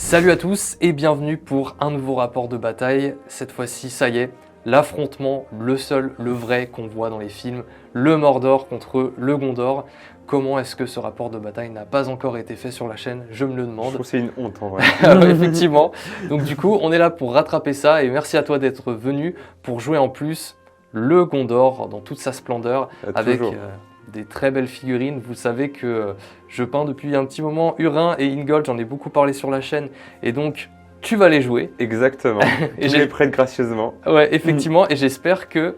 Salut à tous et bienvenue pour un nouveau rapport de bataille. Cette fois-ci, ça y est, l'affrontement, le seul, le vrai qu'on voit dans les films, le Mordor contre le Gondor. Comment est-ce que ce rapport de bataille n'a pas encore été fait sur la chaîne? Je me le demande. Je trouve que c'est une honte en vrai. Effectivement. Donc du coup, on est là pour rattraper ça et merci à toi d'être venu pour jouer en plus le Gondor dans toute sa splendeur avec des très belles figurines. Vous savez que je peins depuis un petit moment Hurin et Ingold, j'en ai beaucoup parlé sur la chaîne et donc tu vas les jouer. Exactement. Et je les prête gracieusement. Ouais, effectivement, et j'espère qu'ils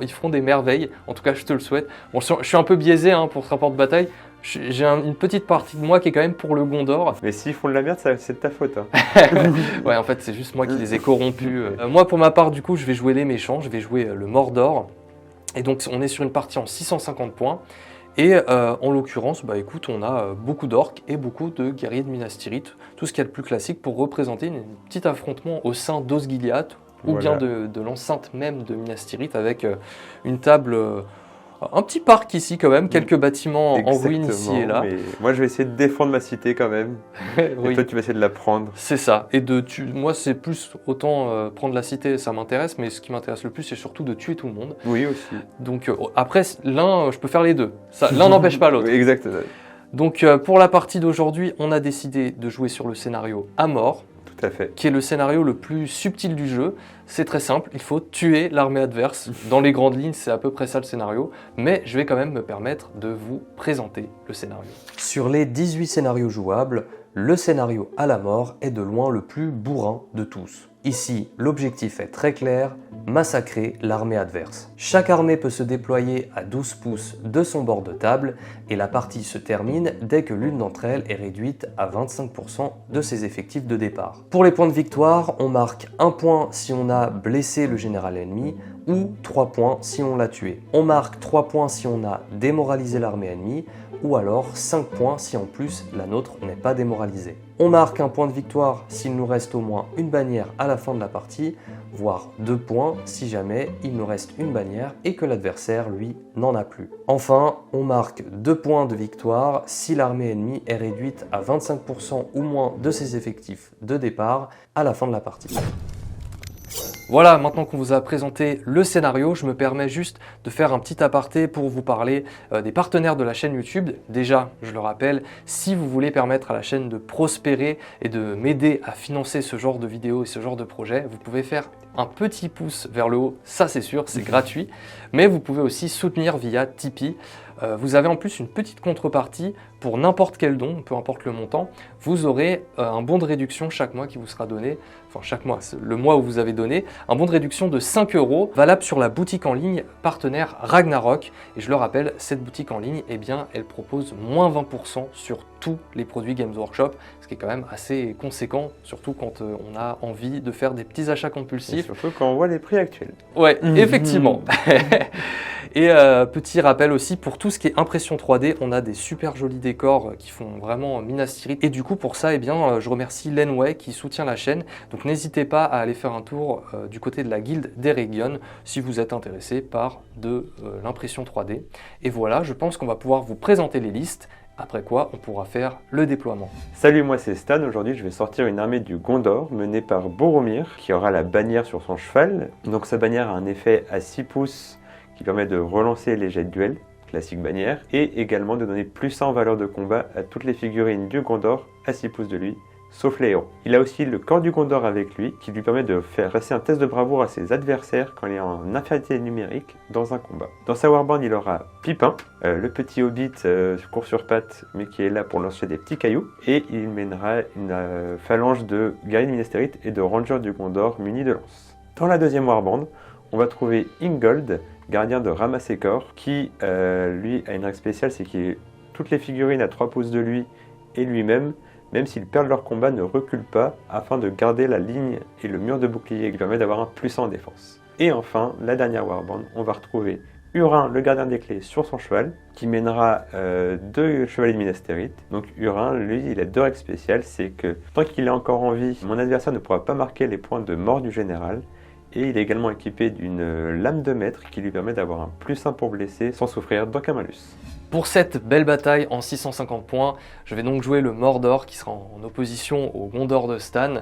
feront des merveilles. En tout cas, je te le souhaite. Bon, je suis un peu biaisé pour ce rapport de bataille. J'ai une petite partie de moi qui est quand même pour le Gondor. Mais s'ils font de la merde, c'est de ta faute. Hein. Ouais, en fait, c'est juste moi qui les ai corrompus. Moi, pour ma part, du coup, je vais jouer les méchants. Je vais jouer le Mordor. Et donc, on est sur une partie en 650 points. Et en l'occurrence, bah écoute, on a beaucoup d'orques et beaucoup de guerriers de Minas Tirith, tout ce qu'il y a de plus classique pour représenter un petit affrontement au sein d'Osgiliath ou bien de l'enceinte même de Minas Tirith avec une table, un petit parc ici quand même, quelques bâtiments en ruine ici et là. Mais moi je vais essayer de défendre ma cité quand même, Oui. et toi tu vas essayer de la prendre. C'est ça, et moi c'est plus autant prendre la cité, ça m'intéresse, mais ce qui m'intéresse le plus c'est surtout de tuer tout le monde. Oui aussi. Donc après, l'un, je peux faire les deux, l'un n'empêche pas l'autre. Oui, exactement. Donc pour la partie d'aujourd'hui, on a décidé de jouer sur le scénario à mort, tout à fait, qui est le scénario le plus subtil du jeu. C'est très simple, il faut tuer l'armée adverse. Dans les grandes lignes, c'est à peu près ça le scénario, mais je vais quand même me permettre de vous présenter le scénario. Sur les 18 scénarios jouables, le scénario à la mort est de loin le plus bourrin de tous. Ici, l'objectif est très clair, massacrer l'armée adverse. Chaque armée peut se déployer à 12 pouces de son bord de table et la partie se termine dès que l'une d'entre elles est réduite à 25% de ses effectifs de départ. Pour les points de victoire, on marque 1 point si on a blessé le général ennemi ou 3 points si on l'a tué. On marque 3 points si on a démoralisé l'armée ennemie ou alors 5 points si en plus la nôtre n'est pas démoralisée. On marque 1 point de victoire s'il nous reste au moins une bannière à la fin de la partie, voire 2 points si jamais il nous reste une bannière et que l'adversaire, lui, n'en a plus. Enfin, on marque 2 points de victoire si l'armée ennemie est réduite à 25% ou moins de ses effectifs de départ à la fin de la partie. Voilà, maintenant qu'on vous a présenté le scénario, je me permets juste de faire un petit aparté pour vous parler des partenaires de la chaîne YouTube. Déjà, je le rappelle, si vous voulez permettre à la chaîne de prospérer et de m'aider à financer ce genre de vidéos et ce genre de projets, vous pouvez faire un petit pouce vers le haut, ça c'est sûr, c'est gratuit, mais vous pouvez aussi soutenir via Tipeee. Vous avez en plus une petite contrepartie pour n'importe quel don, peu importe le montant. Vous aurez un bon de réduction chaque mois qui vous sera donné, enfin chaque mois, le mois où vous avez donné, un bon de réduction de 5 €, valable sur la boutique en ligne partenaire Ragnarok. Et je le rappelle, cette boutique en ligne, eh bien, elle propose moins 20% sur tous les produits Games Workshop, ce qui est quand même assez conséquent, surtout quand on a envie de faire des petits achats compulsifs. Et surtout quand on voit les prix actuels. Ouais, effectivement. Et petit rappel aussi, pour tout ce qui est impression 3D, on a des super jolis décors qui font vraiment Minas Tirith. Et du coup, pour ça, eh bien, je remercie Lenway qui soutient la chaîne. Donc n'hésitez pas à aller faire un tour du côté de la guilde d'Eregion si vous êtes intéressé par de l'impression 3D. Et voilà, je pense qu'on va pouvoir vous présenter les listes. Après quoi, on pourra faire le déploiement. Salut, moi c'est Stan. Aujourd'hui, je vais sortir une armée du Gondor menée par Boromir, qui aura la bannière sur son cheval. Donc sa bannière a un effet à 6 pouces qui permet de relancer les jets de duel, classique bannière, et également de donner plus 1 en valeur de combat à toutes les figurines du Gondor à 6 pouces de lui, sauf les héros. Il a aussi le corps du Gondor avec lui, qui lui permet de faire passer un test de bravoure à ses adversaires quand il est en infériorité numérique dans un combat. Dans sa warband, il aura Pipin, le petit hobbit court sur pattes, mais qui est là pour lancer des petits cailloux, et il mènera une phalange de guerriers de Minas Tirith et de rangers du Gondor munis de lances. Dans la deuxième warband, on va trouver Ingold, gardien de Ramassekor, qui lui a une règle spéciale, c'est que toutes les figurines à 3 pouces de lui et lui-même, même s'ils perdent leur combat, ne reculent pas afin de garder la ligne et le mur de bouclier qui permet d'avoir un plus 1 en défense. Et enfin, la dernière warband, on va retrouver Hurin, le gardien des clés, sur son cheval, qui mènera 2 chevaliers de Minas Tirith. Donc Hurin, lui, il a 2 règles spéciales, c'est que tant qu'il est encore en vie, mon adversaire ne pourra pas marquer les points de mort du général, Et il est également équipé d'une lame de maître qui lui permet d'avoir un +1 pour blesser sans souffrir d'aucun malus. Pour cette belle bataille en 650 points, je vais donc jouer le Mordor qui sera en opposition au Gondor de Stan.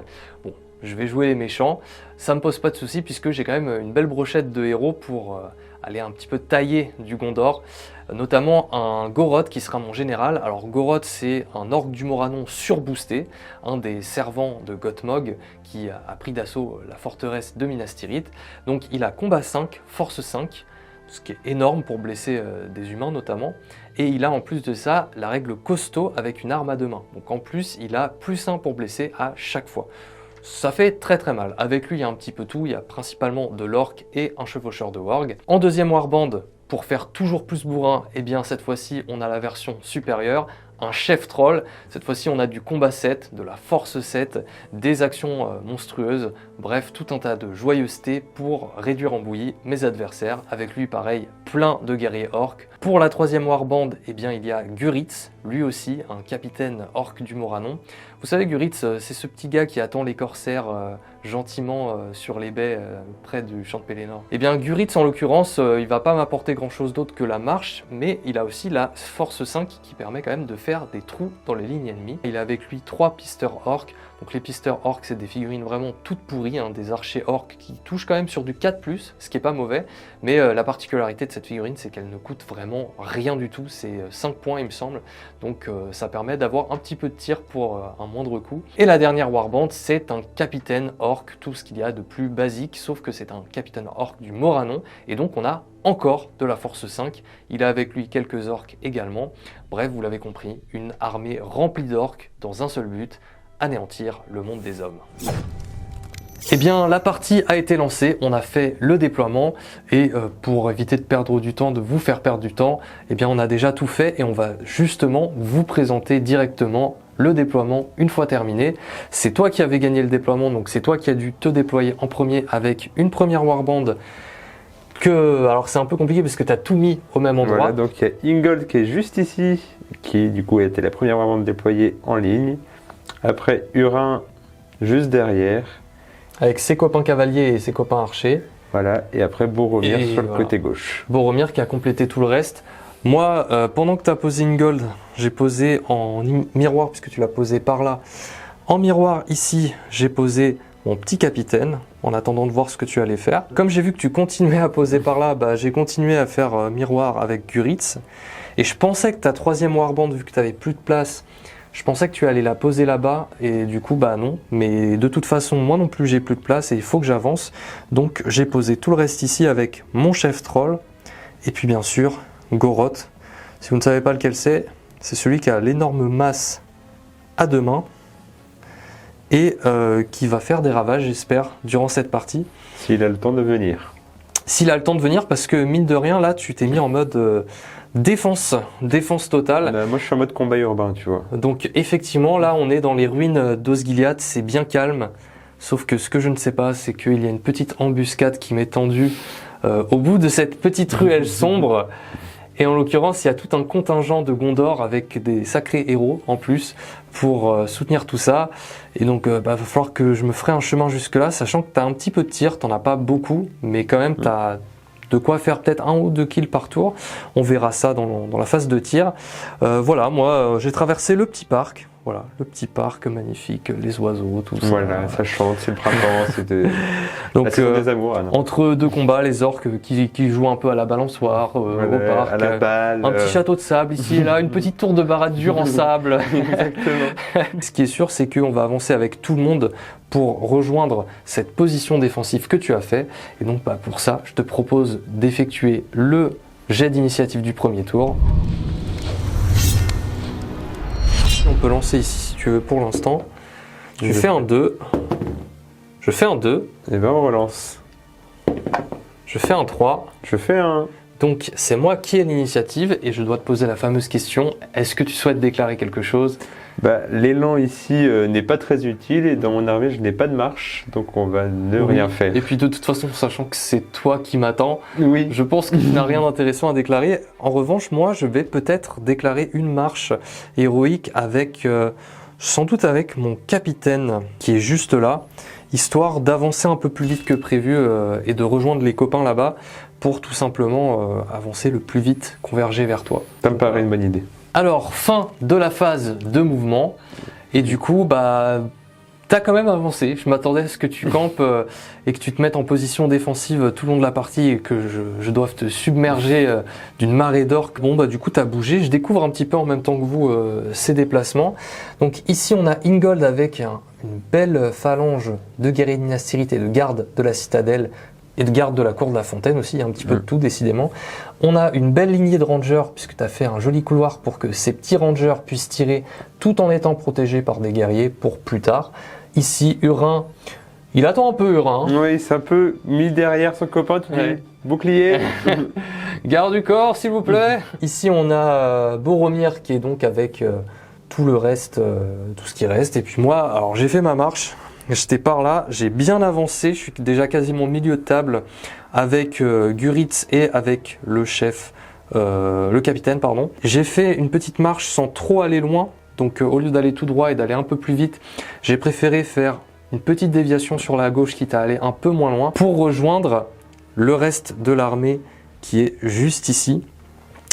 Bon, je vais jouer les méchants, ça me pose pas de soucis puisque j'ai quand même une belle brochette de héros pour aller un petit peu tailler du Gondor, notamment un Goroth qui sera mon général. Alors Goroth, c'est un orc du Moranon surboosté, un des servants de Gothmog qui a pris d'assaut la forteresse de Minas Tirith. Donc il a combat 5, force 5, ce qui est énorme pour blesser des humains notamment. Et il a en plus de ça la règle costaud avec une arme à deux mains. Donc en plus, il a +1 pour blesser à chaque fois. Ça fait très mal. Avec lui, il y a un petit peu tout. Il y a principalement de l'orc et un chevaucheur de warg. En deuxième warband, pour faire toujours plus bourrin, eh bien cette fois-ci, on a la version supérieure, un chef troll. Cette fois-ci, on a du combat 7, de la force 7, des actions monstrueuses. Bref, tout un tas de joyeuseté pour réduire en bouillie mes adversaires. Avec lui, pareil, plein de guerriers orcs. Pour la troisième warband, eh bien, il y a Guritz, lui aussi, un capitaine orc du Moranon. Vous savez, Guritz, c'est ce petit gars qui attend les corsaires gentiment sur les baies près du champ de Pélénor. Eh bien, Guritz, en l'occurrence, il va pas m'apporter grand-chose d'autre que la marche, mais il a aussi la force 5 qui permet quand même de faire des trous dans les lignes ennemies. Il a avec lui 3 pisteurs orcs. Donc les pisteurs orcs, c'est des figurines vraiment toutes pourries, hein, des archers orcs qui touchent quand même sur du 4+, ce qui est pas mauvais, mais la particularité de cette figurine, c'est qu'elle ne coûte vraiment rien du tout, c'est 5 points il me semble, donc ça permet d'avoir un petit peu de tir pour un moindre coût. Et la dernière warband, c'est un capitaine orc, tout ce qu'il y a de plus basique, sauf que c'est un capitaine orc du Moranon, et donc on a encore de la force 5, il a avec lui quelques orcs également. Bref, vous l'avez compris, une armée remplie d'orcs dans un seul but, anéantir le monde des hommes. Eh bien, la partie a été lancée, on a fait le déploiement et pour éviter de perdre du temps, de vous faire perdre du temps, eh bien on a déjà tout fait et on va justement vous présenter directement le déploiement une fois terminé. C'est toi qui avais gagné le déploiement, donc c'est toi qui as dû te déployer en premier avec une première warband. Alors c'est un peu compliqué parce que tu as tout mis au même endroit. Voilà, donc il y a Ingold qui est juste ici, qui du coup était la première warband déployée en ligne. Après Hurin juste derrière. Avec ses copains cavaliers et ses copains archers. Voilà, et après Boromir sur le côté gauche. Boromir qui a complété tout le reste. Moi, pendant que tu as posé Ingold, j'ai posé en miroir, puisque tu l'as posé par là. En miroir, ici, j'ai posé mon petit capitaine, en attendant de voir ce que tu allais faire. Comme j'ai vu que tu continuais à poser par là, j'ai continué à faire miroir avec Guritz. Et je pensais que ta troisième warband, vu que tu n'avais plus de place, je pensais que tu allais la poser là-bas et du coup non, mais de toute façon moi non plus j'ai plus de place et il faut que j'avance, donc j'ai posé tout le reste ici avec mon chef troll et puis bien sûr Goroth. Si vous ne savez pas lequel c'est celui qui a l'énorme masse à deux mains et qui va faire des ravages j'espère durant cette partie. S'il a le temps de venir. S'il a le temps de venir parce que mine de rien là tu t'es mis en mode... défense totale. Moi je suis en mode combat urbain, tu vois. Donc effectivement là on est dans les ruines d'Osgiliath, c'est bien calme. Sauf que ce que je ne sais pas, c'est qu'il y a une petite embuscade qui m'est tendue au bout de cette petite ruelle sombre. Et en l'occurrence, il y a tout un contingent de Gondor avec des sacrés héros en plus pour soutenir tout ça. Et donc va falloir que je me ferai un chemin jusque là, sachant que tu as un petit peu de tir, t'en as pas beaucoup, mais quand même tu as de quoi faire peut-être 1 ou 2 kills par tour. On verra ça dans la phase de tir. Voilà, moi j'ai traversé le petit parc. Voilà, le petit parc magnifique, les oiseaux, tout ça. Voilà, ça chante, c'est le printemps, c'était donc, la saison des amours. Entre deux combats, les orques qui jouent un peu à la balançoire au parc. À la balle, un petit château de sable ici et là, une petite tour de Barad-dûr en sable. Exactement. Ce qui est sûr, c'est qu'on va avancer avec tout le monde pour rejoindre cette position défensive que tu as fait. Et donc pour ça, je te propose d'effectuer le jet d'initiative du premier tour. On peut lancer ici si tu veux pour l'instant. Je fais un 2. Je fais un 2. Et ben on relance. Je fais un 3. Je fais un... Donc c'est moi qui ai l'initiative et je dois te poser la fameuse question. Est-ce que tu souhaites déclarer quelque chose ? L'élan ici n'est pas très utile et dans mon armée je n'ai pas de marche, donc on va ne rien faire. Et puis de toute façon, sachant que c'est toi qui m'attends, oui. Je pense que tu n'as rien d'intéressant à déclarer. En revanche, moi je vais peut-être déclarer une marche héroïque avec sans doute avec mon capitaine qui est juste là, histoire d'avancer un peu plus vite que prévu et de rejoindre les copains là-bas pour tout simplement avancer le plus vite, converger vers toi. Ça me paraît une bonne idée. Alors, fin de la phase de mouvement, et du coup, t'as quand même avancé. Je m'attendais à ce que tu campes et que tu te mettes en position défensive tout le long de la partie et que je doive te submerger d'une marée d'orques. Bon, du coup, t'as bougé. Je découvre un petit peu en même temps que vous ces déplacements. Donc ici, on a Ingold avec une belle phalange de guerriers de Minas Tirith et de garde de la citadelle et de garde de la cour de la fontaine aussi, il y a un petit peu de tout décidément. On a une belle lignée de rangers puisque tu as fait un joli couloir pour que ces petits rangers puissent tirer tout en étant protégés par des guerriers pour plus tard. Ici, Hurin, il attend un peu Hurin. Oui, c'est un peu mis derrière son copain, tu dis bouclier. Garde du corps s'il vous plaît. Ici on a Boromir qui est donc avec tout le reste, tout ce qui reste. Et puis moi, alors j'ai fait ma marche. J'étais par là, j'ai bien avancé, je suis déjà quasiment au milieu de table avec Guritz et avec le chef, le capitaine pardon. J'ai fait une petite marche sans trop aller loin, donc au lieu d'aller tout droit et d'aller un peu plus vite, j'ai préféré faire une petite déviation sur la gauche quitte à aller un peu moins loin pour rejoindre le reste de l'armée qui est juste ici.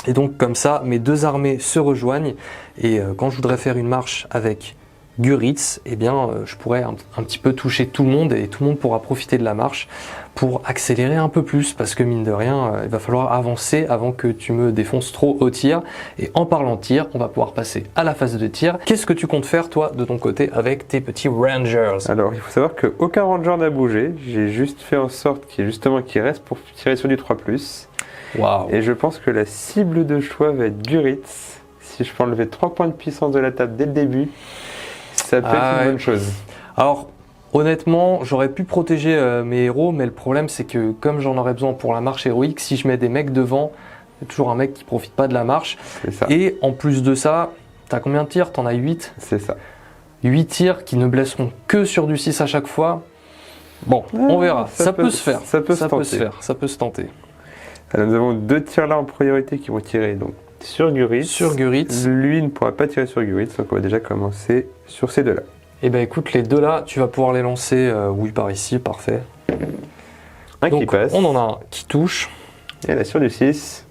Et donc comme ça, mes deux armées se rejoignent et quand je voudrais faire une marche avec Guritz, eh bien, je pourrais un petit peu toucher tout le monde et tout le monde pourra profiter de la marche pour accélérer un peu plus parce que mine de rien, il va falloir avancer avant que tu me défonces trop au tir. Et en parlant tir, on va pouvoir passer à la phase de tir. Qu'est-ce que tu comptes faire toi de ton côté avec tes petits rangers? Alors, il faut savoir qu'aucun ranger n'a bougé. J'ai juste fait en sorte qu'il reste pour tirer sur du 3+. Waouh. Et je pense que la cible de choix va être Guritz. Si je peux enlever 3 points de puissance de la table dès le début, ça peut être une bonne chose. Alors, honnêtement, j'aurais pu protéger mes héros, mais le problème, c'est que comme j'en aurais besoin pour la marche héroïque, si je mets des mecs devant, il y a toujours un mec qui profite pas de la marche. C'est ça. Et en plus de ça, t'as combien de tirs? T'en as 8? C'est ça. 8 tirs qui ne blesseront que sur du 6 à chaque fois. Bon, on verra. Ça peut se faire. Ça peut se tenter. Alors, nous avons 2 tirs là en priorité qui vont tirer donc sur Guritz. Lui ne pourra pas tirer sur Guritz, donc on va déjà commencer sur ces deux-là. Eh ben écoute, les deux là, tu vas pouvoir les lancer, oui, par ici, parfait. Un donc, qui passe. On en a un qui touche. Et là sur du 6.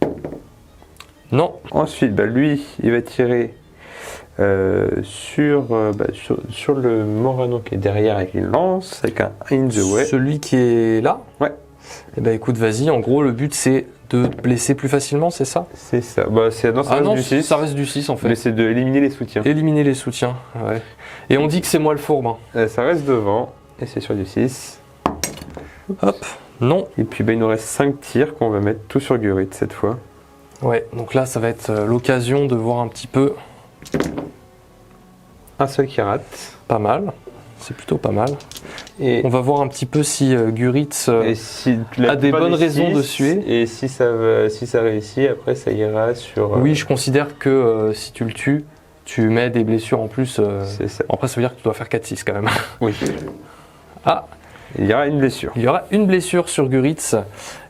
Non. Ensuite, lui, il va tirer sur le Morano qui est derrière avec une lance, avec un in the way. Celui qui est là? Ouais. Eh ben écoute, vas-y, en gros, le but c'est de te blesser plus facilement, c'est ça? C'est ça. Non, du 6. Ça reste du 6 en fait. Mais c'est d'éliminer les soutiens. Éliminer les soutiens, ouais. Et on dit que c'est moi le fourbe. Ça reste devant, et c'est sur du 6. Hop, non. Et puis il nous reste 5 tirs qu'on va mettre tout sur Guritz cette fois. Ouais, donc là ça va être l'occasion de voir un petit peu. Un seul qui rate. Pas mal, c'est plutôt pas mal. Et on va voir un petit peu si Guritz a des bonnes raisons de suer. Et si ça réussit, après ça ira sur... Oui, je considère que si tu le tues, tu mets des blessures en plus. C'est ça. Après, ça veut dire que tu dois faire 4-6 quand même. Oui. Ah, il y aura une blessure. Il y aura une blessure sur Guritz.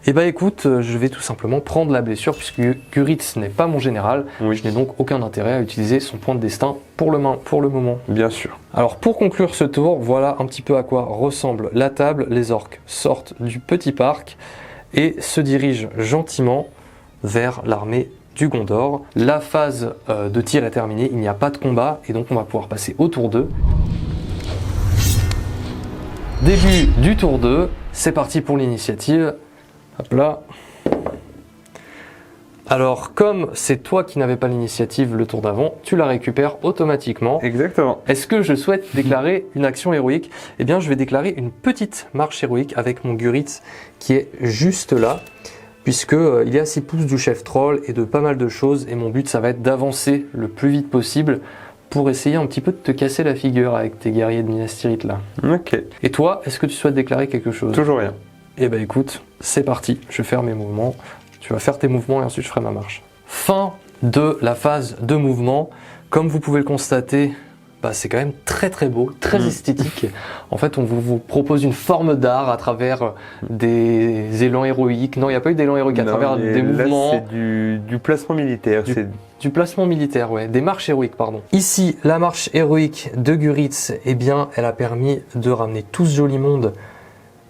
Et bah écoute, je vais tout simplement prendre la blessure puisque Guritz n'est pas mon général. Oui. Je n'ai donc aucun intérêt à utiliser son point de destin pour le moment. Bien sûr. Alors pour conclure ce tour, voilà un petit peu à quoi ressemble la table. Les orques sortent du petit parc et se dirigent gentiment vers l'armée du Gondor. La phase de tir est terminée, il n'y a pas de combat et donc on va pouvoir passer au tour 2. Début du tour 2, c'est parti pour l'initiative. Hop là. Alors, comme c'est toi qui n'avais pas l'initiative le tour d'avant, tu la récupères automatiquement. Exactement. Est-ce que je souhaite déclarer une action héroïque? Eh bien, je vais déclarer une petite marche héroïque avec mon Guritz qui est juste là, puisque il y a 6 pouces du chef troll et de pas mal de choses, et mon but, ça va être d'avancer le plus vite possible pour essayer un petit peu de te casser la figure avec tes guerriers de Minas Tirith là. Ok. Et toi, est-ce que tu souhaites déclarer quelque chose? Toujours rien. Eh ben écoute, c'est parti, je vais faire mes mouvements, tu vas faire tes mouvements et ensuite je ferai ma marche. Fin de la phase de mouvement. Comme vous pouvez le constater, bah, c'est quand même très très beau, très esthétique. En fait, on vous propose une forme d'art à travers des élans héroïques. Non, il n'y a pas eu d'élan héroïque, à travers des mouvements. C'est du placement militaire. Du placement militaire, ouais, des marches héroïques, pardon. Ici, la marche héroïque de Guritz, eh bien, elle a permis de ramener tout ce joli monde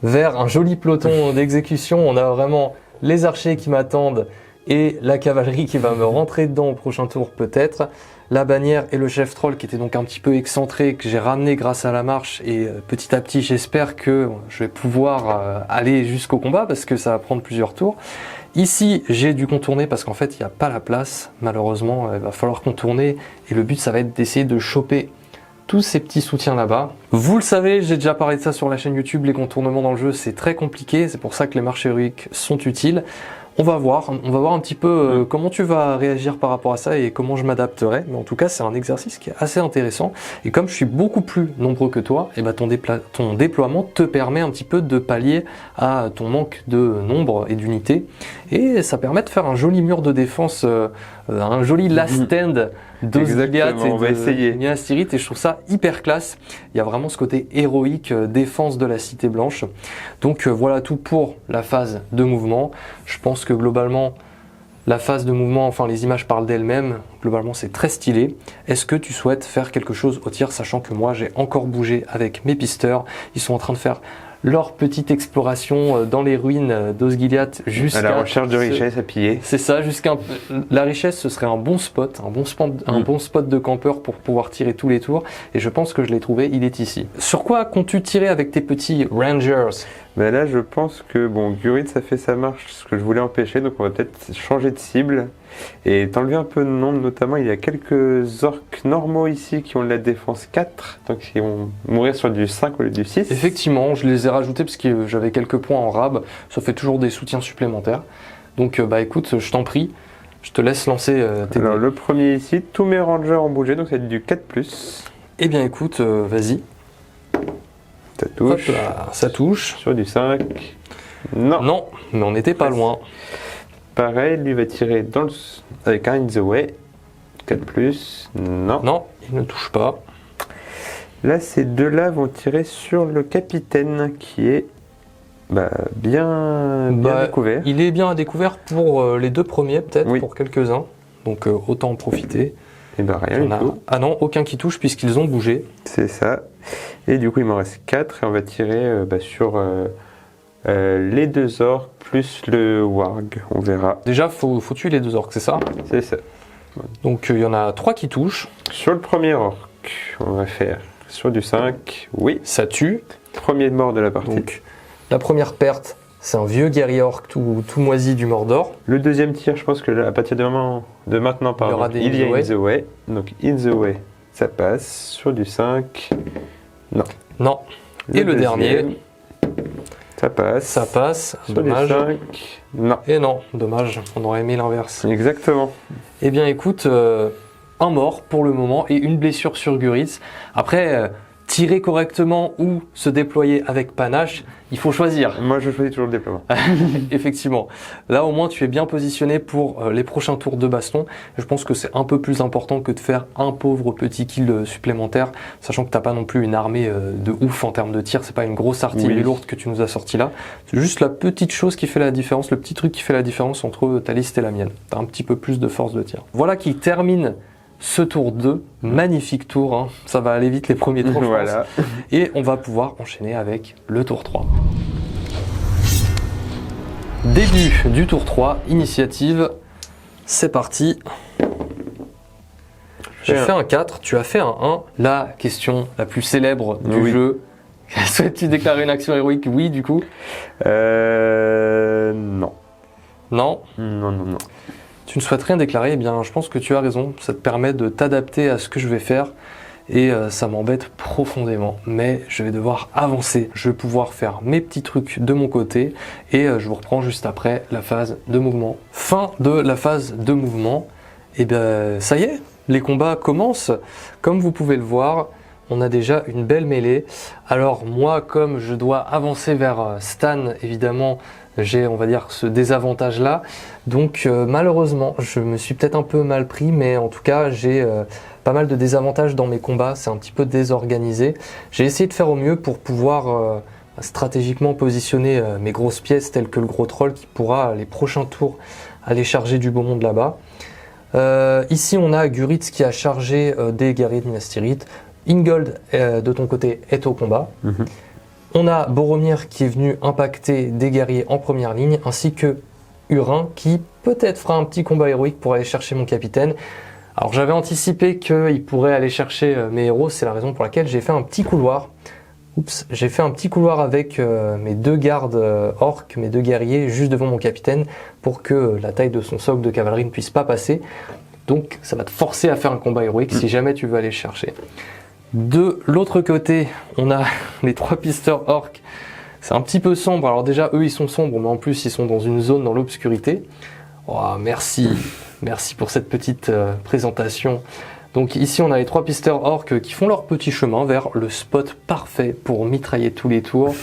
vers un joli peloton d'exécution. On a vraiment les archers qui m'attendent et la cavalerie qui va me rentrer dedans au prochain tour peut-être. La bannière et le chef troll qui était donc un petit peu excentré, que j'ai ramené grâce à la marche, et petit à petit j'espère que je vais pouvoir aller jusqu'au combat parce que ça va prendre plusieurs tours. Ici j'ai dû contourner parce qu'en fait il n'y a pas la place, malheureusement il va falloir contourner et le but ça va être d'essayer de choper tous ces petits soutiens là-bas. Vous le savez, j'ai déjà parlé de ça sur la chaîne YouTube, les contournements dans le jeu c'est très compliqué, c'est pour ça que les marches héroïques sont utiles. On va voir un petit peu comment tu vas réagir par rapport à ça et comment je m'adapterai. Mais en tout cas, c'est un exercice qui est assez intéressant. Et comme je suis beaucoup plus nombreux que toi, et ben ton déploiement te permet un petit peu de pallier à ton manque de nombre et d'unités. Et ça permet de faire un joli mur de défense, un joli last stand d'Osgiliath et de Minas Tirith. Et je trouve ça hyper classe. Il y a vraiment ce côté héroïque, défense de la Cité Blanche. Donc voilà tout pour la phase de mouvement. Je pense que globalement, la phase de mouvement, enfin les images parlent d'elles-mêmes, globalement c'est très stylé. Est-ce que tu souhaites faire quelque chose au tir, sachant que moi j'ai encore bougé avec mes pisteurs, ils sont en train de faire leur petite exploration dans les ruines d'Osgiliath jusqu'à... À la recherche de richesse à piller. C'est ça, la richesse ce serait un bon spot de campeur pour pouvoir tirer tous les tours, et je pense que je l'ai trouvé, il est ici. Sur quoi comptes-tu tirer avec tes petits Rangers? Ben là, je pense que Guritz a fait sa marche, ce que je voulais empêcher, donc on va peut-être changer de cible et t'enlever un peu de nombre. Notamment, il y a quelques orques normaux ici qui ont de la défense 4, donc ils vont mourir sur du 5 au lieu du 6. Effectivement, je les ai rajoutés parce que j'avais quelques points en rab, ça fait toujours des soutiens supplémentaires. Donc bah écoute, je t'en prie, je te laisse lancer tes... Alors le premier ici, tous mes rangers ont bougé, donc ça va être du 4+. Eh bien écoute, vas-y. Ça touche. Hop là, ça touche. Sur du 5. Non. Non, mais on n'était pas loin. Pareil, lui va tirer avec un in the way. 4+. Non. Non, il ne touche pas. Là, ces deux-là vont tirer sur le capitaine qui est bien découvert. Il est bien à découvert pour les deux premiers, peut-être, pour quelques-uns. Donc autant en profiter. Et bah rien du tout. Ah non, aucun qui touche puisqu'ils ont bougé. C'est ça. Et du coup, il m'en reste 4 et on va tirer sur les deux orques plus le warg. On verra. Déjà, faut tuer les deux orques, c'est ça? C'est ça. Donc il y en a 3 qui touchent. Sur le premier orc, on va faire sur du 5. Oui. Ça tue. Premier mort de la partie. Donc la première perte, c'est un vieux guerrier orc tout moisi du Mordor. Le deuxième tir, je pense que à partir de maintenant, il y a in the way. Donc in the way, ça passe. Sur du 5, non. Non. Et le dernier, ça passe. Ça passe, sur dommage. Du 5, non. Et non, dommage, on aurait aimé l'inverse. Exactement. Eh bien écoute, un mort pour le moment et une blessure sur Guritz. Après... tirer correctement ou se déployer avec panache, il faut choisir. Moi, je choisis toujours le déploiement. Effectivement. Là, au moins, tu es bien positionné pour les prochains tours de baston. Je pense que c'est un peu plus important que de faire un pauvre petit kill supplémentaire, sachant que tu n'as pas non plus une armée de ouf en termes de tir. C'est pas une grosse artillerie lourde que tu nous as sorti là. C'est juste la petite chose qui fait la différence, le petit truc qui fait la différence entre ta liste et la mienne. Tu as un petit peu plus de force de tir. Voilà qui termine ce tour 2, magnifique tour, hein. Ça va aller vite les premiers tours, je pense. Et on va pouvoir enchaîner avec le tour 3. Début du tour 3, initiative, c'est parti. J'ai fait un 4, tu as fait un 1. La question la plus célèbre du jeu, souhaites-tu déclarer une action héroïque? Oui, du coup. Non. Non? Non. Tu ne souhaites rien déclarer, eh bien je pense que tu as raison, ça te permet de t'adapter à ce que je vais faire et ça m'embête profondément, mais je vais devoir avancer, je vais pouvoir faire mes petits trucs de mon côté et je vous reprends juste après la phase de mouvement. Fin de la phase de mouvement, et bien ça y est, les combats commencent, comme vous pouvez le voir. On a déjà une belle mêlée. Alors moi, comme je dois avancer vers Stan, évidemment, j'ai, on va dire, ce désavantage-là. Donc malheureusement, je me suis peut-être un peu mal pris, mais en tout cas, j'ai pas mal de désavantages dans mes combats, c'est un petit peu désorganisé. J'ai essayé de faire au mieux pour pouvoir stratégiquement positionner mes grosses pièces telles que le gros troll qui pourra les prochains tours aller charger du beau monde là-bas. Ici on a Guritz qui a chargé des guerriers de Minas Tirith. Ingold de ton côté est au combat. On a Boromir qui est venu impacter des guerriers en première ligne, ainsi que Hurin qui peut-être fera un petit combat héroïque pour aller chercher mon capitaine. Alors j'avais anticipé qu'il pourrait aller chercher mes héros, c'est la raison pour laquelle j'ai fait un petit couloir. J'ai fait un petit couloir avec mes 2 gardes orques, mes 2 guerriers juste devant mon capitaine pour que la taille de son socle de cavalerie ne puisse pas passer. Donc ça va te forcer à faire un combat héroïque si jamais tu veux aller le chercher. De l'autre côté, on a les 3 pisteurs orques. C'est un petit peu sombre. Alors déjà, eux, ils sont sombres, mais en plus, ils sont dans une zone dans l'obscurité. Oh, merci pour cette petite présentation. Donc ici, on a les 3 pisteurs orques qui font leur petit chemin vers le spot parfait pour mitrailler tous les tours.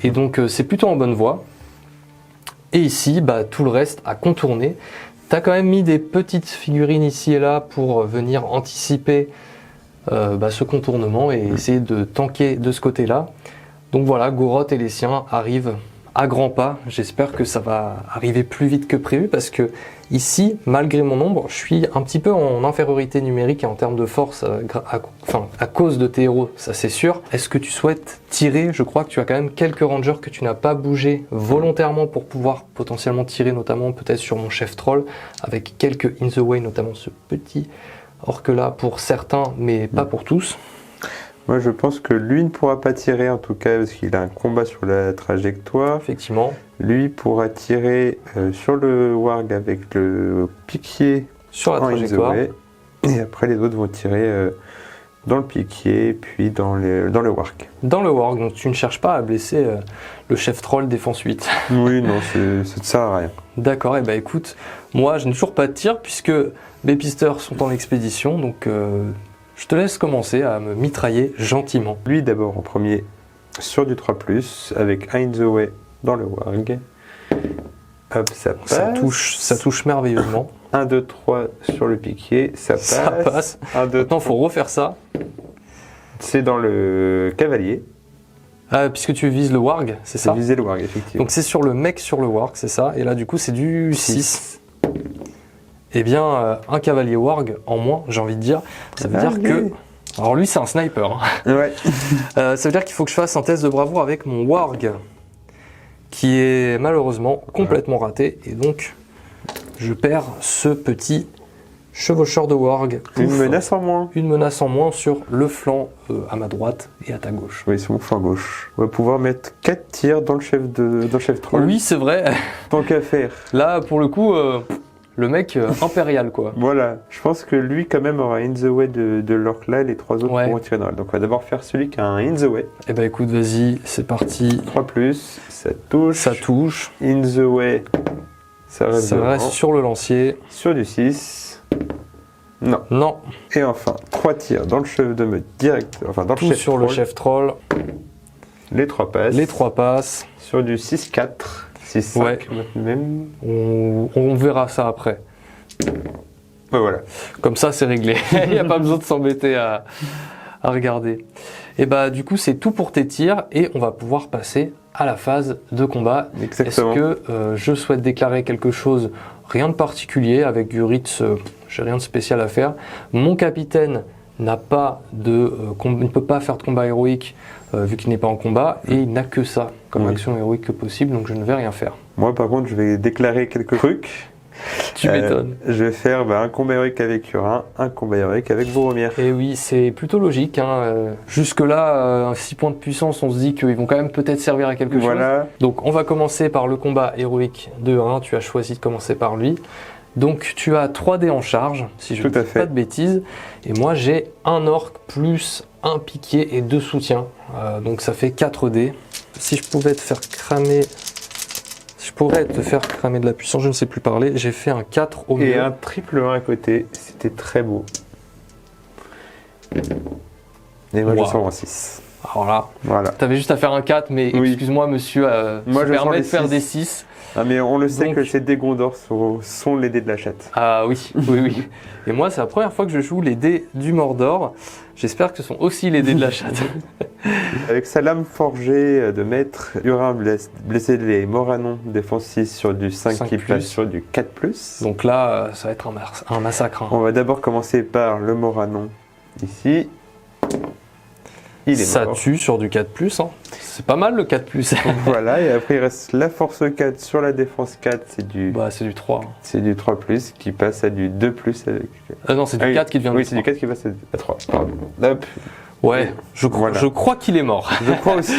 Et donc, c'est plutôt en bonne voie. Et ici, tout le reste à contourner. Tu as quand même mis des petites figurines ici et là pour venir anticiper ce contournement et essayer de tanker de ce côté-là. Donc voilà, Goroth et les siens arrivent à grands pas. J'espère que ça va arriver plus vite que prévu parce que ici, malgré mon nombre, je suis un petit peu en infériorité numérique et en termes de force à cause de tes héros, ça c'est sûr. Est-ce que tu souhaites tirer? Je crois que tu as quand même quelques rangers que tu n'as pas bougé volontairement pour pouvoir potentiellement tirer, notamment peut-être sur mon chef troll, avec quelques in the way, notamment ce petit orc là pour certains, mais pas pour tous. Moi, je pense que lui ne pourra pas tirer, en tout cas, parce qu'il a un combat sur la trajectoire. Effectivement. Lui pourra tirer sur le warg avec le piquier sur la trajectoire. Et après, les autres vont tirer dans le piquier, puis dans le warg. Dans le warg, donc tu ne cherches pas à blesser le chef troll défense 8. Oui, non, ça ne sert à rien. D'accord, et écoute, moi, je n'ai toujours pas de tir, puisque mes pisteurs sont en expédition, donc... je te laisse commencer à me mitrailler gentiment. Lui d'abord en premier sur du 3+, avec un in the way dans le warg. Hop, ça passe. Ça touche merveilleusement. 1, 2, 3 sur le piquier, ça passe. Ça passe. 1, 2, Maintenant, il faut refaire ça. C'est dans le cavalier. Puisque tu vises le warg, c'est ça? Viser le warg, effectivement. Donc c'est sur le mec sur le warg, c'est ça. Et là, du coup, c'est du 6. Eh bien, un cavalier warg en moins, j'ai envie de dire. Ça veut dire que... Alors lui, c'est un sniper. Ouais. Ça veut dire qu'il faut que je fasse un test de bravoure avec mon warg, qui est malheureusement complètement raté. Et donc, je perds ce petit chevaucheur de warg. Une menace en moins. Une menace en moins sur le flanc à ma droite et à ta gauche. Oui, sur mon flanc gauche. On va pouvoir mettre 4 tirs dans le chef troll. Oui, c'est vrai. Tant qu'à faire. Là, pour le coup... le mec impérial, quoi. Voilà, je pense que lui, quand même, aura in the way de l'orc là, et les 3 autres pourront tirer dans elle. Donc, on va d'abord faire celui qui a un in the way. Eh ben, écoute, vas-y, c'est parti. 3+, ça touche. Ça touche. In the way, ça reste sur le lancier. Sur du 6. Non. Non. Et enfin, 3 tirs dans le chef de meute direct. Enfin, dans le chef sur troll. le chef troll. Les 3 passes. Les 3 passes. Sur du 6-4. 6-5 ouais. Même. On verra ça après. Ouais, voilà. Comme ça, c'est réglé. Il n'y a pas besoin de s'embêter à regarder. Et bah, du coup, c'est tout pour tes tirs et on va pouvoir passer à la phase de combat. Exactement. Est-ce que je souhaite déclarer quelque chose? Rien de particulier. Avec Guritz, j'ai rien de spécial à faire. Mon capitaine n'a pas il ne peut pas faire de combat héroïque vu qu'il n'est pas en combat et il n'a que ça comme action héroïque que possible, donc je ne vais rien faire. Moi par contre je vais déclarer quelques trucs. Tu m'étonnes. Je vais faire un combat héroïque avec Hurin, un combat héroïque avec Boromir. Et oui, c'est plutôt logique. Jusque là, 6 points de puissance, on se dit qu'ils vont quand même peut-être servir à quelque chose. Donc on va commencer par le combat héroïque de Hurin, tu as choisi de commencer par lui. Donc tu as 3 dés en charge, si je ne dis pas de bêtises, et moi j'ai un orc plus un piquier et 2 soutiens, donc ça fait 4 dés. Si je pouvais te faire cramer, de la puissance, je ne sais plus parler, j'ai fait un 4 au milieu. Et un triple 1 à côté, c'était très beau. Et moi je sors en 6. Alors là, Voilà. t'avais juste à faire un 4, mais Oui. excuse-moi monsieur, Moi, se je permet de sens faire les des 6. 6. Ah, mais on le sait Donc- que ces dés Gondor sont les dés de la chatte. Ah oui, oui, oui. Et moi, c'est la première fois que je joue les dés du Mordor. J'espère que ce sont aussi les dés de la chatte. Avec sa lame forgée de maître, Hurin blessé les Moranons, défense 6 sur du 5 qui 5+. passe sur du 4+. Donc là, ça va être un massacre. Hein. On va d'abord commencer par le Moranon, ici. Il est Ça mort. tue sur du 4+. Hein. C'est pas mal le 4+. Voilà, et après il reste la force 4 sur la défense 4, c'est du 3. C'est du 3+, qui passe à du 2+. Avec... Non, c'est du Ah oui. 4 qui devient Oui, du c'est du 3. 4 qui passe à 3. Pardon. Hop. Ouais, je Voilà. crois qu'il est mort. Je crois aussi.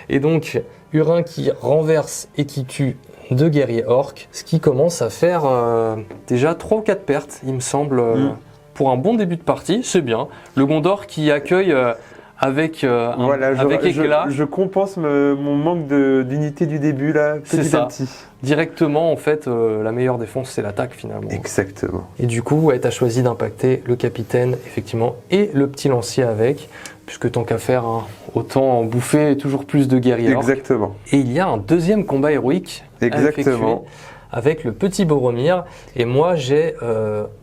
Et donc, Hurin qui renverse et qui tue 2 guerriers orques, ce qui commence à faire déjà 3 ou 4 pertes, il me semble, pour un bon début de partie, c'est bien. Le Gondor qui accueille avec, Voilà, avec éclat, je compense mon manque d'unité du début, là, C'est petit ça. à petit. directement, en fait, la meilleure défense, c'est l'attaque finalement. Exactement. Et du coup, ouais, tu as choisi d'impacter le capitaine, effectivement, et le petit lancier avec, puisque tant qu'à faire, hein, autant en bouffer toujours plus de guerriers orques. Exactement. Et il y a un deuxième combat héroïque à effectuer Exactement. avec le petit Boromir. Et moi, j'ai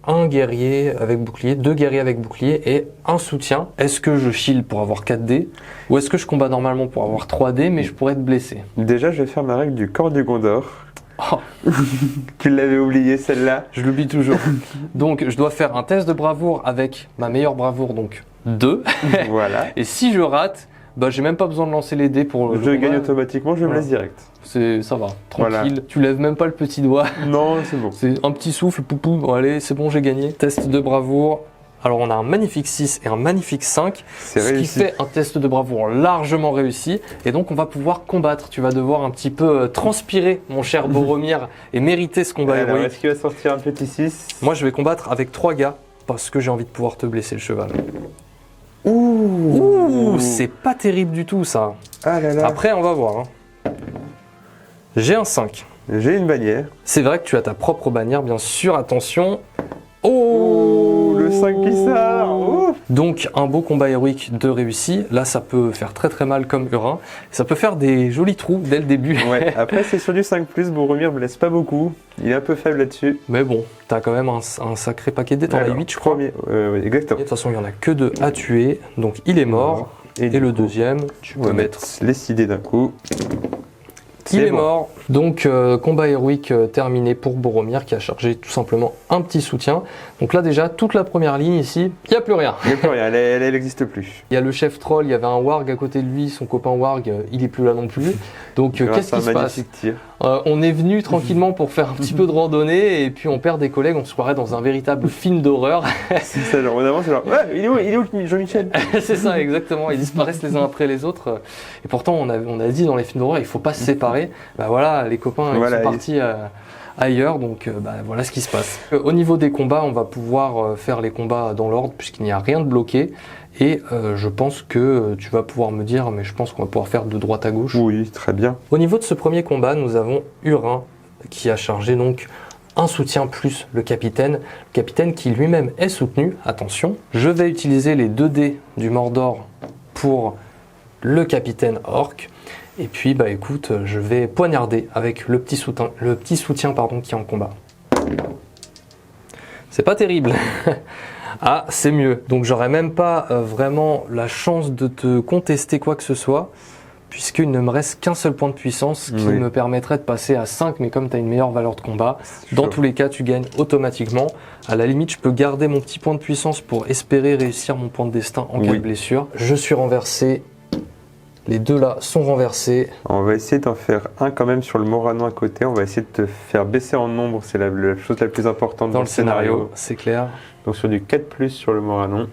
un guerrier avec bouclier, 2 guerriers avec bouclier et un soutien. Est-ce que je shield pour avoir 4 dés ou est-ce que je combats normalement pour avoir 3 dés mais je pourrais être blessé? Déjà, je vais faire ma règle du corps du Gondor. Oh, Tu l'avais oublié, celle-là. je l'oublie toujours. Donc, je dois faire un test de bravoure avec ma meilleure bravoure, donc 2. Voilà. Et si je rate, bah, j'ai même pas besoin de lancer les dés pour le Je gagne combat. automatiquement, je me Voilà. laisse direct. Ça va, tranquille. Voilà. Tu lèves même pas le petit doigt. Non, c'est bon. C'est un petit souffle, poupou, bon allez, c'est bon, j'ai gagné. Test de bravoure. Alors on a un magnifique 6 et un magnifique 5, C'est ce qui réussi. fait un test de bravoure largement réussi. Et donc on va pouvoir combattre. Tu vas devoir un petit peu transpirer, mon cher Boromir, et mériter ce combat Alors, héroïque. est-ce qu'il va sortir un petit 6? Moi je vais combattre avec 3 gars, parce que j'ai envie de pouvoir te blesser le cheval. Ouh, Ouh, c'est pas terrible du tout ça. Ah là là. Après on va voir. Hein. J'ai un 5. J'ai une bannière. C'est vrai que tu as ta propre bannière, bien sûr, attention. Oh, le 5 qui sort. Ouh. Donc un beau combat héroïque de réussi. Là ça peut faire très très mal comme Hurin. Ça peut faire des jolis trous dès le début. Ouais, après c'est sur du 5+, Boromir me laisse pas beaucoup. Il est un peu faible là-dessus. Mais bon, t'as quand même un sacré paquet de dés. T'en as Alors, 8 je crois. premier, oui, exactement. De toute façon il n'y en a que 2 à tuer. Donc il est mort. Et du le coup, deuxième, tu on peux va mettre... les idées d'un coup. Il C'est est bon. mort. Donc combat héroïque terminé pour Boromir qui a chargé tout simplement un petit soutien. Donc là déjà, toute la première ligne ici, il n'y a plus rien. Il n'y a plus rien, elle n'existe plus. Il y a le chef troll, il y avait un warg à côté de lui, son copain warg, il est plus là non plus. Donc qu'est-ce Grâce à qui se un passe? magnifique tir. On est venu tranquillement pour faire un petit peu de randonnée et puis on perd des collègues, on se croirait dans un véritable film d'horreur. C'est ça, genre on avance, genre, ouais, il est où Jean-Michel? C'est ça exactement, ils disparaissent les uns après les autres. Et pourtant on a dit dans les films d'horreur il faut pas se séparer. Bah voilà, les copains Voilà, ils sont partis ailleurs, donc bah, voilà ce qui se passe. Au niveau des combats, on va pouvoir faire les combats dans l'ordre puisqu'il n'y a rien de bloqué. Et je pense que tu vas pouvoir me dire, mais je pense qu'on va pouvoir faire de droite à gauche. Oui, très bien. Au niveau de ce premier combat, nous avons Hurin qui a chargé donc un soutien plus le capitaine qui lui-même est soutenu. Attention, je vais utiliser les 2 dés du Mordor pour le capitaine orc. Et puis bah écoute, je vais poignarder avec le petit soutien pardon, qui est en combat. C'est pas terrible. Ah, c'est mieux. Donc j'aurais même pas vraiment la chance de te contester quoi que ce soit, puisqu'il ne me reste qu'un seul point de puissance qui Oui. me permettrait de passer à 5, mais comme tu as une meilleure valeur de combat, dans tous les cas tu gagnes automatiquement. À la limite, je peux garder mon petit point de puissance pour espérer réussir mon point de destin en cas Oui. de blessure. Je suis renversé. Les 2 là sont renversés. On va essayer d'en faire un quand même sur le Moranon à côté. On va essayer de te faire baisser en nombre. C'est la chose la plus importante Dans le scénario, c'est clair. Donc sur du 4+, sur le Moranon.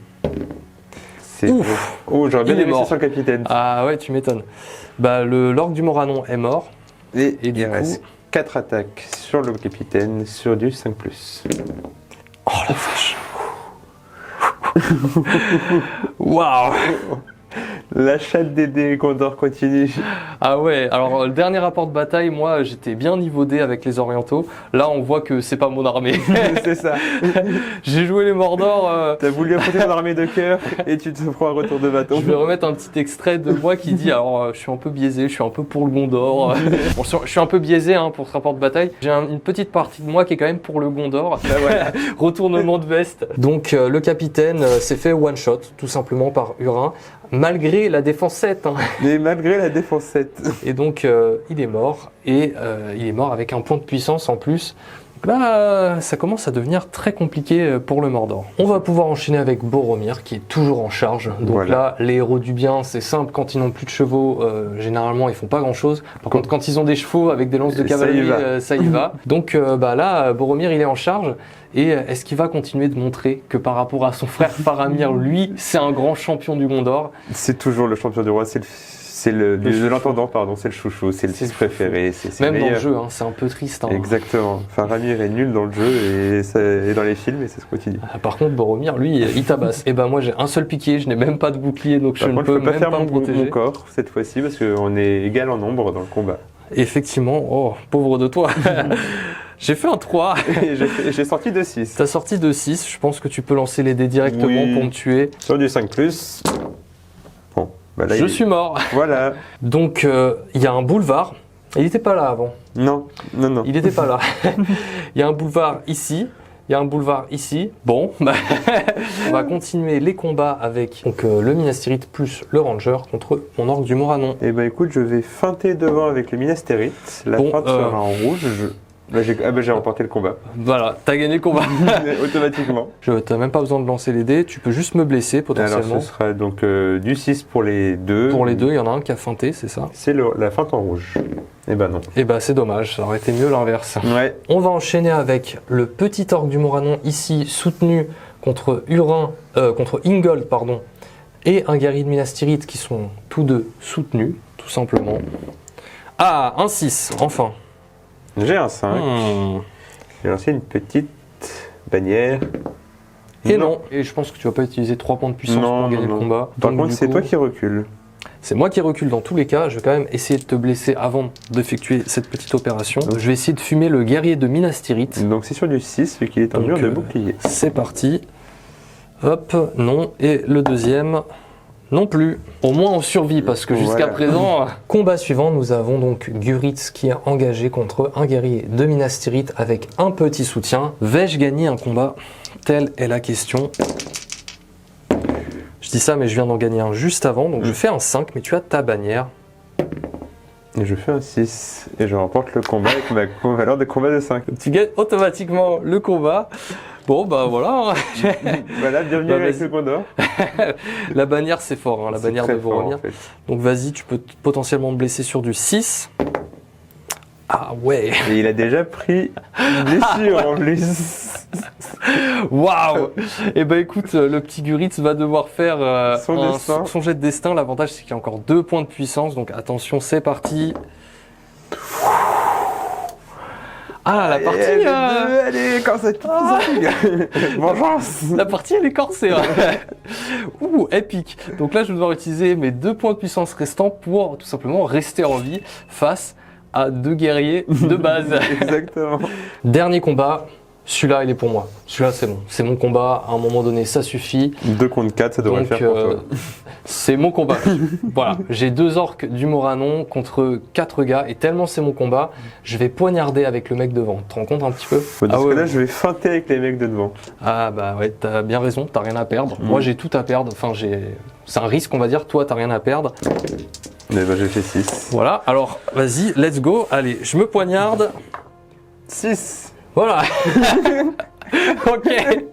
C'est Ouf. Oh, j'aurais bien Il est aimé mort. ça sur le capitaine. Ah ouais, tu m'étonnes. Bah, l'orgue du Moranon est mort. Et du il coup- reste 4 attaques sur le capitaine sur du 5+. Oh la vache. Waouh. La chatte des Gondor continue. Ah ouais, alors le dernier rapport de bataille, moi j'étais bien niveau D avec les Orientaux. Là on voit que c'est pas mon armée. C'est ça. J'ai joué les Mordor. T'as voulu affronter ton armée de cœur et tu te prends un retour de bâton. Je vais remettre un petit extrait de moi qui dit, alors je suis un peu biaisé, je suis un peu pour le Gondor. Bon, je suis un peu biaisé hein, pour ce rapport de bataille. J'ai une petite partie de moi qui est quand même pour le Gondor. Bah voilà. Retournement de veste. Donc le capitaine s'est fait one shot tout simplement par Hurin, malgré la défense 7. Hein. Mais malgré la défense 7. Et donc il est mort, et il est mort avec un point de puissance en plus. Donc là, ça commence à devenir très compliqué pour le Mordor. On va pouvoir enchaîner avec Boromir, qui est toujours en charge. Donc voilà. là, les héros du bien, c'est simple, quand ils n'ont plus de chevaux, généralement, ils font pas grand-chose. Par contre, quand ils ont des chevaux avec des lances de cavalerie, ça y va. Donc là, Boromir, il est en charge. Et est-ce qu'il va continuer de montrer que par rapport à son frère Faramir, lui, c'est un grand champion du Gondor? C'est toujours le champion du roi, c'est le de l'intendant, pardon, c'est le chouchou, c'est le fils préféré. C'est même meilleur. dans le jeu, hein, c'est un peu triste. Hein. Exactement. Faramir est nul dans le jeu et dans les films, et c'est ce qu'on continue. Par contre, Boromir, lui, il tabasse. Et ben moi, j'ai un seul piqué, je n'ai même pas de bouclier, donc je ne peux pas même faire pas me protéger. mon corps cette fois-ci parce qu'on est égal en nombre dans le combat. Effectivement, oh, pauvre de toi. J'ai fait un 3. Et j'ai sorti de 6. T'as sorti de 6, je pense que tu peux lancer les dés directement pour me tuer. Sur du 5+. Bon, bah là, Je suis mort. Voilà. Donc, il y a un boulevard. Il n'était pas là avant. Non. Il n'était pas là. Il y a un boulevard ici. Il y a un boulevard ici. Bon, on va continuer les combats avec donc, le Minas Tirith plus le Ranger contre mon orque du Moranon. Et bah écoute, je vais feinter devant avec le Minas Tirith. La feinte sera en rouge. Là, j'ai remporté le combat. Voilà, t'as gagné le combat. Automatiquement. T'as même pas besoin de lancer les dés, tu peux juste me blesser potentiellement. Alors ce sera donc du 6 pour les deux. Pour les deux, il y en a un qui a feinté, c'est ça? C'est la feinte en rouge. Et bah non. Et bah c'est dommage, ça aurait été mieux l'inverse. Ouais. On va enchaîner avec le petit orque du Moranon ici soutenu contre contre Ingold pardon, et un guerrier de Minas Tirith qui sont tous deux soutenus, tout simplement. Ah, un 6, enfin. J'ai un 5. J'ai lancé une petite bannière. Et non. Et je pense que tu vas pas utiliser 3 points de puissance pour gagner le combat. Par contre, c'est toi qui recules. C'est moi qui recule dans tous les cas. Je vais quand même essayer de te blesser avant d'effectuer cette petite opération. Je vais essayer de fumer le guerrier de Minas Tirith. Donc c'est sur du 6 vu qu'il est en mur de bouclier. C'est parti. Hop, non. Et le deuxième, non plus. Au moins on survit parce que jusqu'à présent... Combat suivant, nous avons donc Guritz qui est engagé contre un guerrier de Minas Tirith avec un petit soutien. Vais-je gagner un combat? Telle est la question. Je dis ça mais je viens d'en gagner un juste avant, donc je fais un 5 mais tu as ta bannière. Et je fais un 6 et je remporte le combat avec ma valeur de combat de 5. Tu gagnes automatiquement le combat. Bon bah voilà. Voilà, bienvenue avec le Gondor. La bannière c'est fort, hein, la bannière de Boromir. En fait. Donc vas-y, tu peux potentiellement me blesser sur du 6. Ah ouais. Et il a déjà pris une blessure en plus. Waouh. Et bah écoute, le petit Guritz va devoir faire son jet de destin. L'avantage c'est qu'il y a encore 2 points de puissance, donc attention, c'est parti. Ah, la partie... Allez, quand ça vengeance. La partie, elle est corsée. Hein. Ouh, épique. Donc là, je vais devoir utiliser mes 2 points de puissance restants pour tout simplement rester en vie face à 2 guerriers de base. Exactement. Dernier combat. Celui-là, il est pour moi. Celui-là, c'est bon. C'est mon combat. À un moment donné, ça suffit. 2 contre 4, ça devrait le faire pour toi. C'est mon combat. Voilà. J'ai 2 orques du Moranon contre 4 gars. Et tellement c'est mon combat, je vais poignarder avec le mec devant. Tu te rends compte un petit peu? Parce que là, je vais feinter avec les mecs de devant. Ah bah ouais, t'as bien raison. T'as rien à perdre. Moi, j'ai tout à perdre. Enfin, c'est un risque, on va dire. Toi, t'as rien à perdre. Mais bah, j'ai fait 6. Voilà. Alors, vas-y, let's go. Allez, je me poignarde. 6. Voilà. Ok.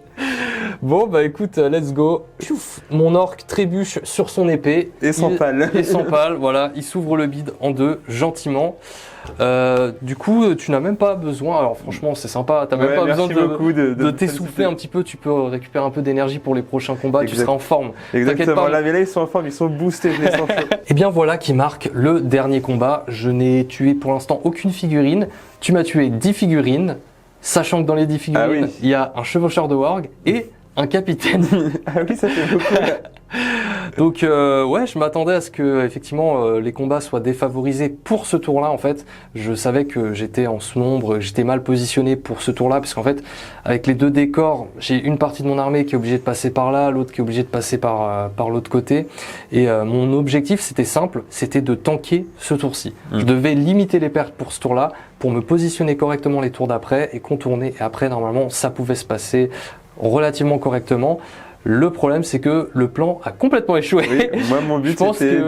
Bon bah écoute, let's go. Piouf. Mon orque trébuche sur son épée. Et s'empale. Et s'empale, voilà. Il s'ouvre le bide en 2, gentiment. Du coup, tu n'as même pas besoin, alors franchement c'est sympa, tu n'as même pas besoin de t'essouffler un petit peu, tu peux récupérer un peu d'énergie pour les prochains combats, tu seras en forme. Exactement, là ils sont en forme, ils sont boostés, je les sens chauds. Et bien voilà qui marque le dernier combat. Je n'ai tué pour l'instant aucune figurine, tu m'as tué 10 figurines, sachant que dans les 10 figurines, il y a un chevaucheur de warg et un capitaine. Ah oui, ça fait beaucoup. Donc ouais, je m'attendais à ce que effectivement les combats soient défavorisés pour ce tour-là. En fait, je savais que j'étais en sous-nombre, j'étais mal positionné pour ce tour-là, parce qu'en fait, avec les deux décors, j'ai une partie de mon armée qui est obligée de passer par là, l'autre qui est obligée de passer par l'autre côté. Et mon objectif, c'était simple, c'était de tanker ce tour-ci. Je devais limiter les pertes pour ce tour-là, pour me positionner correctement les tours d'après et contourner. Et après, normalement, ça pouvait se passer relativement correctement. Le problème, c'est que le plan a complètement échoué. Oui, moi, mon but, c'était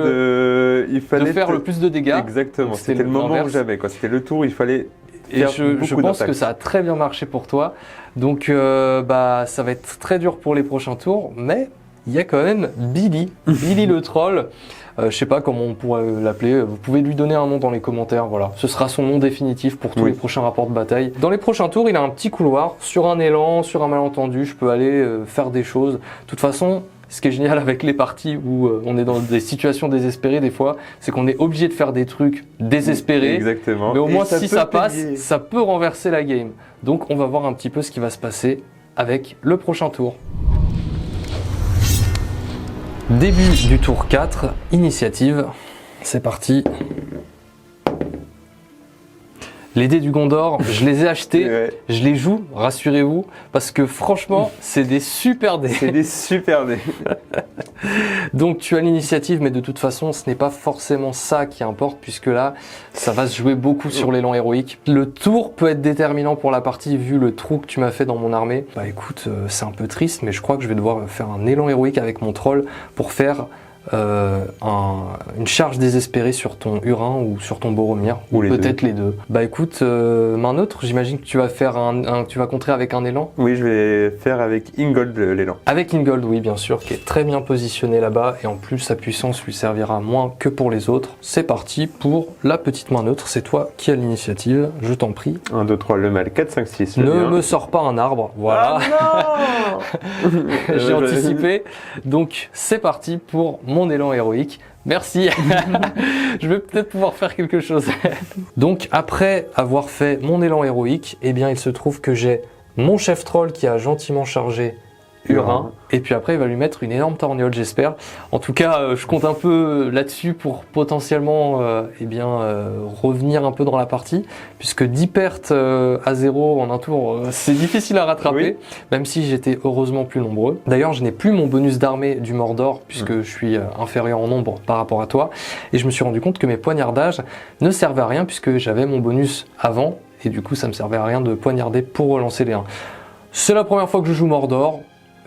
il fallait faire le plus de dégâts. Exactement, c'était le moment où j'avais. C'était le tour où il fallait faire je pense que ça a très bien marché pour toi. Donc, ça va être très dur pour les prochains tours. Mais il y a quand même Billy le troll. Je sais pas comment on pourrait l'appeler, vous pouvez lui donner un nom dans les commentaires, voilà. Ce sera son nom définitif pour tous les prochains rapports de bataille. Dans les prochains tours, il a un petit couloir, sur un élan, sur un malentendu, je peux aller faire des choses. De toute façon, ce qui est génial avec les parties où on est dans des situations désespérées des fois, c'est qu'on est obligé de faire des trucs désespérés. Exactement. Mais au moins si ça passe, ça peut renverser la game. Donc on va voir un petit peu ce qui va se passer avec le prochain tour. Début du tour 4, initiative, c'est parti. Les dés du Gondor, je les ai achetés, je les joue, rassurez-vous, parce que franchement, c'est des super dés. C'est des super dés. Donc tu as l'initiative, mais de toute façon, ce n'est pas forcément ça qui importe, puisque là, ça va se jouer beaucoup sur l'élan héroïque. Le tour peut être déterminant pour la partie, vu le trou que tu m'as fait dans mon armée. Bah écoute, c'est un peu triste, mais je crois que je vais devoir faire un élan héroïque avec mon troll pour faire une charge désespérée sur ton Hurin ou sur ton Boromir, ou peut-être les deux. Bah écoute, main neutre, j'imagine que tu vas faire tu vas contrer avec un élan. Oui, je vais faire avec Ingold l'élan. Avec Ingold, oui, bien sûr, qui est très bien positionné là-bas, et en plus sa puissance lui servira moins que pour les autres. C'est parti pour la petite main neutre, c'est toi qui as l'initiative, je t'en prie. 1, 2, 3, le mal, 4, 5, 6. Ne me sors pas un arbre, voilà. Ah non J'ai anticipé. Donc c'est parti pour mon élan héroïque. Merci. Je vais peut-être pouvoir faire quelque chose. Donc après avoir fait mon élan héroïque, eh bien il se trouve que j'ai mon chef troll qui a gentiment chargé Hurin, et puis après il va lui mettre une énorme torgnole, j'espère. En tout cas, je compte un peu là-dessus pour potentiellement revenir un peu dans la partie, puisque 10 pertes à 0 en un tour, c'est difficile à rattraper, même si j'étais heureusement plus nombreux. D'ailleurs, je n'ai plus mon bonus d'armée du Mordor, puisque je suis inférieur en nombre par rapport à toi, et je me suis rendu compte que mes poignardages ne servaient à rien, puisque j'avais mon bonus avant, et du coup ça me servait à rien de poignarder pour relancer les 1. C'est la première fois que je joue Mordor.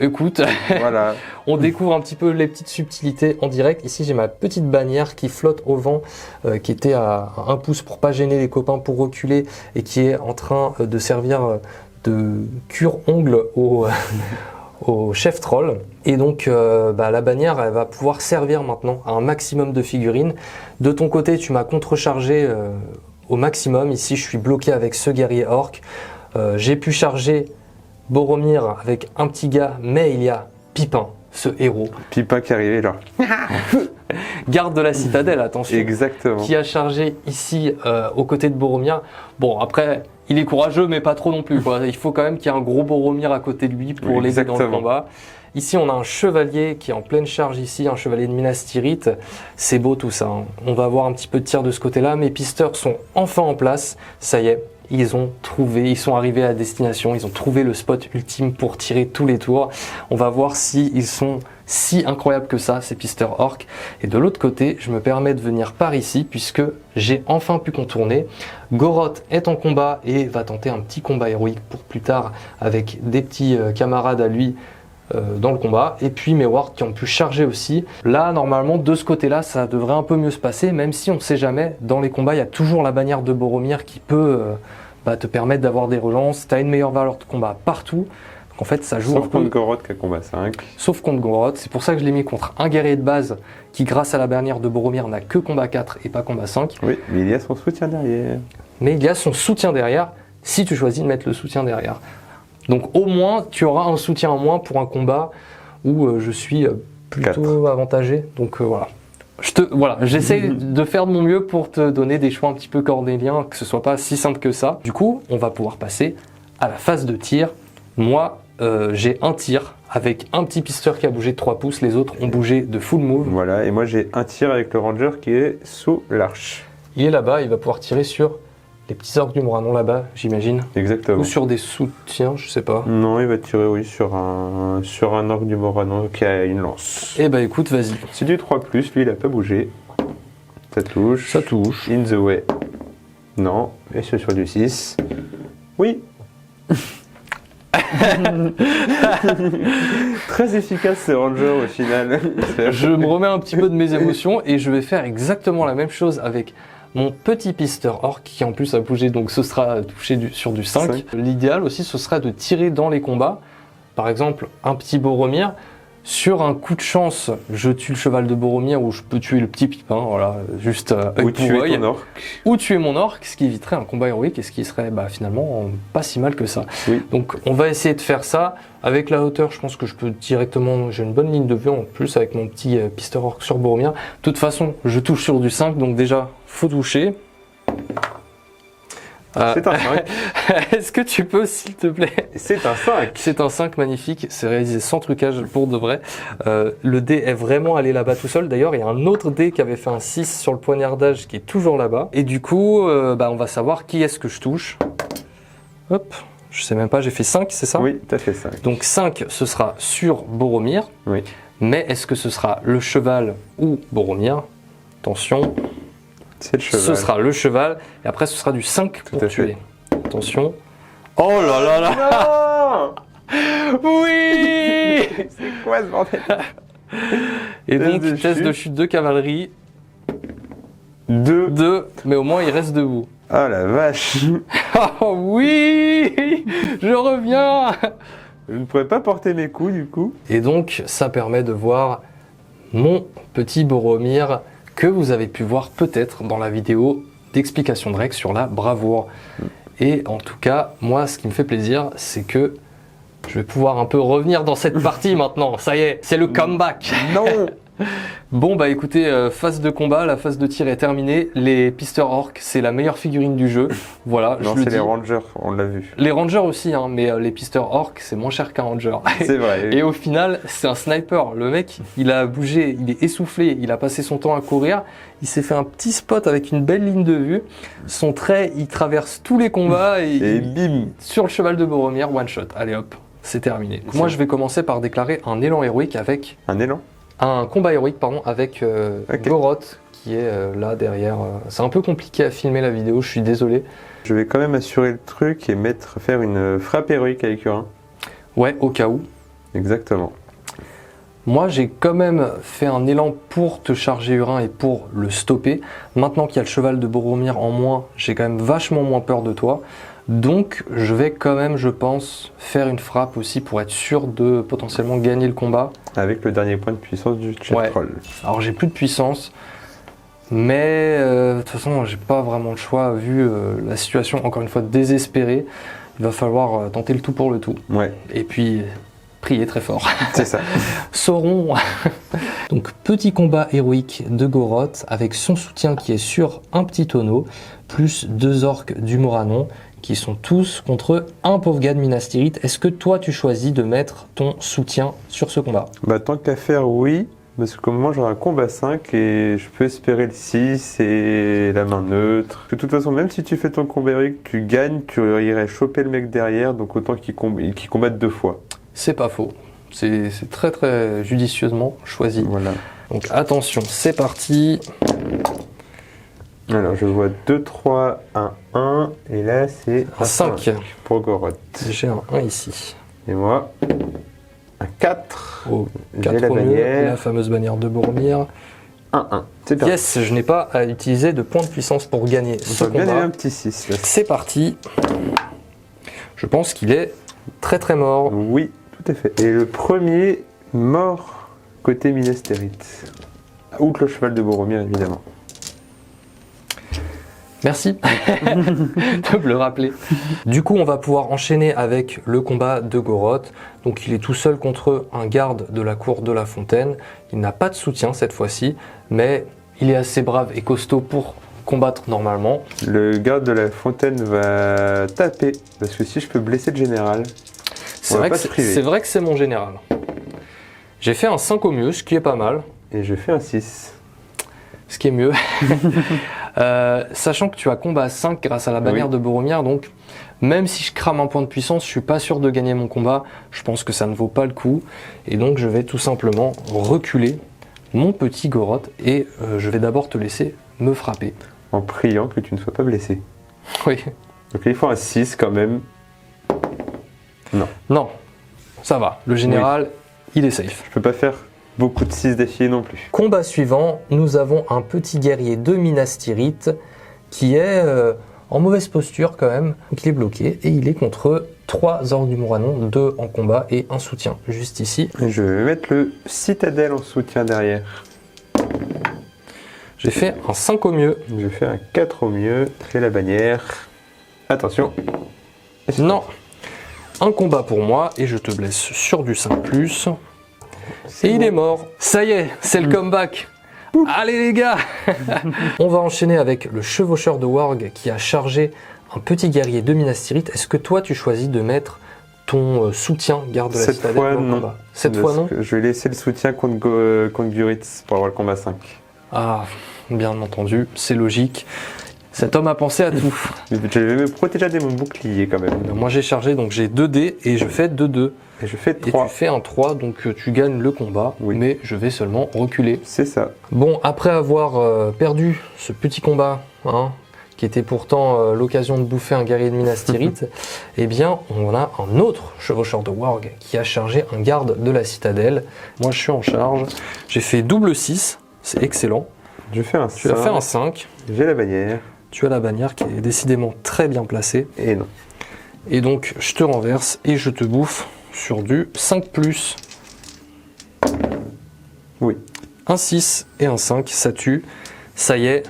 Écoute, voilà. On découvre un petit peu les petites subtilités en direct. Ici, j'ai ma petite bannière qui flotte au vent, qui était à 1 pouce pour pas gêner les copains, pour reculer, et qui est en train de servir de cure-ongle au chef troll. Et donc, la bannière, elle va pouvoir servir maintenant à un maximum de figurines. De ton côté, tu m'as contrechargé au maximum. Ici, je suis bloqué avec ce guerrier orc. J'ai pu charger Boromir avec un petit gars, mais il y a Pipin, ce héros. Pipin qui est arrivé là. Garde de la citadelle, attention. Exactement. Qui a chargé ici aux côtés de Boromir. Bon, après, il est courageux, mais pas trop non plus, quoi. Il faut quand même qu'il y ait un gros Boromir à côté de lui pour l'aider dans le combat. Ici, on a un chevalier qui est en pleine charge ici, un chevalier de Minas Tirith. C'est beau tout ça, hein. On va avoir un petit peu de tir de ce côté-là. Mes pisteurs sont enfin en place. Ça y est. Ils sont arrivés à destination, ils ont trouvé le spot ultime pour tirer tous les tours. On va voir s'ils sont si incroyables que ça, ces pisteurs orques. Et de l'autre côté, je me permets de venir par ici, puisque j'ai enfin pu contourner. Goroth est en combat et va tenter un petit combat héroïque pour plus tard avec des petits camarades à lui dans le combat, et puis mes wards qui ont pu charger aussi. Là, normalement, de ce côté-là, ça devrait un peu mieux se passer, même si on ne sait jamais. Dans les combats, il y a toujours la bannière de Boromir qui peut te permettre d'avoir des relances. Tu as une meilleure valeur de combat partout. Donc en fait, ça joue sauf contre Goroth qui a combat 5. Sauf contre Goroth. C'est pour ça que je l'ai mis contre un guerrier de base qui, grâce à la bannière de Boromir, n'a que combat 4 et pas combat 5. Oui, mais il y a son soutien derrière. Mais il y a son soutien derrière, si tu choisis de mettre le soutien derrière. Donc au moins, tu auras un soutien en moins pour un combat où je suis plutôt avantagé. Donc voilà. J'essaie de faire de mon mieux pour te donner des choix un petit peu cornéliens, que ce soit pas si simple que ça. Du coup, on va pouvoir passer à la phase de tir. Moi, j'ai un tir avec un petit pisteur qui a bougé de 3 pouces, les autres ont bougé de full move. Voilà, et moi j'ai un tir avec le ranger qui est sous l'arche. Il est là-bas, il va pouvoir tirer sur les petits orques du Moranon là-bas, j'imagine. Exactement. Ou sur des soutiens, je sais pas. Non, il va tirer, oui, sur un orque du Moranon qui a une lance. Eh bah écoute, vas-y. C'est du 3+, lui il a pas bougé. Ça touche. Ça touche. In the way. Non, et c'est sur du 6. Oui. Très efficace ce ranger au final. Je me remets un petit peu de mes émotions et je vais faire exactement la même chose avec mon petit pisteur orc qui en plus a bougé, donc ce sera touché sur du 5. L'idéal aussi ce serait de tirer dans les combats. Par exemple, un petit Boromir. Sur un coup de chance, je tue le cheval de Boromir ou je peux tuer le petit Pipin, voilà, juste ou tuer ton orc. Ou tuer mon orc, ce qui éviterait un combat héroïque et ce qui serait finalement pas si mal que ça. Oui. Donc on va essayer de faire ça. Avec la hauteur, je pense que je peux directement, j'ai une bonne ligne de vue en plus avec mon petit pisteur orc sur Boromir. De toute façon, je touche sur du 5, donc déjà, faut toucher. C'est un 5. Est-ce que tu peux, s'il te plaît? C'est un 5. C'est un 5 magnifique, c'est réalisé sans trucage pour de vrai. Le dé est vraiment allé là-bas tout seul. D'ailleurs, il y a un autre dé qui avait fait un 6 sur le poignardage qui est toujours là-bas. Et du coup, on va savoir qui est-ce que je touche. Hop, je sais même pas, j'ai fait 5, c'est ça? Oui, tu as fait 5. Donc 5, ce sera sur Boromir. Oui. Mais est-ce que ce sera le cheval ou Boromir? Attention. C'est le cheval. Ce sera le cheval, et après ce sera du 5 pour tuer. Attention. Oh là là là. Oui. C'est quoi ce bordel? Et donc, test de chute de cavalerie. 2. 2, mais au moins il reste debout. Oh la vache. Oh oui. Je reviens. Je ne pourrais pas porter mes coups du coup. Et donc, ça permet de voir mon petit Boromir que vous avez pu voir peut-être dans la vidéo d'explication de règles sur la bravoure. Et en tout cas, moi, ce qui me fait plaisir, c'est que je vais pouvoir un peu revenir dans cette partie maintenant. Ça y est, c'est le comeback. Non. Bon, écoutez, phase de combat, la phase de tir est terminée. Les pisteurs orcs, c'est la meilleure figurine du jeu. Voilà, non, c'est les rangers, on l'a vu. Les rangers aussi, hein, mais les pisteurs orcs, c'est moins cher qu'un ranger. C'est vrai. Et au final, c'est un sniper. Le mec, il a bougé, il est essoufflé, il a passé son temps à courir. Il s'est fait un petit spot avec une belle ligne de vue. Son trait, il traverse tous les combats et bim, sur le cheval de Boromir, one shot. Allez hop, c'est terminé. Moi, je vais commencer par déclarer un élan héroïque avec... Un élan? Un combat héroïque, pardon, avec Goroth, qui est là derrière. C'est un peu compliqué à filmer la vidéo, je suis désolé. Je vais quand même assurer le truc et faire une frappe héroïque avec Urin. Ouais, au cas où. Exactement. Moi, j'ai quand même fait un élan pour te charger Urin et pour le stopper. Maintenant qu'il y a le cheval de Boromir en moins, j'ai quand même vachement moins peur de toi. Donc, je vais quand même, je pense, faire une frappe aussi pour être sûr de potentiellement gagner le combat. Avec le dernier point de puissance du jet troll. Alors, j'ai plus de puissance, mais de toute façon, j'ai pas vraiment le choix vu la situation, encore une fois, désespérée. Il va falloir tenter le tout pour le tout. Ouais. Et puis, prier très fort. C'est ça. Sauron. Donc, petit combat héroïque de Goroth avec son soutien qui est sur un petit tonneau, plus 2 orques du Moranon, qui sont tous contre un pauvre gars de Minas Tirith. Est-ce que toi, tu choisis de mettre ton soutien sur ce combat? Tant qu'à faire, oui. Parce que comme moi, j'aurai un combat 5 et je peux espérer le 6 et la main neutre. De toute façon, même si tu fais ton combat héroïque, tu gagnes, tu irais choper le mec derrière, donc autant qu'il combatte 2 fois. C'est pas faux. C'est très très judicieusement choisi. Voilà. Donc attention, c'est parti. Alors je vois 2, 3, 1, 1, et là c'est un 5 pour Goroth. J'ai un 1 ici. Et moi, un 4. Oh, j'ai la bannière. La fameuse bannière de Boromir. 1, 1. C'est parti. Yes, je n'ai pas à utiliser de points de puissance pour gagner ce combat. Bien un petit 6. Là. C'est parti. Je pense qu'il est très très mort. Oui, tout à fait. Et le premier mort côté Minas Tirith. Outre le cheval de Boromir, évidemment. Merci de me le rappeler. Du coup, on va pouvoir enchaîner avec le combat de Goroth. Donc, il est tout seul contre un garde de la cour de la Fontaine. Il n'a pas de soutien cette fois-ci, mais il est assez brave et costaud pour combattre normalement. Le garde de la Fontaine va taper, parce que si je peux blesser le général... C'est vrai que c'est mon général. J'ai fait un 5 au mieux, ce qui est pas mal. Et je fais un 6. Ce qui est mieux. Sachant que tu as combat à 5 grâce à la bannière de Boromir, donc même si je crame un point de puissance, je suis pas sûr de gagner mon combat. Je pense que ça ne vaut pas le coup. Et donc je vais tout simplement reculer mon petit Goroth et je vais d'abord te laisser me frapper. En priant que tu ne sois pas blessé. Oui. Donc il faut un 6 quand même. Non. Non, ça va. Le général, il est safe. Je peux pas faire beaucoup de 6 d'affilée non plus. Combat suivant, nous avons un petit guerrier de Minas Tirith qui est en mauvaise posture quand même. Donc il est bloqué et il est contre 3 orques du Mouranon, 2 en combat et un soutien juste ici. Et je vais mettre le citadelle en soutien derrière. J'ai fait un 5 au mieux. Je fais un 4 au mieux. Je fais la bannière. Attention. Non. Un combat pour moi et je te blesse sur du 5+. Et il est mort. Ça y est, c'est le comeback. Allez les gars. On va enchaîner avec le chevaucheur de Warg qui a chargé un petit guerrier de Minas Tirith. Est-ce que toi tu choisis de mettre ton soutien garde de la citadelle dans le combat? Cette fois non. Je vais laisser le soutien contre Guritz pour avoir le combat 5. Ah, bien entendu, c'est logique. Cet homme a pensé à tout. Je vais me protéger de mon bouclier quand même. Moi j'ai chargé, donc j'ai 2 dés et je fais 2-2. Et je fais 3. Et tu fais un 3, donc tu gagnes le combat, mais je vais seulement reculer. C'est ça. Bon, après avoir perdu ce petit combat, qui était pourtant l'occasion de bouffer un guerrier de Minas Tirith, eh bien, on a un autre chevaucheur de Warg qui a chargé un garde de la citadelle. Moi, je suis en charge. J'ai fait double 6, c'est excellent. Je fais un 5. Tu as fait un 5. J'ai la bannière. Tu as la bannière qui est décidément très bien placée. Et non. Et donc, je te renverse et je te bouffe sur du 5+. Oui. Un 6 et un 5, ça tue. Ça y est,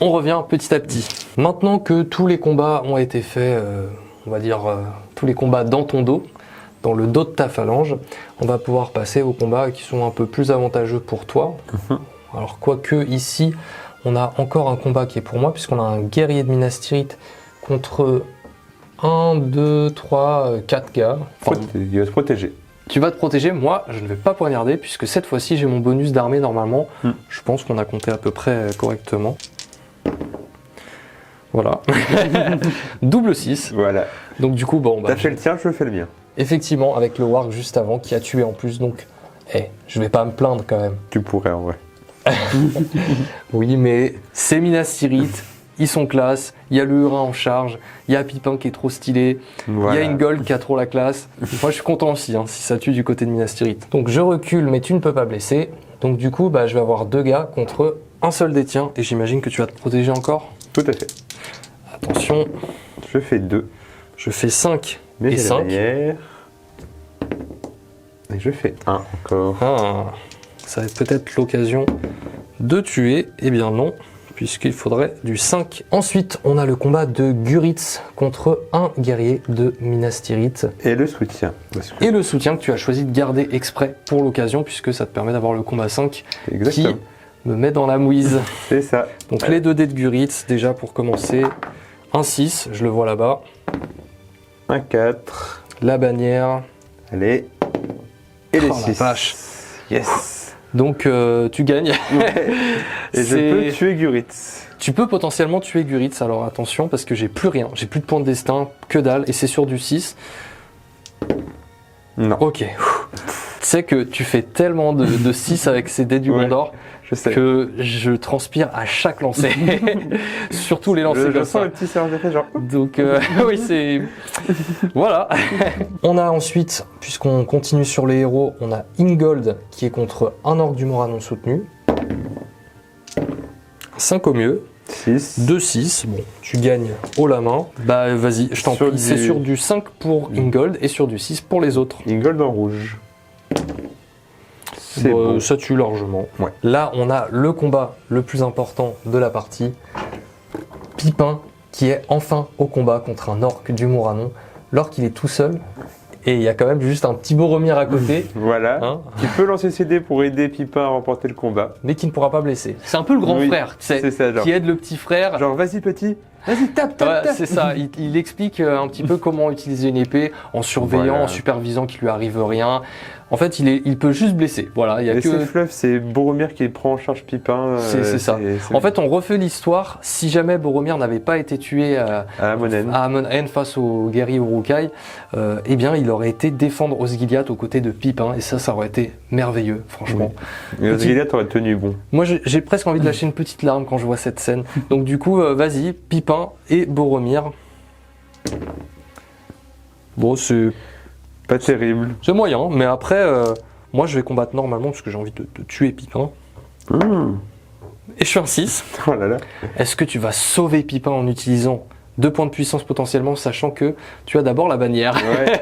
on revient petit à petit. Maintenant que tous les combats ont été faits, on va dire tous les combats dans ton dos, dans le dos de ta phalange, on va pouvoir passer aux combats qui sont un peu plus avantageux pour toi. Alors quoique ici, on a encore un combat qui est pour moi, puisqu'on a un guerrier de Minas Tirith contre 1, 2, 3, 4 gars. Enfin, il va se protéger. Tu vas te protéger, moi je ne vais pas poignarder, puisque cette fois-ci j'ai mon bonus d'armée normalement. Je pense qu'on a compté à peu près correctement. Voilà. Double 6. Voilà. Donc du coup, bon... T'as fait le tien, je fais le mien. Effectivement, avec le Warg juste avant, qui a tué en plus, donc... je vais pas me plaindre quand même. Tu pourrais en vrai. Oui, mais c'est Minas Tirith, ils sont classe, il y a le Hurin en charge, il y a Pipin qui est trop stylé, il y a Ingold qui a trop la classe. Moi je suis content aussi, si ça tue du côté de Minas Tirith. Donc je recule, mais tu ne peux pas blesser. Donc du coup, je vais avoir 2 gars contre un seul des tiens, et j'imagine que tu vas te protéger encore. Tout à fait. Attention. Je fais 2. Je fais 5 mais et 5. Et je fais 1 encore. Ça va être peut-être l'occasion de tuer. Eh bien non, puisqu'il faudrait du 5. Ensuite, on a le combat de Guritz contre un guerrier de Minas Tirith. Et le soutien. Et le soutien que tu as choisi de garder exprès pour l'occasion, puisque ça te permet d'avoir le combat 5. Exactement. Qui me met dans la mouise. C'est ça. Donc les 2 dés de Guritz, déjà pour commencer. Un 6, je le vois là-bas. Un 4. La bannière. Allez. Et les 6. La vache. Yes. Donc tu gagnes. Ouais. Et je peux tuer Guritz. Tu peux potentiellement tuer Guritz, alors attention parce que j'ai plus rien. J'ai plus de points de destin, que dalle, et c'est sur du 6. Non. Ok. Tu sais que tu fais tellement de 6 avec ces dés du Gondor que je transpire à chaque lancer. Surtout les lancers comme ça. Je sens un petit séance d'effet genre. Donc oui, c'est... Voilà. On a ensuite, puisqu'on continue sur les héros, on a Ingold qui est contre un orc du Mouranon soutenu. 5 au mieux. 6. 2-6. Bon, tu gagnes haut la main. Vas-y, je t'en prie. C'est sur du 5 pour Ingold et sur du 6 pour les autres. Ingold en rouge. C'est bon. Ça tue largement. Ouais. Là, on a le combat le plus important de la partie. Pipin qui est enfin au combat contre un orc du Mouranon. L'orc, il est tout seul. Et il y a quand même juste un petit Boromir à côté. Voilà. Qui peut lancer ses dés pour aider Pipin à remporter le combat. Mais qui ne pourra pas blesser. C'est un peu le grand frère, tu sais, c'est ça, genre. qui aide le petit frère. Genre, vas-y petit, Vas-y, tape, tape, Ouais, tape. c'est ça, il explique un petit peu comment utiliser une épée en surveillant, Voilà. en supervisant qu'il lui arrive rien. En fait, il peut juste blesser. Voilà, il y a Et que... c'est Fluff, c'est Boromir qui prend en charge Pipin. C'est ça. En fait, on refait l'histoire. Si jamais Boromir n'avait pas été tué à Amonen. à Amon-Hen face aux guerriers Uruk-hai, eh bien, il aurait été défendre Osgiliath aux côtés de Pipin. Et ça aurait été merveilleux, franchement. Et Osgiliath aurait tenu bon. Moi, j'ai presque envie de lâcher une petite larme quand je vois cette scène. Donc, du coup, vas-y, Pipin et Boromir. Bon, c'est Pas terrible. moyen, mais après, moi, je vais combattre normalement parce que j'ai envie de tuer Pipin. Et je fais un 6. Oh là là. Est-ce que tu vas sauver Pipin en utilisant 2 points de puissance potentiellement, sachant que tu as d'abord la bannière? Ouais.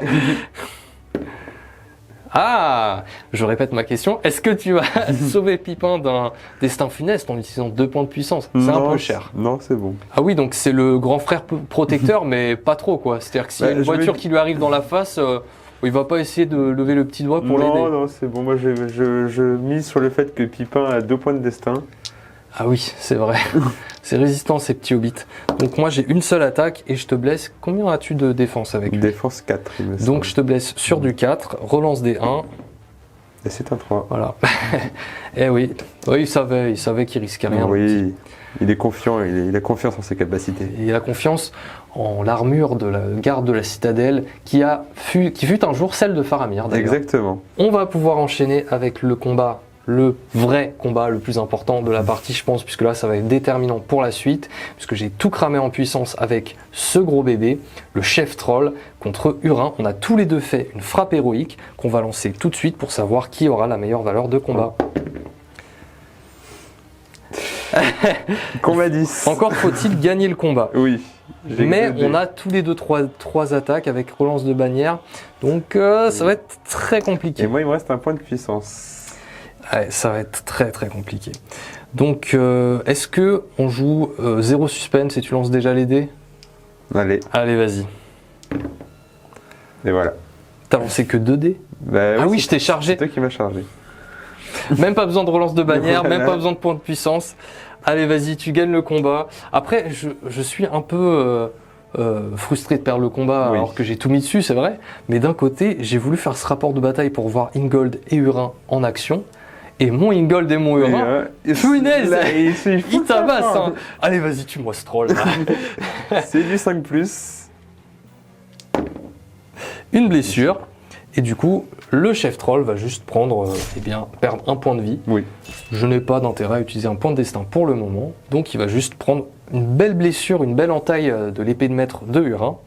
Ah, je répète ma question. Est-ce que tu vas sauver Pipin d'un destin funeste en utilisant 2 points de puissance? C'est un peu cher. Non, c'est bon. Ah oui, donc c'est le grand frère protecteur, mais pas trop quoi. C'est-à-dire que s'il y a une voiture qui lui arrive dans la face, il va pas essayer de lever le petit doigt pour l'aider. Non, c'est bon. Moi, je mise sur le fait que Pipin a 2 points de destin. Ah oui, c'est vrai. C'est résistant ces petits hobbits. Donc moi j'ai une seule attaque et je te blesse. Combien as-tu de défense avec lui? Défense 4, il me semble. Donc je te blesse sur du 4, relance des 1. Et c'est un 3. Voilà. Eh oui, il savait qu'il risquait rien. Oui, il est confiant, il a confiance en ses capacités. Et il a confiance en l'armure de la garde de la citadelle qui fut un jour celle de Faramir d'ailleurs. Exactement. On va pouvoir enchaîner avec le combat, le vrai combat le plus important de la partie je pense, puisque là ça va être déterminant pour la suite, puisque j'ai tout cramé en puissance avec ce gros bébé, le chef troll contre Hurin. On a tous les deux fait une frappe héroïque qu'on va lancer tout de suite pour savoir qui aura la meilleure valeur de combat. Combat 10. Encore faut-il gagner le combat. Oui. Mais on a tous les deux trois attaques avec relance de bannière, donc ça va être très compliqué. Et moi il me reste un point de puissance. Ouais, ça va être très très compliqué. Donc est-ce que on joue 0 suspense et tu lances déjà les dés? Allez. Allez, vas-y. Et voilà. T'as lancé que 2 dés? Bah, Ah oui, je t'ai chargé. C'est toi qui m'as chargé. Même pas besoin de relance de bannière, Voilà. même pas besoin de points de puissance. Allez, vas-y, tu gagnes le combat. Après, je suis un peu frustré de perdre le combat Oui. alors que j'ai tout mis dessus, c'est vrai. Mais d'un côté, j'ai voulu faire ce rapport de bataille pour voir Ingold et Hurin en action. Et mon Ingold et mon Hurin, punaise, il tabasse. Hein. Allez, vas-y, tue-moi ce troll. Là. C'est du 5+. Une blessure. Et du coup, le chef troll va juste perdre un point de vie. Oui. Je n'ai pas d'intérêt à utiliser un point de destin pour le moment, donc il va juste prendre une belle blessure, une belle entaille de l'épée de maître de Hurin.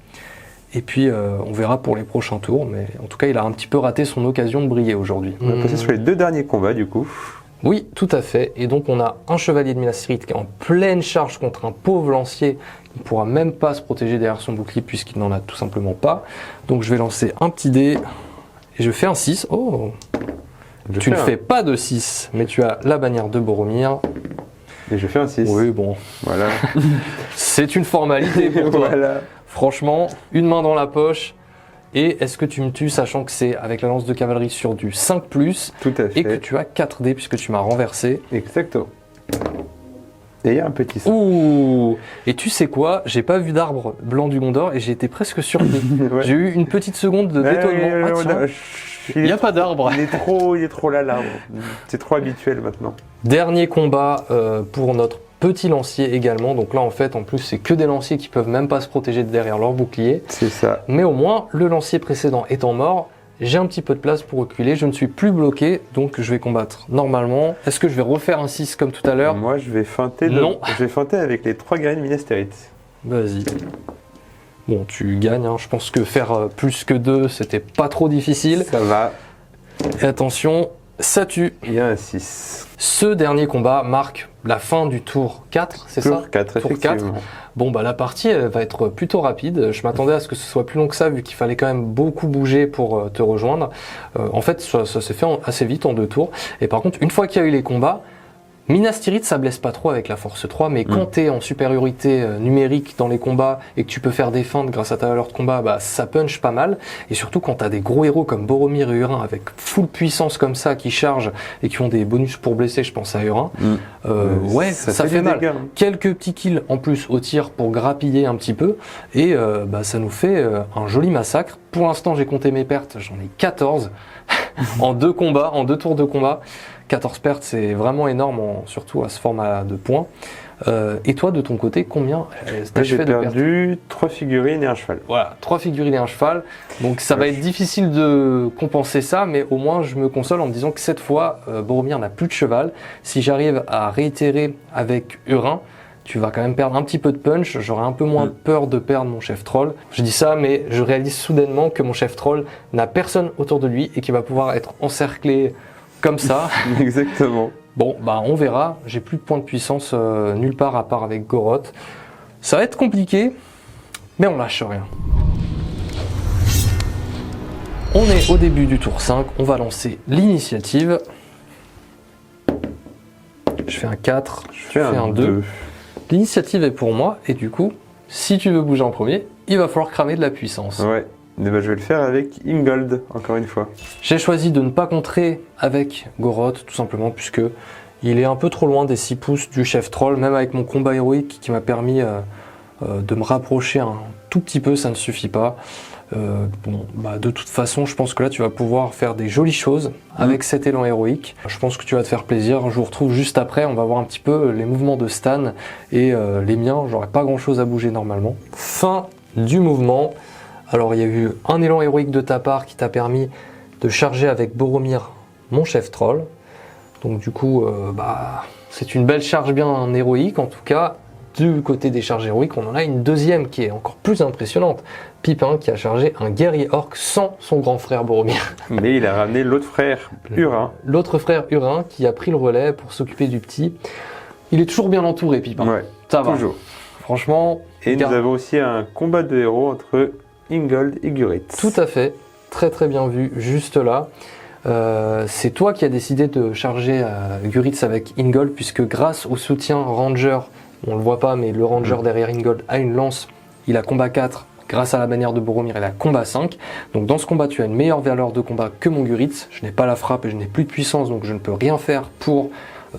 Et puis on verra pour les prochains tours, mais en tout cas il a un petit peu raté son occasion de briller aujourd'hui. On va passer sur les 2 derniers combats du coup. Oui, tout à fait. Et donc on a un chevalier de Minas Tirith qui est en pleine charge contre un pauvre lancier qui ne pourra même pas se protéger derrière son bouclier puisqu'il n'en a tout simplement pas. Donc je vais lancer un petit dé et je fais un 6. Oh, tu ne fais pas de 6, mais tu as la bannière de Boromir. Et je fais un 6. Oui, bon. Voilà. C'est une formalité pour toi. Voilà. Franchement, une main dans la poche. Et est-ce que tu me tues sachant que c'est avec la lance de cavalerie sur du 5+, Tout à fait. et que tu as 4 dés puisque tu m'as renversé. Exactement. Et il y a un petit saut. Ouh! Et tu sais quoi? J'ai pas vu d'arbre blanc du Gondor et j'ai été presque surpris. Ouais. J'ai eu une petite seconde d'étonnement. Ah, tiens, il n'y a pas d'arbre. Il est trop là l'arbre. C'est trop habituel maintenant. Dernier combat pour notre petit lancier également. Donc là en fait en plus c'est que des lanciers qui peuvent même pas se protéger de derrière leur bouclier. C'est ça. Mais au moins le lancier précédent étant mort, j'ai un petit peu de place pour reculer. Je ne suis plus bloqué donc je vais combattre normalement. Est-ce que je vais refaire un 6 comme tout à l'heure? Moi je vais feinter. Non. Je vais feinter avec les 3 guerriers de Minas Tirith. Vas-y. Bon, tu gagnes, hein. Je pense que faire plus que 2, c'était pas trop difficile. Ça va. Et attention, ça tue. Il y a un 6. Ce dernier combat marque la fin du tour 4, c'est ça? Tour 4, Tour effectivement. 4. Bon, bah la partie elle va être plutôt rapide. Je m'attendais à ce que ce soit plus long que ça, vu qu'il fallait quand même beaucoup bouger pour te rejoindre. En fait, ça s'est fait assez vite en 2 tours. Et par contre, une fois qu'il y a eu les combats, Minas Tirith, ça blesse pas trop avec la force 3, mais quand tu es en supériorité numérique dans les combats et que tu peux faire des feintes grâce à ta valeur de combat, bah, ça punch pas mal. Et surtout quand tu as des gros héros comme Boromir et Hurin avec full puissance comme ça qui chargent et qui ont des bonus pour blesser, je pense à Hurin, ouais, ça fait mal. Dégâts, hein. Quelques petits kills en plus au tir pour grappiller un petit peu et bah, ça nous fait un joli massacre. Pour l'instant, j'ai compté mes pertes, j'en ai 14 en 2 combats, en 2 tours de combat. 14 pertes, c'est vraiment énorme, surtout à ce format de points. Et toi, de ton côté, combien j'ai perdu 3 figurines et un cheval. Voilà, 3 figurines et un cheval. Donc ça va être difficile de compenser ça, mais au moins je me console en me disant que cette fois, Boromir n'a plus de cheval. Si j'arrive à réitérer avec Hurin, tu vas quand même perdre un petit peu de punch, j'aurai un peu moins peur de perdre mon chef troll. Je dis ça, mais je réalise soudainement que mon chef troll n'a personne autour de lui et qu'il va pouvoir être encerclé comme ça. Exactement. Bon, bah on verra. J'ai plus de points de puissance nulle part à part avec Goroth. Ça va être compliqué, mais on lâche rien. On est au début du tour 5. On va lancer l'initiative. Je fais un 4, je fais un 2. L'initiative est pour moi, et du coup, si tu veux bouger en premier, il va falloir cramer de la puissance. Ouais. Mais bah, je vais le faire avec Ingold, encore une fois. J'ai choisi de ne pas contrer avec Goroth, tout simplement, puisque il est un peu trop loin des 6 pouces du chef troll, même avec mon combat héroïque qui m'a permis de me rapprocher un tout petit peu, ça ne suffit pas. Bon, bah, de toute façon, je pense que là, tu vas pouvoir faire des jolies choses avec cet élan héroïque. Je pense que tu vas te faire plaisir. Je vous retrouve juste après. On va voir un petit peu les mouvements de Stan et les miens. J'aurai pas grand-chose à bouger normalement. Fin du mouvement. Alors, il y a eu un élan héroïque de ta part qui t'a permis de charger avec Boromir, mon chef troll. Donc, du coup, bah, c'est une belle charge bien héroïque. En tout cas, du côté des charges héroïques, on en a une deuxième qui est encore plus impressionnante. Pipin qui a chargé un guerrier orc sans son grand frère Boromir. Mais il a ramené l'autre frère, Hurin. L'autre frère Hurin qui a pris le relais pour s'occuper du petit. Il est toujours bien entouré, Pipin. Ouais, ça va. Toujours. Franchement. Et nous avons aussi un combat de héros entre Ingold et Guritz. Tout à fait. Très très bien vu, juste là. C'est toi qui as décidé de charger Guritz avec Ingold, puisque grâce au soutien Ranger, on le voit pas, mais le Ranger derrière Ingold a une lance, il a combat 4, grâce à la bannière de Boromir, il a combat 5. Donc dans ce combat, tu as une meilleure valeur de combat que mon Guritz. Je n'ai pas la frappe et je n'ai plus de puissance, donc je ne peux rien faire pour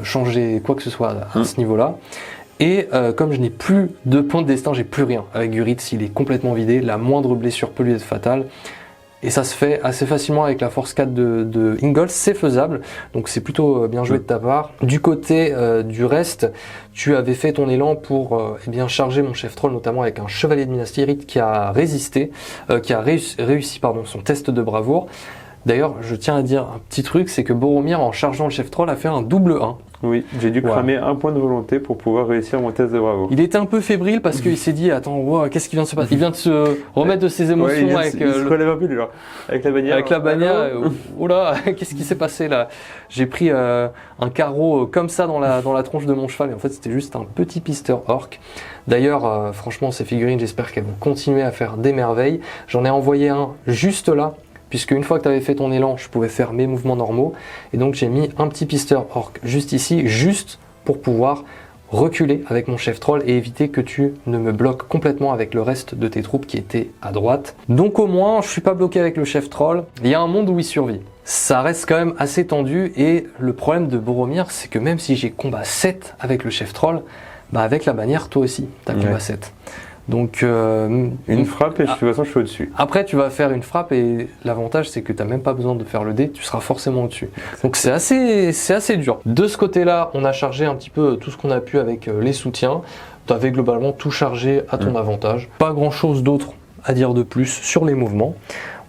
changer quoi que ce soit à ce niveau-là. Et comme je n'ai plus de points de destin, j'ai plus rien. Avec Guritz, il est complètement vidé, la moindre blessure peut lui être fatale. Et ça se fait assez facilement avec la force 4 de Ingold, c'est faisable, donc c'est plutôt bien joué de ta part. Du côté du reste, tu avais fait ton élan pour eh bien charger mon chef troll, notamment avec un chevalier de Minas Tirith qui a résisté, qui a réussi son test de bravoure. D'ailleurs, je tiens à dire un petit truc, c'est que Boromir, en chargeant le chef troll, a fait un double 1. Oui, j'ai dû cramer un point de volonté pour pouvoir réussir mon test de bravoure. Il était un peu fébrile parce qu'il s'est dit, attends, wow, qu'est-ce qui vient de se passer? Il vient de se remettre de ses émotions il se relève un peu, genre, avec la bannière. Avec la bannière, oula, qu'est-ce qui s'est passé là? J'ai pris un carreau comme ça dans la tronche de mon cheval, et en fait c'était juste un petit pisteur orc. D'ailleurs, franchement, ces figurines, j'espère qu'elles vont continuer à faire des merveilles. J'en ai envoyé un juste là, puisque une fois que tu avais fait ton élan, je pouvais faire mes mouvements normaux. Et donc j'ai mis un petit pisteur orc juste ici, juste pour pouvoir reculer avec mon chef troll et éviter que tu ne me bloques complètement avec le reste de tes troupes qui étaient à droite. Donc au moins, je suis pas bloqué avec le chef troll. Il y a un monde où il survit. Ça reste quand même assez tendu, et le problème de Boromir, c'est que même si j'ai combat 7 avec le chef troll, bah avec la bannière, toi aussi, tu as combat 7. Donc une frappe et de toute façon je suis au-dessus. Après tu vas faire une frappe et l'avantage c'est que tu n'as même pas besoin de faire le dé, tu seras forcément au-dessus. Donc c'est assez dur. De ce côté-là, on a chargé un petit peu tout ce qu'on a pu avec les soutiens. Tu avais globalement tout chargé à ton avantage. Pas grand-chose d'autre à dire de plus sur les mouvements.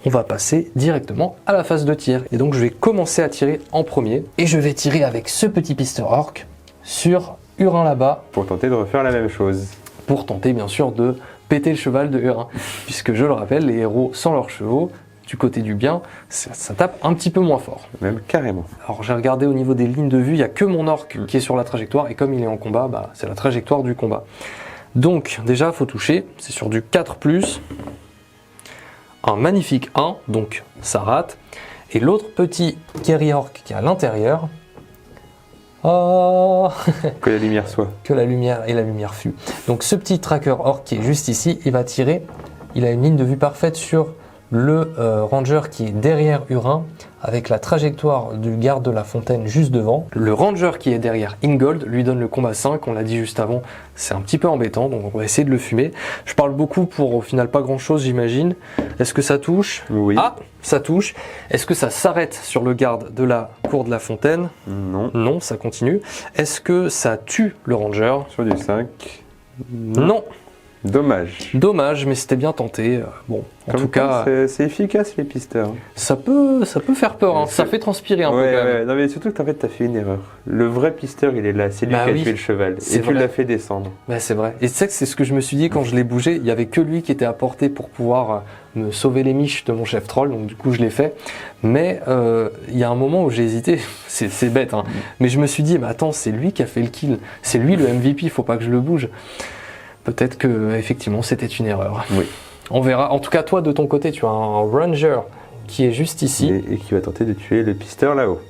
On va passer directement à la phase de tir. Et donc je vais commencer à tirer en premier. Et je vais tirer avec ce petit pisteur orc sur Hurin là-bas. Pour tenter de refaire la même chose. Pour tenter bien sûr de péter le cheval de Hurin, puisque je le rappelle, les héros sans leurs chevaux, du côté du bien, ça tape un petit peu moins fort. Même carrément. Alors j'ai regardé au niveau des lignes de vue, il n'y a que mon orc qui est sur la trajectoire, et comme il est en combat, bah, c'est la trajectoire du combat. Donc déjà, il faut toucher, c'est sur du 4+, un magnifique 1, donc ça rate, et l'autre petit guerrier orc qui est à l'intérieur, Oh Que la lumière soit. Que la lumière et la lumière fût. Donc ce petit tracker orc qui est juste ici, il va tirer, il a une ligne de vue parfaite sur le ranger qui est derrière Urin, avec la trajectoire du garde de la fontaine juste devant. Le ranger qui est derrière Ingold lui donne le combat 5, on l'a dit juste avant, c'est un petit peu embêtant, donc on va essayer de le fumer. Je parle beaucoup pour au final pas grand chose j'imagine. Est-ce que ça touche? Oui. Ah, ça touche. Est-ce que ça s'arrête sur le garde de la cour de la fontaine? Non. Non, ça continue. Est-ce que ça tue le ranger? Sur du 5. Non. Dommage. Dommage, mais c'était bien tenté. Bon, en tout cas, c'est efficace les pisteurs. ça peut faire peur, hein. Ça fait transpirer un peu quand même. Ouais. Non mais surtout que en fait t'as fait une erreur. Le vrai pisteur il est là, c'est lui Bah qui a oui. tué le cheval. C'est Et tu vrai. l'as fait descendre. Bah, c'est vrai. Et tu sais que c'est ce que je me suis dit quand je l'ai bougé. Il y avait que lui qui était à portée pour pouvoir me sauver les miches de mon chef troll. Donc du coup, je l'ai fait. Mais il y a un moment où j'ai hésité. C'est bête, hein. Mais je me suis dit, mais attends, c'est lui qui a fait le kill. C'est lui le MVP. Il faut pas que je le bouge. Peut-être que effectivement, c'était une erreur. Oui. On verra. En tout cas, toi, de ton côté, tu as un ranger qui est juste ici. Et qui va tenter de tuer le pisteur là-haut.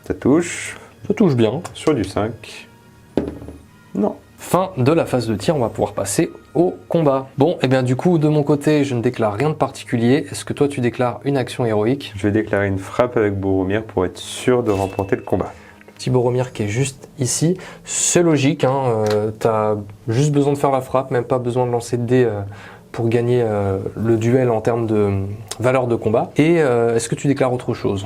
Ça touche. Ça touche bien. Sur du 5. Non. Fin de la phase de tir, on va pouvoir passer au combat. Bon, et bien du coup, de mon côté, je ne déclare rien de particulier. Est-ce que toi, tu déclares une action héroïque? Je vais déclarer une frappe avec Boromir pour être sûr de remporter le combat. Petit Boromir qui est juste ici. C'est logique, hein, tu as juste besoin de faire la frappe, même pas besoin de lancer de dés pour gagner le duel en termes de valeur de combat. Et est-ce que tu déclares autre chose?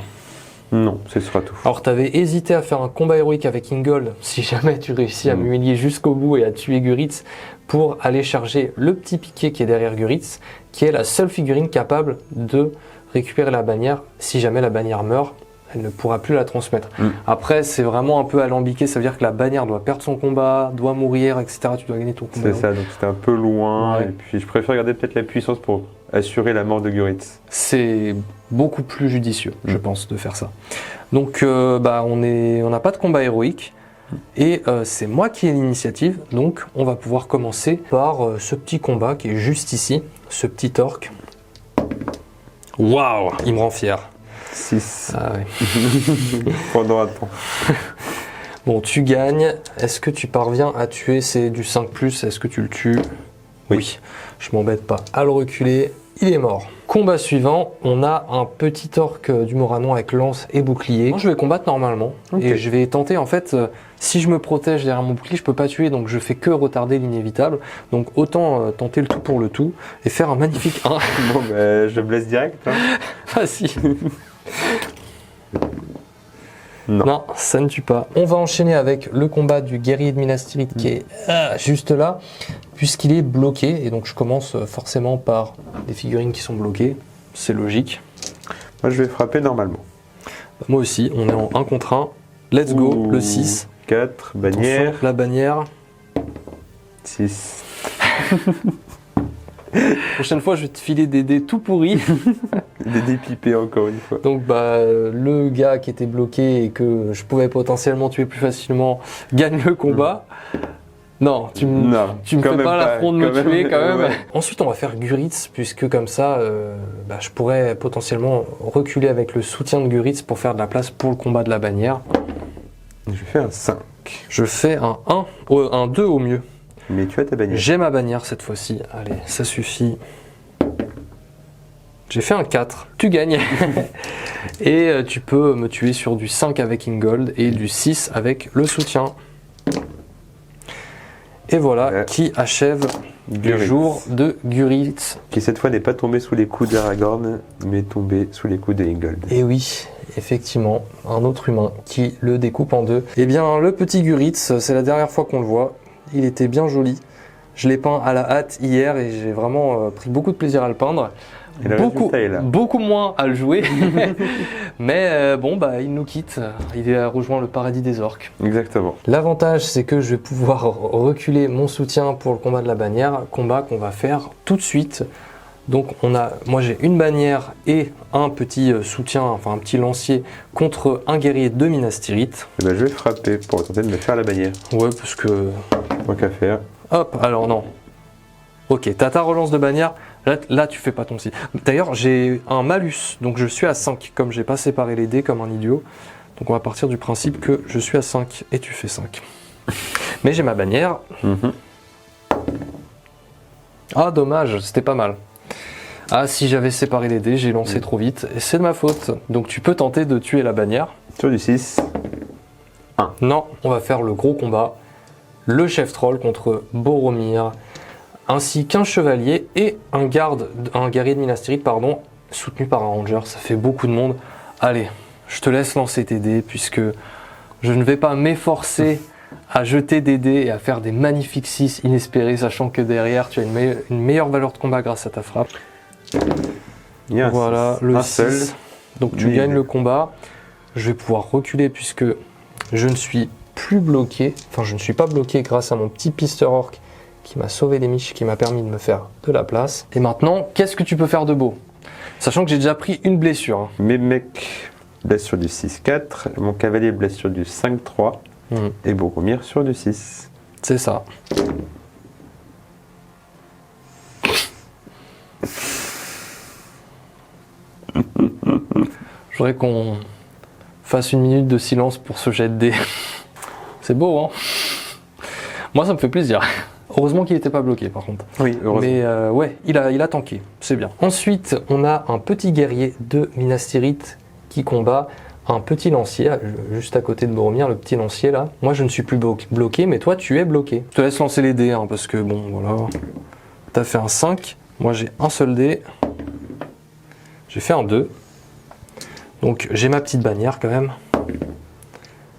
Non, ce sera tout. Alors, tu avais hésité à faire un combat héroïque avec Ingold, si jamais tu réussis à m'humilier jusqu'au bout et à tuer Guritz, pour aller charger le petit piquet qui est derrière Guritz, qui est la seule figurine capable de récupérer la bannière. Si jamais la bannière meurt, elle ne pourra plus la transmettre. Après, c'est vraiment un peu alambiqué, ça veut dire que la bannière doit perdre son combat, doit mourir, etc. Tu dois gagner ton combat. C'est ça, donc c'était un peu loin. Ouais. Et puis je préfère garder peut-être la puissance pour assurer la mort de Guritz. C'est beaucoup plus judicieux, je pense, de faire ça. Donc, on n'a pas de combat héroïque. Et c'est moi qui ai l'initiative, donc on va pouvoir commencer par ce petit combat qui est juste ici, ce petit orc. Waouh, il me rend fier. 6. Ah ouais. Pendant un temps. Bon, tu gagnes. Est-ce que tu parviens à tuer? C'est du 5+, est-ce que tu le tues? Oui. Je m'embête pas à le reculer. Il est mort. Combat suivant, on a un petit orc du Moranon avec lance et bouclier. Moi, je vais combattre normalement et je vais tenter en fait, si je me protège derrière mon bouclier, je peux pas tuer, donc je fais que retarder l'inévitable. Donc autant tenter le tout pour le tout et faire un magnifique 1. Bon, je le blesse direct. Hein. Vas-y. Non. Non, ça ne tue pas. On va enchaîner avec le combat du guerrier de Minas Tirith qui est juste là, puisqu'il est bloqué. Et donc je commence forcément par des figurines qui sont bloquées. C'est logique. Moi, je vais frapper normalement. Moi aussi, on est en 1 contre 1. Let's go, le 6. 4, bannière. Attention, la bannière. 6. Prochaine fois, je vais te filer des dés tout pourris. Des dépipés encore une fois. Donc le gars qui était bloqué et que je pouvais potentiellement tuer plus facilement gagne le combat. Non, tu me fais pas l'affront de me tuer quand même. Ouais. Ensuite, on va faire Guritz, puisque comme ça, je pourrais potentiellement reculer avec le soutien de Guritz pour faire de la place pour le combat de la bannière. Je fais un 5. Je fais un 1, un 2 au mieux. Mais tu as ta bannière. J'ai ma bannière cette fois-ci. Allez, ça suffit. J'ai fait un 4. Tu gagnes. Et tu peux me tuer sur du 5 avec Ingold et du 6 avec le soutien. Et voilà qui achève le jour de Guritz. Qui cette fois n'est pas tombé sous les coups d'Aragorn, mais tombé sous les coups de Ingold. Et oui, effectivement, un autre humain qui le découpe en deux. Eh bien, le petit Guritz, c'est la dernière fois qu'on le voit. Il était bien joli. Je l'ai peint à la hâte hier et j'ai vraiment pris beaucoup de plaisir à le peindre. Et le résultat est là. Beaucoup moins à le jouer. Mais il nous quitte. Il a rejoint le paradis des orques. Exactement. L'avantage, c'est que je vais pouvoir reculer mon soutien pour le combat de la bannière. Combat qu'on va faire tout de suite. Donc moi j'ai une bannière et un petit soutien, enfin un petit lancier contre un guerrier de Minas Tirith. Je vais frapper pour tenter de me faire la bannière. Ouais, parce que... Tant qu'à faire. Hop, alors non. Ok, t'as ta relance de bannière. Là, tu fais pas ton si. D'ailleurs, j'ai un malus, donc je suis à 5, comme j'ai pas séparé les dés comme un idiot. Donc on va partir du principe que je suis à 5 et tu fais 5. Mais j'ai ma bannière. Ah dommage, c'était pas mal. Ah si j'avais séparé les dés, j'ai lancé trop vite et c'est de ma faute. Donc tu peux tenter de tuer la bannière. Sur du 6. Non, on va faire le gros combat. Le chef troll contre Boromir, ainsi qu'un chevalier et un guerrier de Minas Tirith, pardon, soutenu par un ranger. Ça fait beaucoup de monde. Allez, je te laisse lancer tes dés puisque je ne vais pas m'efforcer à jeter des dés et à faire des magnifiques 6 inespérés, sachant que derrière tu as une meilleure valeur de combat grâce à ta frappe. Voilà, le 6. Donc tu gagnes le combat. Je vais pouvoir reculer puisque je ne suis plus bloqué. Enfin, je ne suis pas bloqué grâce à mon petit pisteur orc qui m'a sauvé les miches, qui m'a permis de me faire de la place. Et maintenant, qu'est-ce que tu peux faire de beau? Sachant que j'ai déjà pris une blessure. Mes mecs blessent sur du 6-4, mon cavalier blesse sur du 5-3 et Boromir sur du 6. C'est ça. Je voudrais qu'on fasse une minute de silence pour ce jet de dés. C'est beau, hein? Moi, ça me fait plaisir. Heureusement qu'il n'était pas bloqué, par contre. Oui, heureusement. Mais ouais, il a tanké, c'est bien. Ensuite, on a un petit guerrier de Minas Tirith qui combat un petit lancier, juste à côté de Boromir, le petit lancier là. Moi, je ne suis plus bloqué, mais toi, tu es bloqué. Je te laisse lancer les dés, hein, parce que bon, voilà. T'as fait un 5, moi j'ai un seul dé. J'ai fait un 2. Donc j'ai ma petite bannière quand même.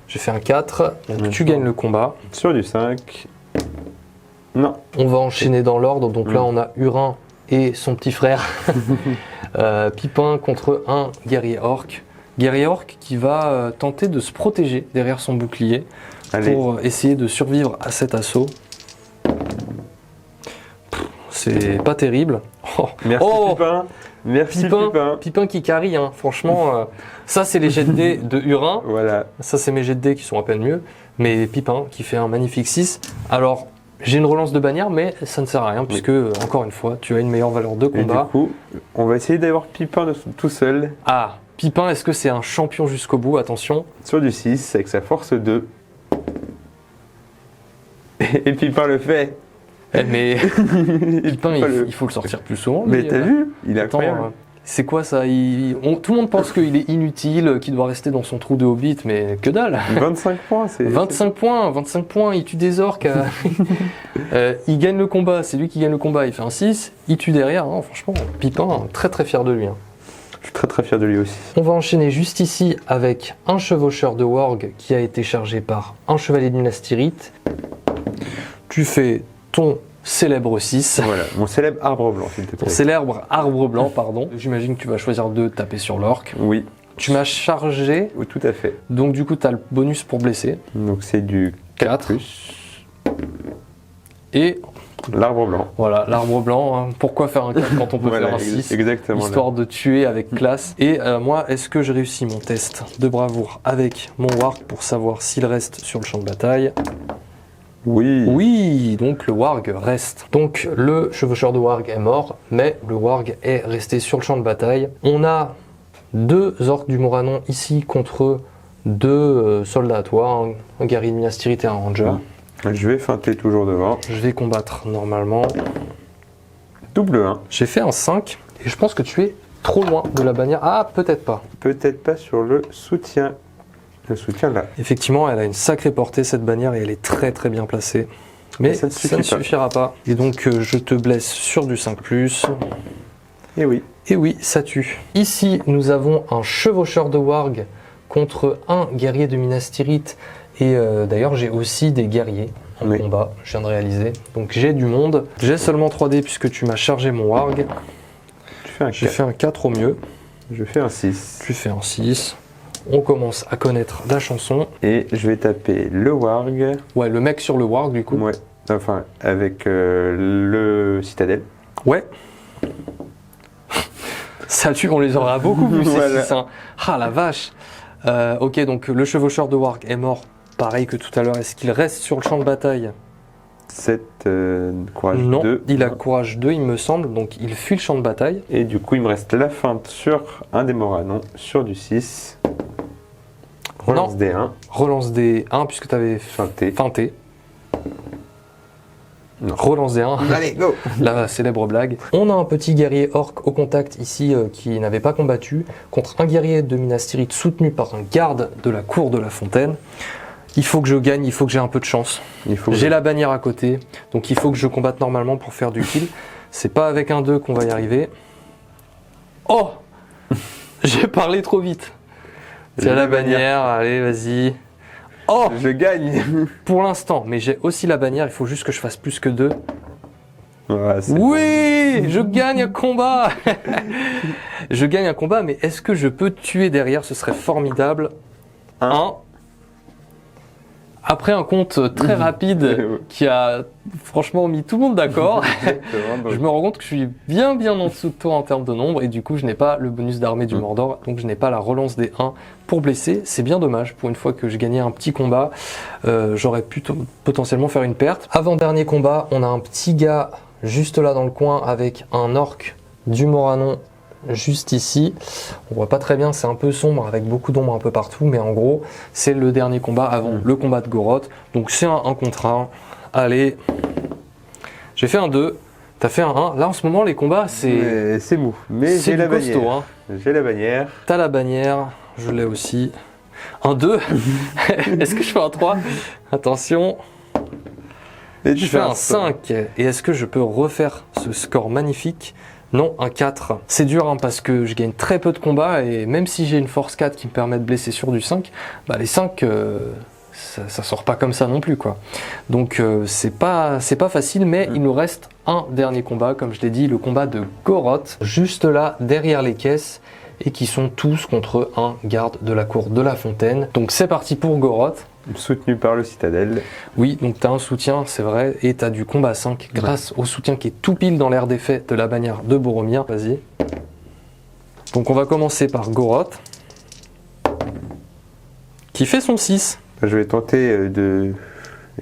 J'ai fait un 4, donc tu gagnes le combat. Sur du 5. Non. On va enchaîner dans l'ordre, donc là on a Hurin et son petit frère. Pipin contre un guerrier orc. Guerrier orc qui va tenter de se protéger derrière son bouclier pour essayer de survivre à cet assaut. C'est pas terrible. Merci Pipin. Merci Pipin. Pipin qui carry, hein. Franchement, ça c'est les jets de dés de Hurin. Voilà. Ça c'est mes jets de dés qui sont à peine mieux. Mais Pipin qui fait un magnifique 6. Alors, j'ai une relance de bannière, mais ça ne sert à rien puisque, encore une fois, tu as une meilleure valeur de combat. Et du coup, on va essayer d'avoir Pipin tout seul. Ah, Pipin, est-ce que c'est un champion jusqu'au bout? Attention. Sur du 6, avec sa force 2. Et Pipin le fait. Mais Pipin, il faut le sortir plus souvent. Mais t'as vu? Il est incroyable. C'est quoi ça? Tout le monde pense qu'il est inutile, qu'il doit rester dans son trou de hobbit, mais que dalle! 25 points, c'est... 25 points, il tue des orques. Il gagne le combat, c'est lui qui gagne le combat, il fait un 6, il tue derrière, hein, franchement, Pipin, très très fier de lui. Hein. Je suis très très fier de lui aussi. On va enchaîner juste ici avec un chevaucheur de Warg qui a été chargé par un chevalier de Minas Tirith. Tu fais ton célèbre 6. Voilà, mon célèbre arbre blanc, s'il te plaît. Ton célèbre arbre blanc, pardon. J'imagine que tu vas choisir de taper sur l'orc. Oui. Tu m'as chargé. Oui, tout à fait. Donc du coup, tu as le bonus pour blesser. Donc c'est du 4 +. Et l'arbre blanc. Voilà, l'arbre blanc. Hein. Pourquoi faire un 4 quand on peut faire un 6? Exactement. Histoire de tuer avec classe. Et moi, est-ce que j'ai réussi mon test de bravoure avec mon warg pour savoir s'il reste sur le champ de bataille? Oui. Oui, donc le warg reste. Donc le chevaucheur de warg est mort, mais le warg est resté sur le champ de bataille. On a 2 orques du Moranon ici contre 2 soldats à toi, un guerrier de Minas Tirith et un ranger. Je vais feinter toujours devant. Je vais combattre normalement. Double 1. J'ai fait un 5 et je pense que tu es trop loin de la bannière. Ah, peut-être pas. Peut-être pas sur le soutien. Le soutien là. Effectivement, elle a une sacrée portée cette bannière et elle est très très bien placée. Mais ça ne suffira pas. Et donc je te blesse sur du 5+. Et oui. Et oui, ça tue. Ici, nous avons un chevaucheur de warg contre un guerrier de Minas Tirith. Et d'ailleurs, j'ai aussi des guerriers en combat, je viens de réaliser. Donc j'ai du monde. J'ai seulement 3 dés puisque tu m'as chargé mon warg. J'ai fait un 4 au mieux. Je fais un 6. Tu fais un 6. On commence à connaître la chanson. Et je vais taper le warg. Ouais, le mec sur le warg du coup. Ouais, enfin avec le citadelle. Ouais. Ça tue, on les aura beaucoup plus ces 6. Hein. Ah la vache. Ok, donc le chevaucheur de warg est mort. Pareil que tout à l'heure. Est-ce qu'il reste sur le champ de bataille? 7 courage 2. Non, il a courage 2 il me semble, donc il fuit le champ de bataille. Et du coup il me reste la feinte sur un des Moranons sur du 6. Relance D1. Relance D1 puisque tu avais feinté. Non. Relance D1. Allez, go. La célèbre blague. On a un petit guerrier orc au contact ici qui n'avait pas combattu contre un guerrier de Minas Tirith soutenu par un garde de la cour de la fontaine. Il faut que je gagne, il faut que j'ai un peu de chance. J'ai la bannière à côté, donc il faut que je combatte normalement pour faire du kill. C'est pas avec un 2 qu'on va y arriver. Oh, j'ai parlé trop vite. C'est la bannière, allez vas-y. Oh, je gagne. Pour l'instant, mais j'ai aussi la bannière, il faut juste que je fasse plus que 2. Ouais, oui, je gagne un combat. Je gagne un combat, mais est-ce que je peux tuer derrière? Ce serait formidable. 1. Après un compte très rapide qui a franchement mis tout le monde d'accord, je me rends compte que je suis bien en dessous de toi en termes de nombre et du coup je n'ai pas le bonus d'armée du Mordor, donc je n'ai pas la relance des 1 pour blesser. C'est bien dommage, pour une fois que je gagnais un petit combat, j'aurais pu potentiellement faire une perte. Avant-dernier combat, on a un petit gars juste là dans le coin avec un orc du Moranon juste ici. On voit pas très bien, c'est un peu sombre avec beaucoup d'ombre un peu partout, mais en gros c'est le dernier combat avant le combat de Goroth, donc c'est un 1 contre 1. Allez, j'ai fait un 2, t'as fait un 1. Là en ce moment les combats c'est mou, mais j'ai la bannière. Costaud, hein. J'ai la bannière. T'as la bannière, je l'ai aussi. Un 2. Est-ce que je fais un 3? Attention. Et je fais un 5. Et est-ce que je peux refaire ce score magnifique? Non, un 4. C'est dur hein, parce que je gagne très peu de combats et même si j'ai une force 4 qui me permet de blesser sur du 5, bah les 5, ça sort pas comme ça non plus, quoi. Donc c'est pas facile, mais il nous reste un dernier combat, comme je l'ai dit, le combat de Goroth, juste là, derrière les caisses, et qui sont tous contre un garde de la cour de la fontaine. Donc c'est parti pour Goroth. Soutenu par le citadelle. Oui, donc tu as un soutien, c'est vrai, et tu as du combat 5 grâce au soutien qui est tout pile dans l'air d'effet de la bannière de Boromir. Vas-y. Donc on va commencer par Goroth, qui fait son 6. Je vais tenter de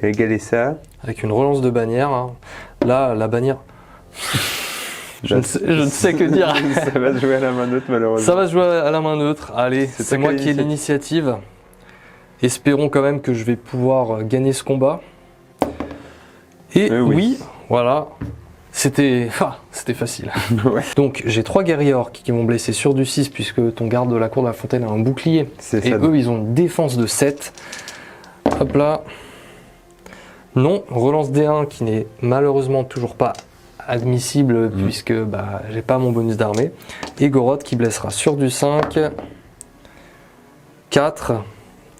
égaler ça. Avec une relance de bannière. Hein. Là, la bannière... je ne sais que dire. Ça va se jouer à la main neutre, malheureusement. Ça va se jouer à la main neutre. Allez, c'est moi qui ai l'initiative. Espérons quand même que je vais pouvoir gagner ce combat. Et oui, voilà, c'était facile. Ouais. Donc j'ai 3 guerriers orcs qui vont blesser sur du 6 puisque ton garde de la cour de la fontaine a un bouclier. Et eux, ils ont une défense de 7. Hop là. Non, relance D1 qui n'est malheureusement toujours pas admissible puisque j'ai pas mon bonus d'armée. Et Goroth qui blessera sur du 5. 4.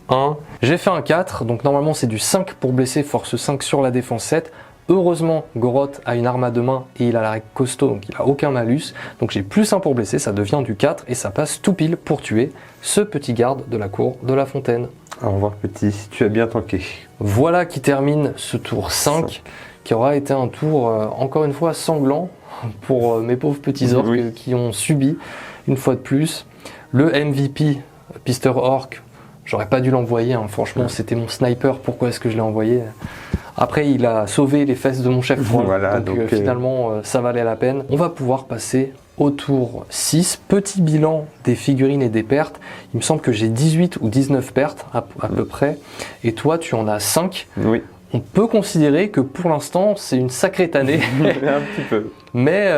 1. J'ai fait un 4, donc normalement c'est du 5 pour blesser, force 5 sur la défense 7. Heureusement, Goroth a une arme à 2 mains et il a la règle costaud, donc il a aucun malus. Donc j'ai plus 1 pour blesser, ça devient du 4 et ça passe tout pile pour tuer ce petit garde de la cour de la fontaine. Au revoir petit, tu as bien tanké. Voilà qui termine ce tour 5, qui aura été un tour encore une fois sanglant pour mes pauvres petits orques qui ont subi une fois de plus. Le MVP, Pister Orc, j'aurais pas dû l'envoyer, hein. Franchement c'était mon sniper, pourquoi est-ce que je l'ai envoyé? Après il a sauvé les fesses de mon chef troll, donc finalement ça valait la peine. On va pouvoir passer au tour 6, petit bilan des figurines et des pertes. Il me semble que j'ai 18 ou 19 pertes à peu près, et toi tu en as 5. Oui. On peut considérer que pour l'instant c'est une sacrée tannée. Un petit peu. Mais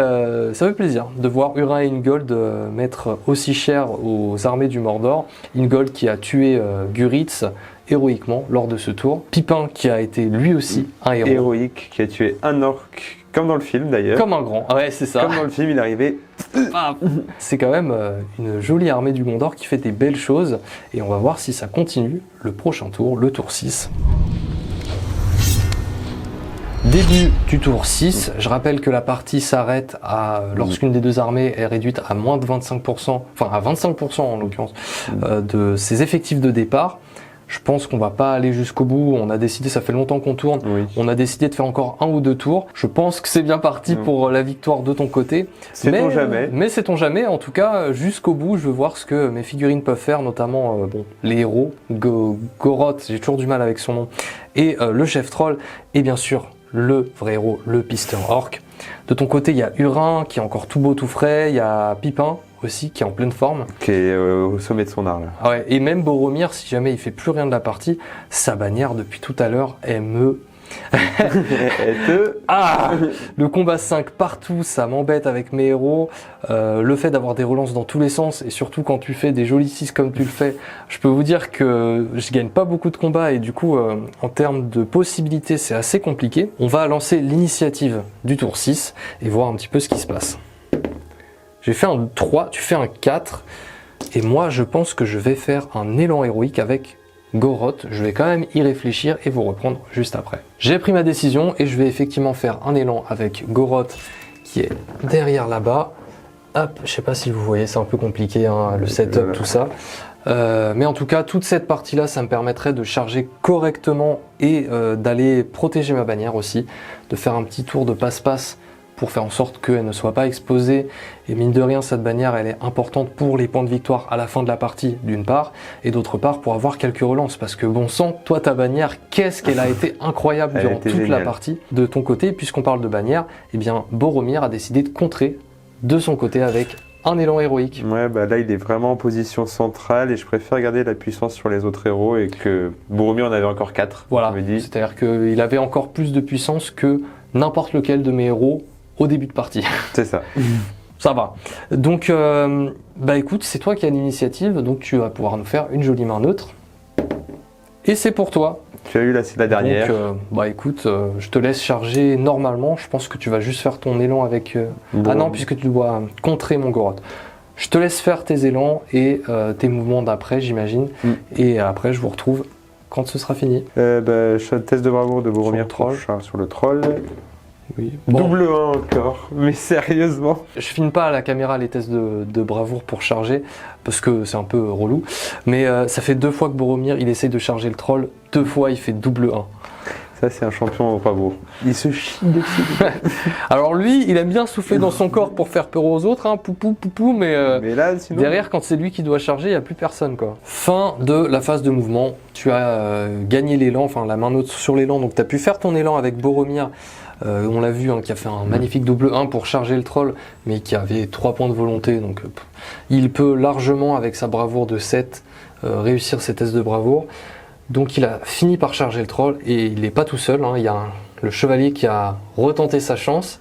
ça fait plaisir de voir Hurin et Ingold mettre aussi cher aux armées du Mordor. Ingold qui a tué Guritz héroïquement lors de ce tour. Pipin qui a été lui aussi un héros. Héroïque, qui a tué un orc, comme dans le film d'ailleurs. Comme un grand, ouais c'est ça. Comme dans le film, il est arrivé. C'est quand même une jolie armée du Mordor qui fait des belles choses. Et on va voir si ça continue le prochain tour, le tour 6. Début du tour 6, je rappelle que la partie s'arrête lorsqu'une des deux armées est réduite à moins de 25%, enfin à 25% en l'occurrence, de ses effectifs de départ. Je pense qu'on va pas aller jusqu'au bout, on a décidé, ça fait longtemps qu'on tourne, on a décidé de faire encore 1 ou 2 tours. Je pense que c'est bien parti pour la victoire de ton côté. Sait-on jamais. Mais sait-on jamais, en tout cas jusqu'au bout, je veux voir ce que mes figurines peuvent faire, notamment les héros, Goroth, j'ai toujours du mal avec son nom, et le chef troll, et bien sûr le vrai héros, le Pister Orc. De ton côté, il y a Hurin qui est encore tout beau, tout frais, il y a Pipin aussi, qui est en pleine forme. Qui est au sommet de son art là. Ah ouais, et même Boromir, si jamais il fait plus rien de la partie, sa bannière depuis tout à l'heure, elle me... Ah, le combat 5 partout, ça m'embête avec mes héros. Le fait d'avoir des relances dans tous les sens, et surtout quand tu fais des jolis 6 comme tu le fais, je peux vous dire que je gagne pas beaucoup de combats, et du coup en termes de possibilités c'est assez compliqué. On va lancer l'initiative du tour 6 et voir un petit peu ce qui se passe. J'ai fait un 3, tu fais un 4, et moi je pense que je vais faire un élan héroïque avec Goroth. Je vais quand même y réfléchir et vous reprendre juste après. J'ai pris ma décision et je vais effectivement faire un élan avec Goroth qui est derrière là-bas. Hop, je sais pas si vous voyez, c'est un peu compliqué hein, le setup, tout ça. Mais en tout cas, toute cette partie-là, ça me permettrait de charger correctement et d'aller protéger ma bannière aussi, de faire un petit tour de passe-passe pour faire en sorte qu'elle ne soit pas exposée. Et mine de rien, cette bannière, elle est importante pour les points de victoire à la fin de la partie, d'une part, et d'autre part, pour avoir quelques relances. Parce que bon sang, toi, ta bannière, qu'est-ce qu'elle a été incroyable durant toute la partie. De ton côté, puisqu'on parle de bannière, eh bien, Boromir a décidé de contrer de son côté avec un élan héroïque. Ouais, bah là, il est vraiment en position centrale et je préfère garder la puissance sur les autres héros et que Boromir en avait encore 4. Voilà, c'est-à-dire qu'il avait encore plus de puissance que n'importe lequel de mes héros au début de partie. C'est ça. Ça va. Donc, bah écoute, c'est toi qui as l'initiative, donc tu vas pouvoir nous faire une jolie main neutre. Et c'est pour toi. Tu as eu là, c'est la dernière. Donc, bah écoute, je te laisse charger normalement. Je pense que tu vas juste faire ton élan avec... Ah non, puisque tu dois contrer mon Goroth. Je te laisse faire tes élans et tes mouvements d'après, j'imagine. Et après, je vous retrouve quand ce sera fini. Je fais un test de bravoure de Boromir sur le troll. Oui. Bon. Double 1 encore, mais sérieusement. Je filme pas à la caméra les tests de bravoure pour charger, parce que c'est un peu relou. Mais ça fait 2 fois que Boromir, il essaye de charger le troll, 2 fois il fait double 1. Ça c'est un champion au bravoure. Il se chie dessus. Alors lui, il aime bien souffler dans son corps pour faire peur aux autres, hein, poupou, poupou, mais là, sinon... derrière, quand c'est lui qui doit charger, il n'y a plus personne, quoi. Fin de la phase de mouvement. Tu as gagné l'élan, enfin la main neutre sur l'élan, donc tu as pu faire ton élan avec Boromir. On l'a vu, hein, qui a fait un magnifique double 1 pour charger le troll, mais qui avait 3 points de volonté, donc il peut largement, avec sa bravoure de 7, réussir ses tests de bravoure. Donc il a fini par charger le troll, et il n'est pas tout seul, hein, il y a le chevalier qui a retenté sa chance.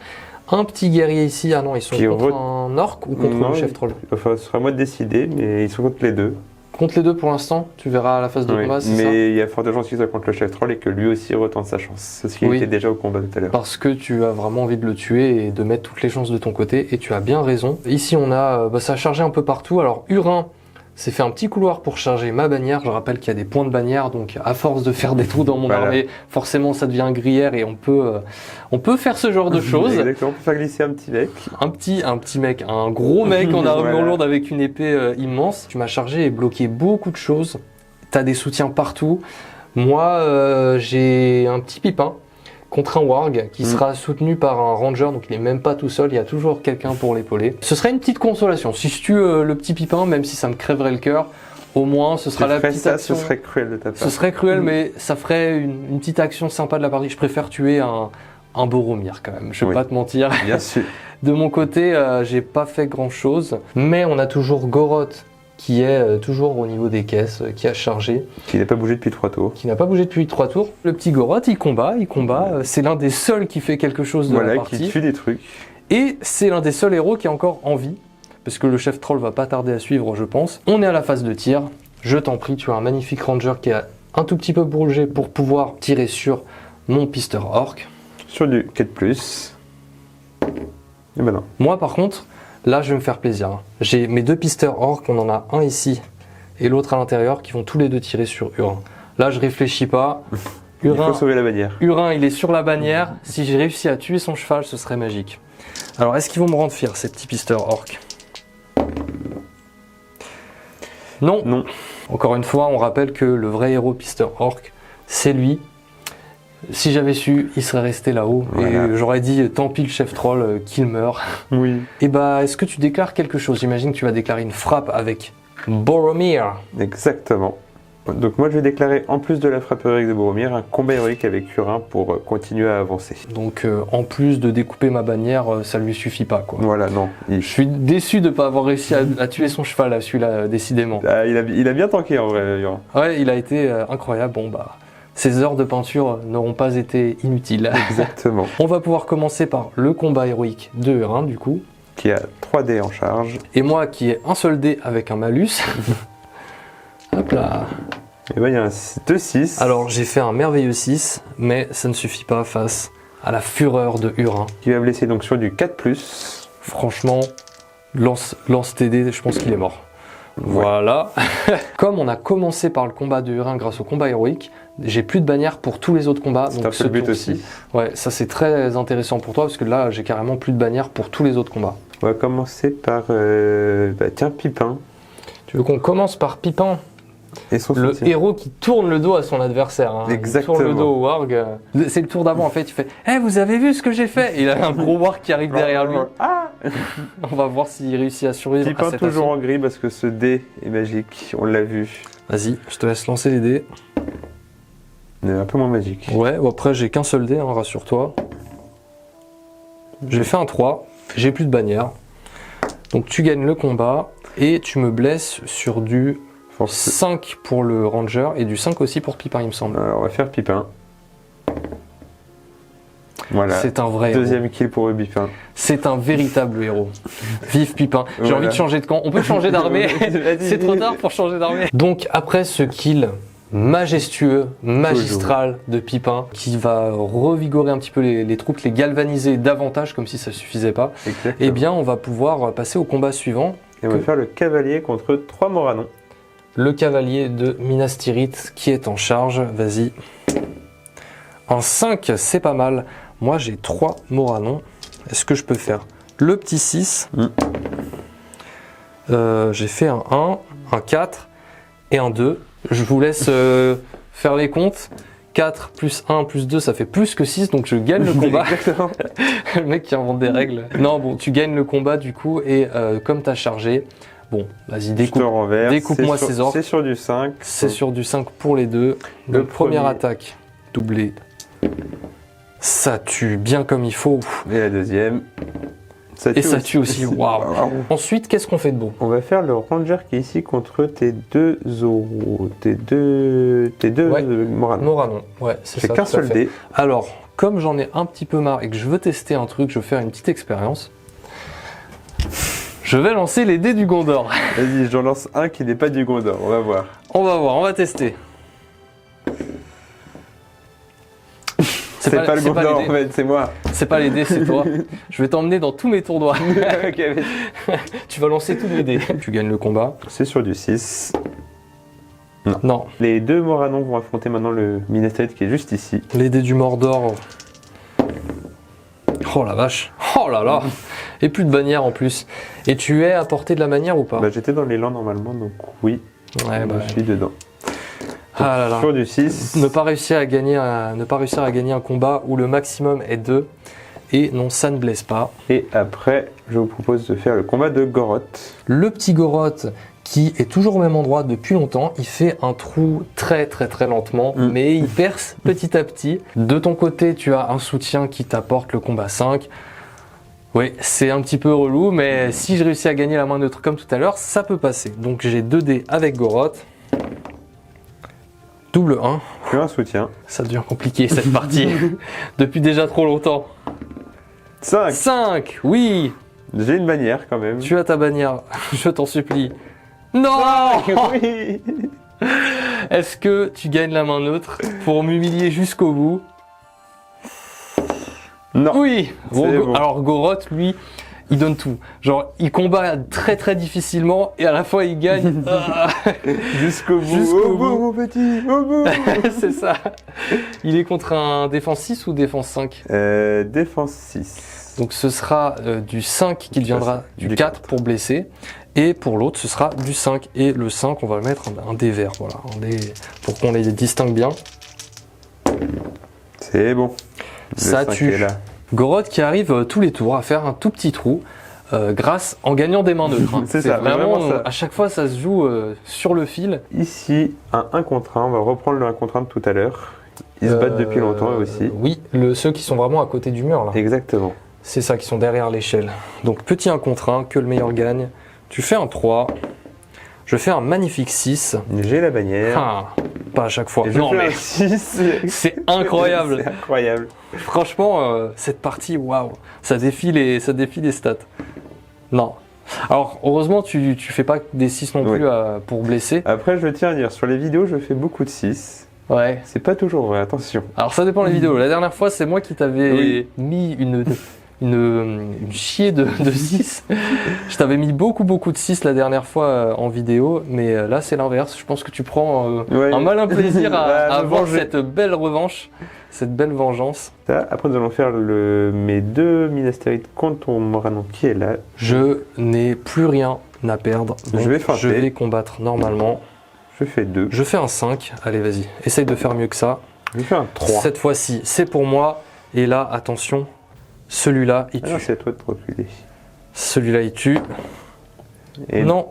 Un petit guerrier ici, ah non, ils sont contre un orc ou contre le chef troll? Enfin, ce sera à moi de décider, mais ils sont contre les deux. Contre les deux pour l'instant, tu verras à la phase de combat, c'est ça? Mais il y a fort de chances qu'il soit contre le chef troll et que lui aussi retente sa chance. C'est ce qu'il était déjà au combat tout à l'heure. Parce que tu as vraiment envie de le tuer et de mettre toutes les chances de ton côté, et tu as bien raison. Ici on a, ça a chargé un peu partout. Alors Hurin s'est fait un petit couloir pour charger ma bannière. Je rappelle qu'il y a des points de bannière, donc à force de faire des trous dans mon armée, forcément ça devient gruyère et on peut faire ce genre de choses. Exactement, on peut faire glisser un petit mec. Un petit mec, un gros mec en armure lourde avec une épée immense. Tu m'as chargé et bloqué beaucoup de choses. Tu as des soutiens partout. Moi, j'ai un petit pipin contre un warg qui sera soutenu par un ranger, donc il est même pas tout seul, il y a toujours quelqu'un pour l'épauler. Ce serait une petite consolation. Si je tue le petit pipin, même si ça me crèverait le cœur, au moins ce sera la petite action. Ce serait cruel de ta part. Ce serait cruel, mais ça ferait une petite action sympa de la partie. Je préfère tuer un Boromir quand même, je vais pas te mentir. Bien sûr. De mon côté, j'ai pas fait grand chose, mais on a toujours Goroth qui est toujours au niveau des caisses, qui a chargé. Qui n'a pas bougé depuis 3 tours. Qui n'a pas bougé depuis 3 tours. Le petit Goroth, il combat. C'est l'un des seuls qui fait quelque chose de la partie. Qui tue des trucs. Et c'est l'un des seuls héros qui est encore en vie, parce que le chef troll va pas tarder à suivre, je pense. On est à la phase de tir. Je t'en prie, tu as un magnifique ranger qui a un tout petit peu bougé pour pouvoir tirer sur mon pisteur orc. Sur du 4+. Et ben non. Moi, par contre, là, je vais me faire plaisir. J'ai mes 2 pisteurs orc, on en a un ici et l'autre à l'intérieur qui vont tous les deux tirer sur Hurin. Là, je réfléchis pas. Hurin, il faut sauver la bannière. Hurin, il est sur la bannière. Si j'ai réussi à tuer son cheval, ce serait magique. Alors, est-ce qu'ils vont me rendre fier, ces petits pisteurs orc? Non. Non. Encore une fois, on rappelle que le vrai héros pisteur orc, c'est lui. Si j'avais su, il serait resté là-haut. Voilà. Et j'aurais dit, tant pis le chef troll, qu'il meurt. Oui. Et bah, est-ce que tu déclares quelque chose? J'imagine que tu vas déclarer une frappe avec Boromir. Exactement. Donc moi je vais déclarer, en plus de la frappe héroïque de Boromir, un combat héroïque avec Hurin pour continuer à avancer. Donc en plus de découper ma bannière, ça lui suffit pas quoi. Voilà, non. Je suis déçu de ne pas avoir réussi à tuer son cheval à celui-là, décidément. Ah, il a bien tanké en vrai, Hurin. Ouais, il a été incroyable. Bon bah, ces heures de peinture n'auront pas été inutiles. Exactement. On va pouvoir commencer par le combat héroïque de Hurin du coup. Qui a 3 dés en charge. Et moi qui ai un seul dé avec un malus. Hop là. Et ben il y a un 2-6. Alors j'ai fait un merveilleux 6, mais ça ne suffit pas face à la fureur de Hurin. Qui va blesser donc sur du 4+. Franchement, lance tes dés, je pense qu'il est mort. Ouais. Voilà. Comme on a commencé par le combat de Hurin grâce au combat héroïque, j'ai plus de bannière pour tous les autres combats. C'est un peu le but aussi. Ouais, ça c'est très intéressant pour toi parce que là j'ai carrément plus de bannière pour tous les autres combats. On va commencer par tiens, Pipin. Tu veux qu'on commence par Pipin? Et son le soutien. héros qui tourne le dos à son adversaire. Hein. Exactement. Il tourne le dos au warg. C'est le tour d'avant en fait. Il fait hey, vous avez vu ce que j'ai fait? Et il a un gros warg qui arrive derrière lui. Ah On va voir s'il réussit à survivre. Pipin à cet toujours assaut. en gris parce que ce dé est magique. On l'a vu. Vas-y, je te laisse lancer les dés. Il est un peu moins magique. Ouais, bon, après j'ai qu'un seul dé, hein, rassure-toi. J'ai fait un 3. J'ai plus de bannière. Donc tu gagnes le combat et tu me blesses sur du 5 pour le ranger et du 5 aussi pour Pipin, il me semble. Alors on va faire Pipin. Voilà. C'est un vrai Deuxième héros. kill pour Pipin. C'est un véritable héros. Vive Pipin. J'ai Voilà. envie de changer de camp. On peut changer d'armée. C'est trop tard pour changer d'armée. Donc après ce kill majestueux, magistral de Pipin, qui va revigorer un petit peu les troupes, les galvaniser davantage comme si ça suffisait pas, Exactement. eh bien on va pouvoir passer au combat suivant. Et on va faire le cavalier contre 3 Moranons. Le cavalier de Minas Tirith qui est en charge, vas-y. Un 5, c'est pas mal. Moi j'ai 3 Moranons. Est-ce que je peux faire le petit 6 J'ai fait un 1, un 4 et un 2. Je vous laisse faire les comptes. 4 plus 1 plus 2, ça fait plus que 6, donc je gagne le combat. Exactement. Le mec qui invente des règles. Non, bon, tu gagnes le combat du coup, et comme t'as chargé, bon, vas-y, découpe-moi ces orques. C'est sur du 5. C'est sur du 5 pour les deux. Le Donc, première premier. attaque, doublé. Ça tue bien comme il faut. Et la deuxième. Et ça tue aussi. Waouh. Ensuite, qu'est-ce qu'on fait de beau? On va faire le ranger qui est ici contre tes 2 Zoro. Tes deux Ouais. Moranons. Moranon, ouais, c'est ça. C'est qu'un tout à seul fait. dé. Alors, comme j'en ai un petit peu marre et que je veux tester un truc, je vais faire une petite expérience. Je vais lancer les dés du Gondor. Vas-y, j'en lance un qui n'est pas du Gondor. On va voir. On va voir, on va tester. C'est pas le Gondor en fait, c'est moi. C'est pas les dés, c'est toi. Je vais t'emmener dans tous mes tournois. Ok, vas-y. Tu vas lancer tous les dés. Tu gagnes le combat. C'est sur du 6. Non, Les 2 Moranons vont affronter maintenant le Minas Tirith qui est juste ici. les dés du Mordor. Oh la vache. Oh là là. Et plus de bannière en plus. Et tu es à portée de la bannière ou pas? Bah, j'étais dans l'élan normalement, donc oui, Ouais, bah, je suis dedans. ah là là. Sur du 6. Ne pas réussir à gagner un combat où le maximum est 2. Et non, ça ne blesse pas. Et après, je vous propose de faire le combat de Goroth. Le petit Goroth, qui est toujours au même endroit depuis longtemps, il fait un trou très lentement, mais il perce petit à petit. De ton côté, tu as un soutien qui t'apporte le combat 5. Oui, c'est un petit peu relou, mais si je réussis à gagner la main neutre comme tout à l'heure, ça peut passer. Donc j'ai 2 dés avec Goroth. Double 1. Puis un soutien. Ça devient compliqué cette partie. Depuis déjà trop longtemps. 5. 5, oui. J'ai une bannière quand même. Tu as ta bannière, je t'en supplie. Non. Oui. Est-ce que tu gagnes la main neutre pour m'humilier jusqu'au bout? Non. Oui. C'est bon. Alors Goroth, lui, il donne tout. Genre, il combat très difficilement et à la fois il gagne. Jusqu'au bout. Jusqu'au Au bout, bout. mon petit. Au bout. C'est ça. Il est contre un défense 6 ou défense 5? Défense 6. Donc ce sera du 5 qui deviendra du 4 pour blesser. Et pour l'autre, ce sera du 5. Et le 5, on va mettre un dé vert, voilà, un dé pour qu'on les distingue bien. C'est bon. Le Ça 5 tue. est là. Goroth qui arrive tous les tours à faire un tout petit trou. en gagnant des mains neutres. Hein. C'est ça, vraiment ça. À chaque fois, ça se joue sur le fil. Ici, un 1 contre 1, on va reprendre le 1 contre 1 de tout à l'heure. Ils se battent depuis longtemps eux aussi. Oui, ceux qui sont vraiment à côté du mur là. Exactement. C'est ça, qui sont derrière l'échelle. Donc petit 1 contre 1, que le meilleur gagne. Tu fais un 3. Je fais un magnifique 6. J'ai la bannière. Ah, pas à chaque fois. Et je fais un 6. C'est incroyable. C'est incroyable. Franchement, cette partie, waouh, ça défie les stats. Non. Alors, heureusement, tu fais pas des 6 non plus pour blesser. Après, je tiens à dire, sur les vidéos, je fais beaucoup de 6. Ouais. C'est pas toujours vrai, attention. Alors, ça dépend des vidéos. La dernière fois, c'est moi qui t'avais mis une chier de 6. Je t'avais mis beaucoup de 6 la dernière fois en vidéo, mais là, c'est l'inverse. Je pense que tu prends un malin plaisir à avoir cette belle revanche. Cette belle vengeance. Après, nous allons faire mes 2 Minastérites contre ton Moranon qui est là. Je n'ai plus rien à perdre. Donc je vais combattre normalement. Je fais 2. Je fais un 5. Allez, vas-y. Essaye de faire mieux que ça. Je fais un 3. Cette fois-ci, c'est pour moi. Et là, attention, celui-là, il tue. C'est à toi de te reculer. Celui-là, il tue. Et non,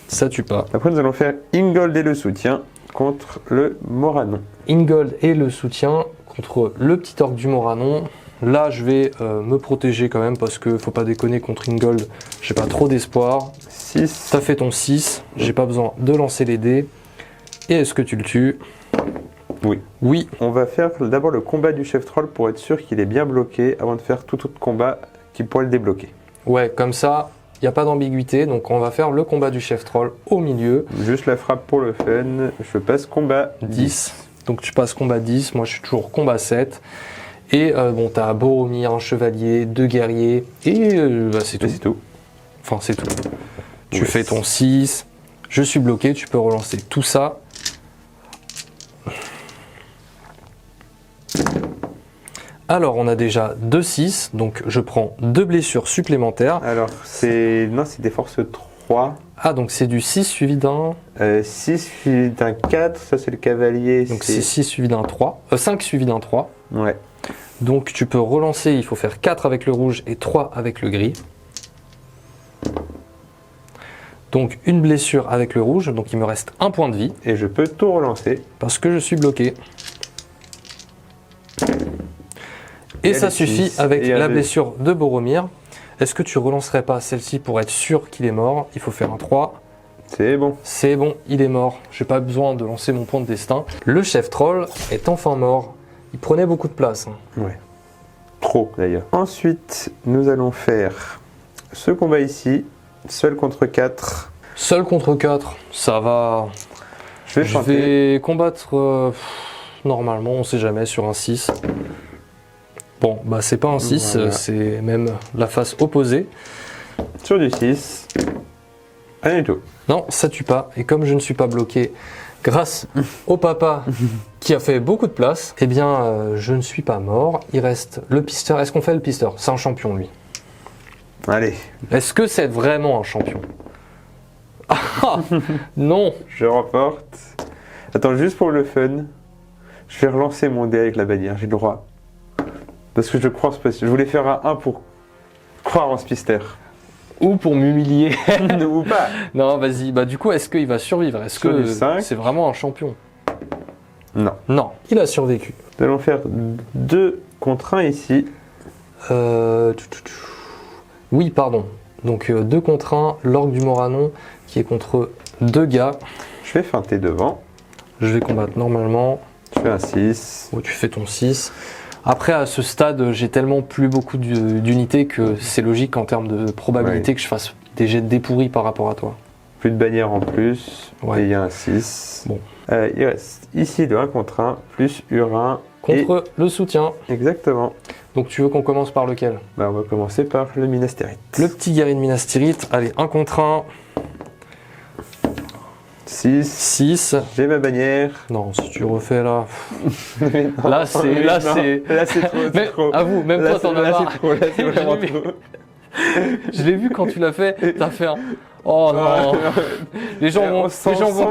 ça tue pas. Après, nous allons faire Ingold et le soutien contre le Moranon. Ingold et le soutien contre le petit orc du Moranon. Là, je vais me protéger quand même parce que faut pas déconner contre Ingold. J'ai pas trop d'espoir. 6. T'as fait ton 6. J'ai pas besoin de lancer les dés. Et est-ce que tu le tues? Oui. Oui. On va faire d'abord le combat du chef troll pour être sûr qu'il est bien bloqué avant de faire tout autre combat qui pourrait le débloquer. Ouais, comme ça, il n'y a pas d'ambiguïté. Donc on va faire le combat du chef troll au milieu. Juste la frappe pour le fun. Je passe combat 10. Donc tu passes combat 10, moi je suis toujours combat 7. Et bon, tu as Boromir, un chevalier, 2 guerriers, et c'est tout. C'est tout. Enfin, c'est tout. Tu fais ton 6, je suis bloqué, tu peux relancer tout ça. Alors, on a déjà 2 6, donc je prends 2 blessures supplémentaires. Alors, c'est des forces 3. Ah, donc c'est du 6 suivi d'un... 6 suivi d'un 4, ça c'est le cavalier. Donc c'est 6 suivi d'un 3, 5 suivi d'un 3. Ouais. Donc tu peux relancer, il faut faire 4 avec le rouge et 3 avec le gris. Donc une blessure avec le rouge, donc il me reste 1 point de vie. Et je peux tout relancer. Parce que je suis bloqué. Et ça suffit avec la blessure de Boromir. Est-ce que tu relancerais pas celle-ci pour être sûr qu'il est mort? Il faut faire un 3. C'est bon. C'est bon, il est mort. J'ai pas besoin de lancer mon point de destin. Le chef troll est enfin mort. Il prenait beaucoup de place. Ouais. Trop d'ailleurs. Ensuite, nous allons faire ce combat ici. Seul contre 4. Seul contre 4, ça va. Je vais combattre normalement, on sait jamais, sur un 6. Bon, bah c'est pas un 6, voilà. C'est même la face opposée. Sur du 6. Rien du tout. Non, ça tue pas. Et comme je ne suis pas bloqué grâce au papa qui a fait beaucoup de place, eh bien je ne suis pas mort. Il reste le pisteur. Est-ce qu'on fait le pisteur? C'est un champion lui. Allez. Est-ce que c'est vraiment un champion? Ah non. Je remporte. Attends, juste pour le fun, je vais relancer mon dé avec la bannière, j'ai le droit. Parce que je crois en ce pisteur. Je voulais faire un 1 pour croire en ce pisteur. Ou pour m'humilier. Ou pas. Non, vas-y. Bah du coup, est-ce qu'il va survivre? Est-ce que c'est vraiment un champion? Non. Non, il a survécu. Nous allons faire 2 contre 1 ici. Oui, pardon. Donc 2 contre 1, l'orgue du Moranon qui est contre 2 gars. Je vais feinter devant. Je vais combattre normalement. Je fais un 6. Oh, tu fais ton 6. Après, à ce stade, j'ai tellement plus beaucoup d'unités que c'est logique en termes de probabilité que je fasse des jets de dés pourris par rapport à toi. Plus de bannière en plus. Ouais. Et il y a un 6. Bon. Il reste ici le 1 contre 1 plus Urin. Contre le soutien. Exactement. Donc tu veux qu'on commence par lequel? Bah, on va commencer par le Minastérite. Le petit guerrier de Minastérite. Allez, 1 contre 1. 6. J'ai ma bannière. Non, si tu refais là. Non, là, c'est trop. Avoue, même là, toi, t'en as marre. Là, c'est vraiment trop. Je l'ai vu quand tu l'as fait. T'as fait un. Oh non. Les gens vont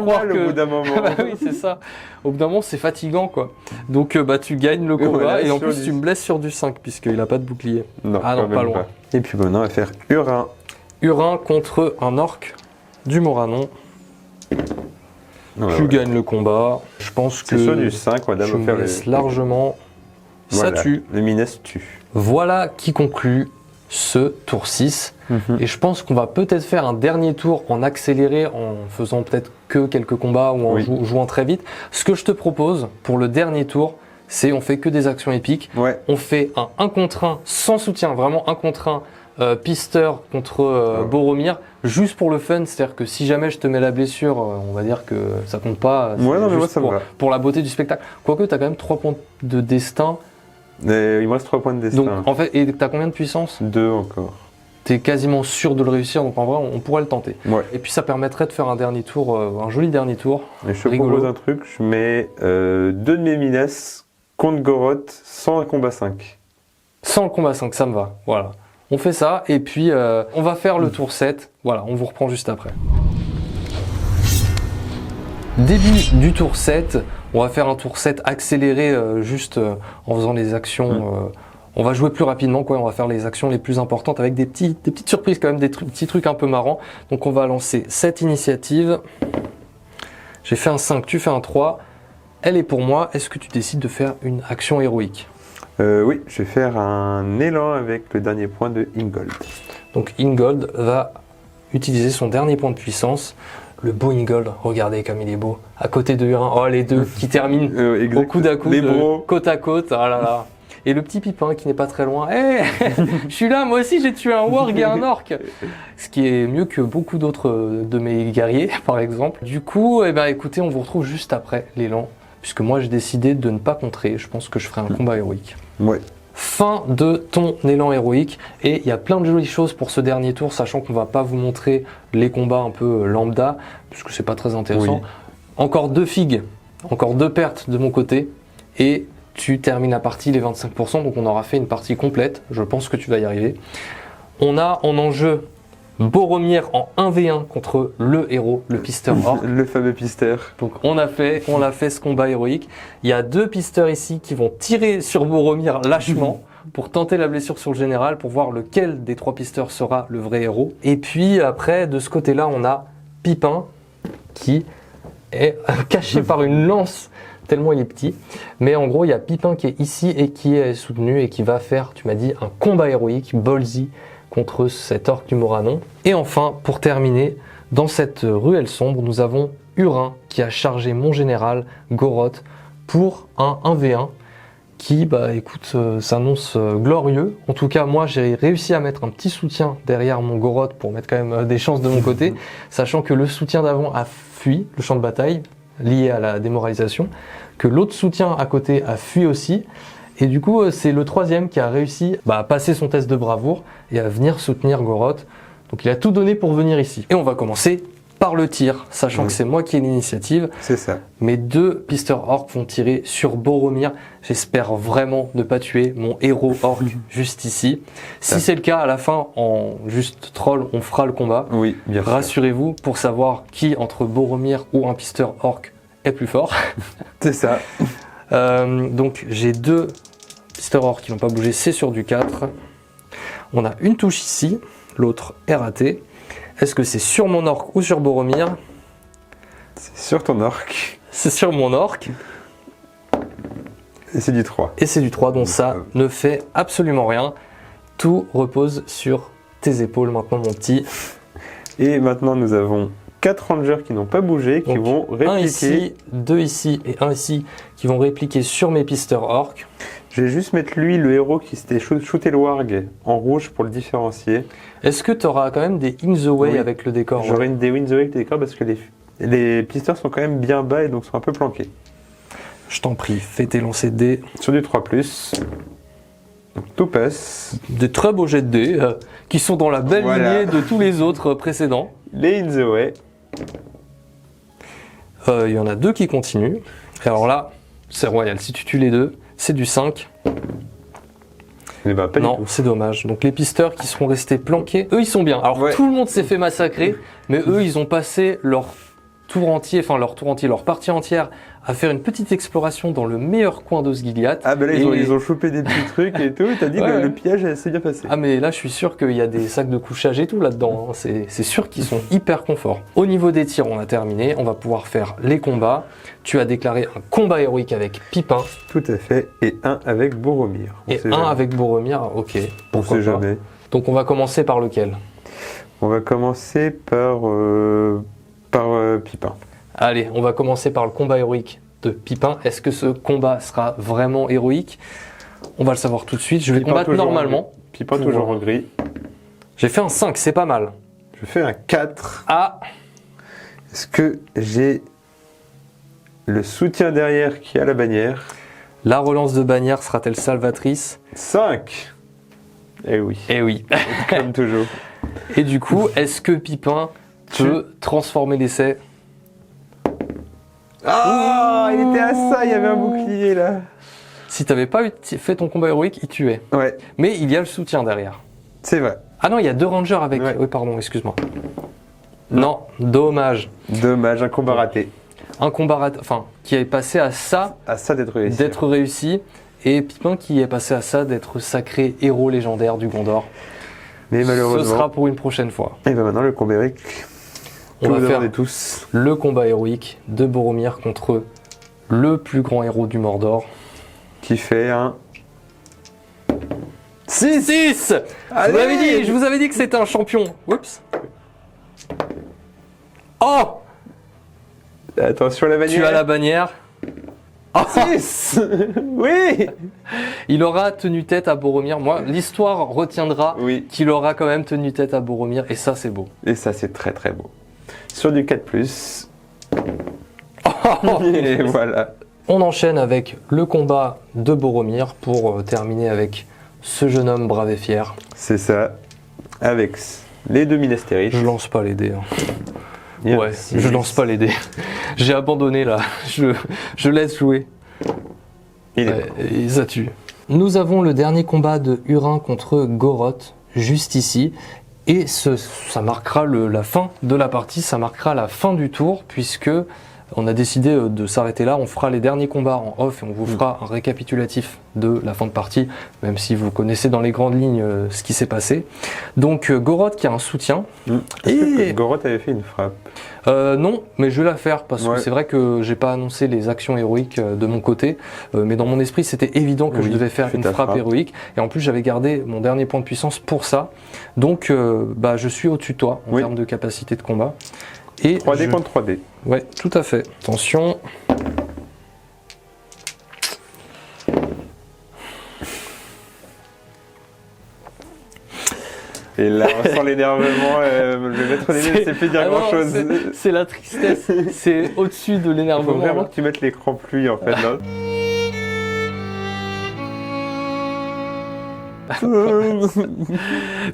croire que. Au bout d'un moment. Bah oui, c'est ça. Au bout d'un moment, c'est fatigant, quoi. Donc, bah, tu gagnes le combat voilà, et en plus, tu me blesses sur du 5 puisqu'il a pas de bouclier. Non, ah non, pas loin. Pas. Et puis, maintenant, on va faire Urin. Hurin contre un orc du Moranon. Tu gagnes le combat. Je pense que c'est sur du 5, on va je d'abord me faire laisse largement. Voilà, Ça tue. le Mines tue. Voilà qui conclut ce tour 6. Et je pense qu'on va peut-être faire un dernier tour en accéléré, en faisant peut-être que quelques combats ou en jouant très vite. Ce que je te propose pour le dernier tour, c'est on fait que des actions épiques. Ouais. On fait un 1 contre 1 sans soutien, vraiment 1 contre 1, Pister contre Boromir, juste pour le fun. C'est-à-dire que si jamais je te mets la blessure, on va dire que ça compte pas. Ouais, non, mais moi juste ça me va. pour la beauté du spectacle. Quoique tu as quand même 3 points de destin. Il me reste 3 points de destin. Donc en fait, et tu as combien de puissance? 2 encore. Tu es quasiment sûr de le réussir, donc en vrai on pourrait le tenter. Ouais. Et puis ça permettrait de faire un dernier tour, un joli dernier tour. Et je te rigolo. propose un truc, je mets 2 de mes Mines contre Goroth sans un combat 5. Sans le combat 5, ça me va. Voilà. On fait ça et puis on va faire le tour 7. Voilà, on vous reprend juste après. Début du tour 7. On va faire un tour 7 accéléré juste en faisant les actions. On va jouer plus rapidement, quoi. On va faire les actions les plus importantes avec des petites surprises quand même, petits trucs un peu marrants. Donc on va lancer cette initiative. J'ai fait un 5, tu fais un 3. Elle est pour moi. Est-ce que tu décides de faire une action héroïque? Oui, je vais faire un élan avec le dernier point de Ingold. Donc Ingold va utiliser son dernier point de puissance. Le beau Ingold, regardez comme il est beau. À côté de Hurin, oh les deux qui terminent au coude à coude, les bros. côte à côte. Oh là là. Et le petit Pipin qui n'est pas très loin. Hé, je suis là, moi aussi j'ai tué un warg et un orc. Ce qui est mieux que beaucoup d'autres de mes guerriers, par exemple. Du coup, écoutez, on vous retrouve juste après l'élan. Puisque moi j'ai décidé de ne pas contrer. Je pense que je ferai un combat héroïque. Ouais. Fin de ton élan héroïque. Et il y a plein de jolies choses pour ce dernier tour, sachant qu'on va pas vous montrer les combats un peu lambda, puisque c'est pas très intéressant. Oui. Encore 2 figues, encore 2 pertes de mon côté. Et tu termines la partie les 25%, donc on aura fait une partie complète. Je pense que tu vas y arriver. On a en enjeu Boromir en 1v1 contre le héros, le Pister Orc. Le fameux Pister. Donc on a fait ce combat héroïque. Il y a 2 pisteurs ici qui vont tirer sur Boromir lâchement pour tenter la blessure sur le général, pour voir lequel des 3 pisteurs sera le vrai héros. Et puis après, de ce côté-là, on a Pipin qui est caché par une lance, tellement il est petit. Mais en gros, il y a Pipin qui est ici et qui est soutenu et qui va faire, tu m'as dit, un combat héroïque, ballsy, contre cet orc du Moranon. Et enfin, pour terminer, dans cette ruelle sombre, nous avons Hurin qui a chargé mon général Goroth pour un 1v1 qui, écoute, s'annonce glorieux. En tout cas, moi, j'ai réussi à mettre un petit soutien derrière mon Goroth pour mettre quand même des chances de mon côté, sachant que le soutien d'avant a fui le champ de bataille, lié à la démoralisation, que l'autre soutien à côté a fui aussi. Et du coup, c'est le 3e qui a réussi à passer son test de bravoure et à venir soutenir Goroth. Donc il a tout donné pour venir ici. Et on va commencer par le tir, sachant que c'est moi qui ai l'initiative. C'est ça. Mes 2 Pister Orcs vont tirer sur Boromir. J'espère vraiment ne pas tuer mon héros orc juste ici. Si c'est le cas, à la fin, en juste troll, on fera le combat. Oui, bien sûr. Rassurez-vous pour savoir qui, entre Boromir ou un Pister Orc, est plus fort. C'est ça. Donc j'ai 2 Pister Orcs qui n'ont pas bougé, c'est sur du 4. On a une touche ici, l'autre est ratée. Est-ce que c'est sur mon orc ou sur Boromir? C'est sur ton orc. C'est sur mon orc. Et c'est du 3. Et c'est du 3, donc ça ne fait absolument rien. Tout repose sur tes épaules maintenant, mon petit. Et maintenant, nous avons 4 rangers qui n'ont pas bougé, qui Donc, vont répliquer. Un ici, 2 ici et 1 ici, qui vont répliquer sur mes Pister Orcs. Je vais juste mettre lui, le héros qui s'était shooté le warg, en rouge pour le différencier. Est-ce que tu auras quand même des in the way avec le décor? J'aurai une des wins avec le décor parce que les pisteurs sont quand même bien bas et donc sont un peu planqués. Je t'en prie, fais tes lancers de dés. Sur du 3+. Donc tout passe. Des très beaux jets de dés qui sont dans la belle lignée de tous les autres précédents. Les in the way. Il y en a 2 qui continuent. Et alors là, c'est royal. Si tu tues les 2, c'est du 5. Eh ben, pas du Non, tout. c'est dommage. Donc les pisteurs qui seront restés planqués, eux ils sont bien. Alors tout le monde s'est fait massacrer, mais eux ils ont passé leur tour entier, enfin leur tour entier, leur partie entière, à faire une petite exploration dans le meilleur coin d'Osgiliath. Ah ben là, ils ont chopé des petits trucs et tout, et t'as dit que le pillage s'est bien passé. Ah mais là, je suis sûr qu'il y a des sacs de couchage et tout là-dedans, hein. C'est sûr qu'ils sont hyper confort. Au niveau des tirs, on a terminé, on va pouvoir faire les combats. Tu as déclaré un combat héroïque avec Pipin. Tout à fait, et un avec Boromir. Et un avec Boromir, ok. On sait jamais. Donc on va commencer par lequel? On va commencer par Pipin. Allez, on va commencer par le combat héroïque de Pipin. Est-ce que ce combat sera vraiment héroïque? On va le savoir tout de suite. Je vais combattre normalement. Pipin toujours en gris. J'ai fait un 5, c'est pas mal. Je fais un 4. Ah! Est-ce que j'ai le soutien derrière qui a la bannière? La relance de bannière sera-t-elle salvatrice? 5. Eh oui. Eh oui. Comme toujours. Et du coup, est-ce que Pipin peut transformer l'essai? Ah, il était à ça, il y avait un bouclier là. Si t'avais pas fait ton combat héroïque, il tuait. Ouais. Mais il y a le soutien derrière. C'est vrai. Ah non, il y a 2 rangers avec... Ouais. Oui, pardon, excuse-moi. Non, dommage. Dommage, un combat raté. Un combat qui est passé à ça, À ça d'être réussi, et Pipin qui est passé à ça d'être sacré héros légendaire du Gondor. Mais malheureusement. Ce sera pour une prochaine fois. Et ben maintenant le combat héroïque. On va faire tous. le combat héroïque de Boromir contre le plus grand héros du Mordor. Qui fait un 6. Je vous avais dit que c'était un champion. Oups. Oh! Attention à la bannière. Tu as la bannière. 6. Oui. Il aura tenu tête à Boromir. Moi, l'histoire retiendra Oui. qu'il aura quand même tenu tête à Boromir. Et ça, c'est beau. Et ça, c'est très très beau. Sur du 4+. Et voilà. On enchaîne avec le combat de Boromir pour terminer avec ce jeune homme brave et fier. C'est ça. Avec les 2 Minas Tirith. Je lance pas les dés. Hein. Yeah. Ouais, je lance pas les dés. J'ai abandonné là. Je laisse jouer. Il est Et ça tue. Nous avons le dernier combat de Hurin contre Goroth, juste ici. Et ça marquera la fin de la partie, ça marquera la fin du tour, puisque on a décidé de s'arrêter là. On fera les derniers combats en off et on vous fera un récapitulatif de la fin de partie, même si vous connaissez dans les grandes lignes ce qui s'est passé. Donc Goroth qui a un soutien. Est-ce que Goroth avait fait une frappe? Non, mais je vais la faire parce que Ouais. c'est vrai que j'ai pas annoncé les actions héroïques de mon côté, mais dans mon esprit c'était évident que je devais faire une frappe héroïque et en plus j'avais gardé mon dernier point de puissance pour ça. Donc je suis au-dessus de toi en termes de capacité de combat. Et 3D contre 3D. Ouais, tout à fait. Attention. Et là, on sent l'énervement. Le maître des nez ne sait plus dire grand-chose. C'est la tristesse. C'est au-dessus de Il faut l'énervement. vraiment que tu mettes l'écran pluie en fait. Là.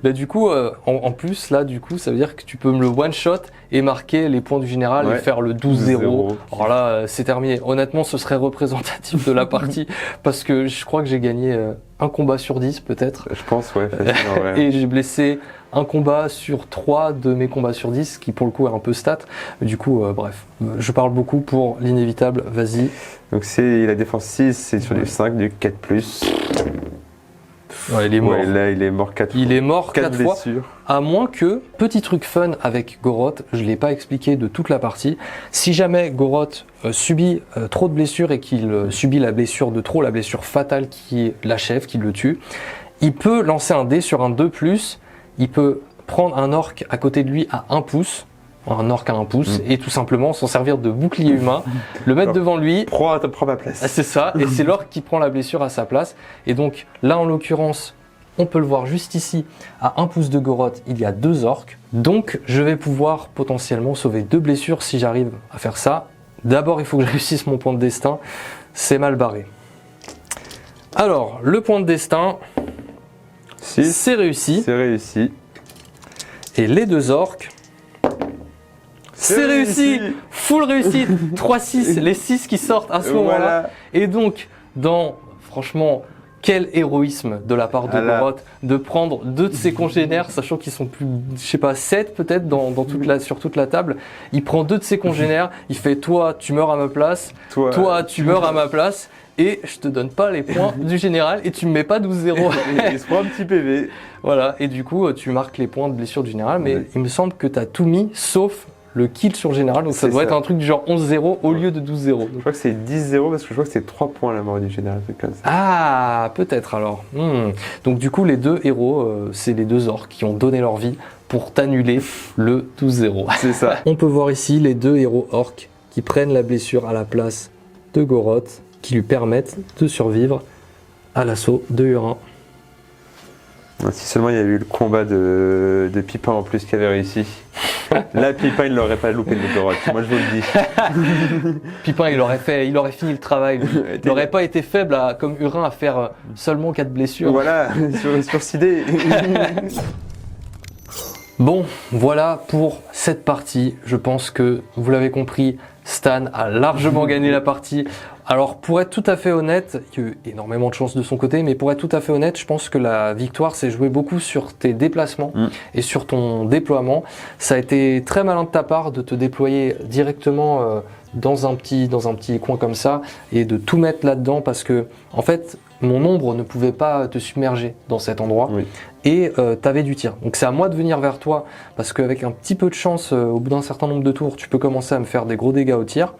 Bah, du coup, en plus, là, du coup, ça veut dire que tu peux me le one-shot et marquer les points du général et faire le 12-0. Alors là, c'est terminé. Honnêtement, ce serait représentatif de la partie parce que je crois que j'ai gagné un combat sur 10 peut-être. Je pense, ouais, facilement, ouais. Et j'ai blessé un combat sur 3 de mes combats sur 10, qui pour le coup est un peu stat. Du coup, bref, je parle beaucoup pour l'inévitable, vas-y. Donc c'est la défense 6, c'est sur du 5, du 4+. Ouais, il est mort. Ouais, là, il est mort 4 fois. Il est mort 4 fois. Blessures. À moins que, petit truc fun avec Goroth, je ne l'ai pas expliqué de toute la partie, si jamais Goroth subit trop de blessures et qu'il subit la blessure de trop, la blessure fatale qui l'achève, qui le tue, il peut lancer un dé sur un 2+, il peut prendre un orc à côté de lui à 1 pouce, un orc à 1 pouce, et tout simplement s'en servir de bouclier humain, le mettre devant lui. Prends ma place. C'est ça, et c'est l'orc qui prend la blessure à sa place. Et donc là, en l'occurrence, on peut le voir juste ici, à 1 pouce de Goroth, il y a 2 orques. Donc je vais pouvoir potentiellement sauver 2 blessures si j'arrive à faire ça. D'abord, il faut que je réussisse mon point de destin. C'est mal barré. Alors, le point de destin, c'est réussi. C'est réussi. Et les 2 orques, c'est réussi. Full réussite. 3-6, les 6 qui sortent à ce moment-là. Et donc, dans, franchement, quel héroïsme de la part de Goroth de prendre 2 de ses congénères, sachant qu'ils sont plus, je sais pas, 7 peut-être sur toute la table. Il prend 2 de ses congénères, il fait toi tu meurs à ma place, toi tu meurs à ma place. Et je te donne pas les points du général et tu me mets pas 12-0. Il se prend un petit PV. Voilà, et du coup tu marques les points de blessure du général, mais il me semble que tu as tout mis sauf le kill sur général, donc ça doit être un truc du genre 11-0 au lieu de 12-0. Je crois que c'est 10-0 parce que je crois que c'est 3 points la mort du général, un truc comme ça. Ah, peut-être alors. Donc du coup les 2 héros, c'est les 2 orques qui ont donné leur vie pour t'annuler le 12-0. C'est ça. On peut voir ici les 2 héros orques qui prennent la blessure à la place de Goroth, qui lui permettent de survivre à l'assaut de Hurin. Si seulement il y avait eu le combat de Pipin en plus qui avait réussi. Là, Pipin, il n'aurait pas loupé le Goroth, moi je vous le dis. Pipin, il aurait fini le travail. Il n'aurait pas été faible comme Hurin à faire seulement 4 blessures. Voilà, sur Sidé. Bon, voilà pour cette partie. Je pense que vous l'avez compris, Stan a largement gagné la partie. Alors pour être tout à fait honnête, il y a eu énormément de chance de son côté, mais pour être tout à fait honnête, je pense que la victoire s'est jouée beaucoup sur tes déplacements et sur ton déploiement. Ça a été très malin de ta part de te déployer directement dans un petit coin comme ça et de tout mettre là-dedans parce que en fait mon ombre ne pouvait pas te submerger dans cet endroit et tu avais du tir. Donc c'est à moi de venir vers toi parce qu'avec un petit peu de chance, au bout d'un certain nombre de tours, tu peux commencer à me faire des gros dégâts au tir.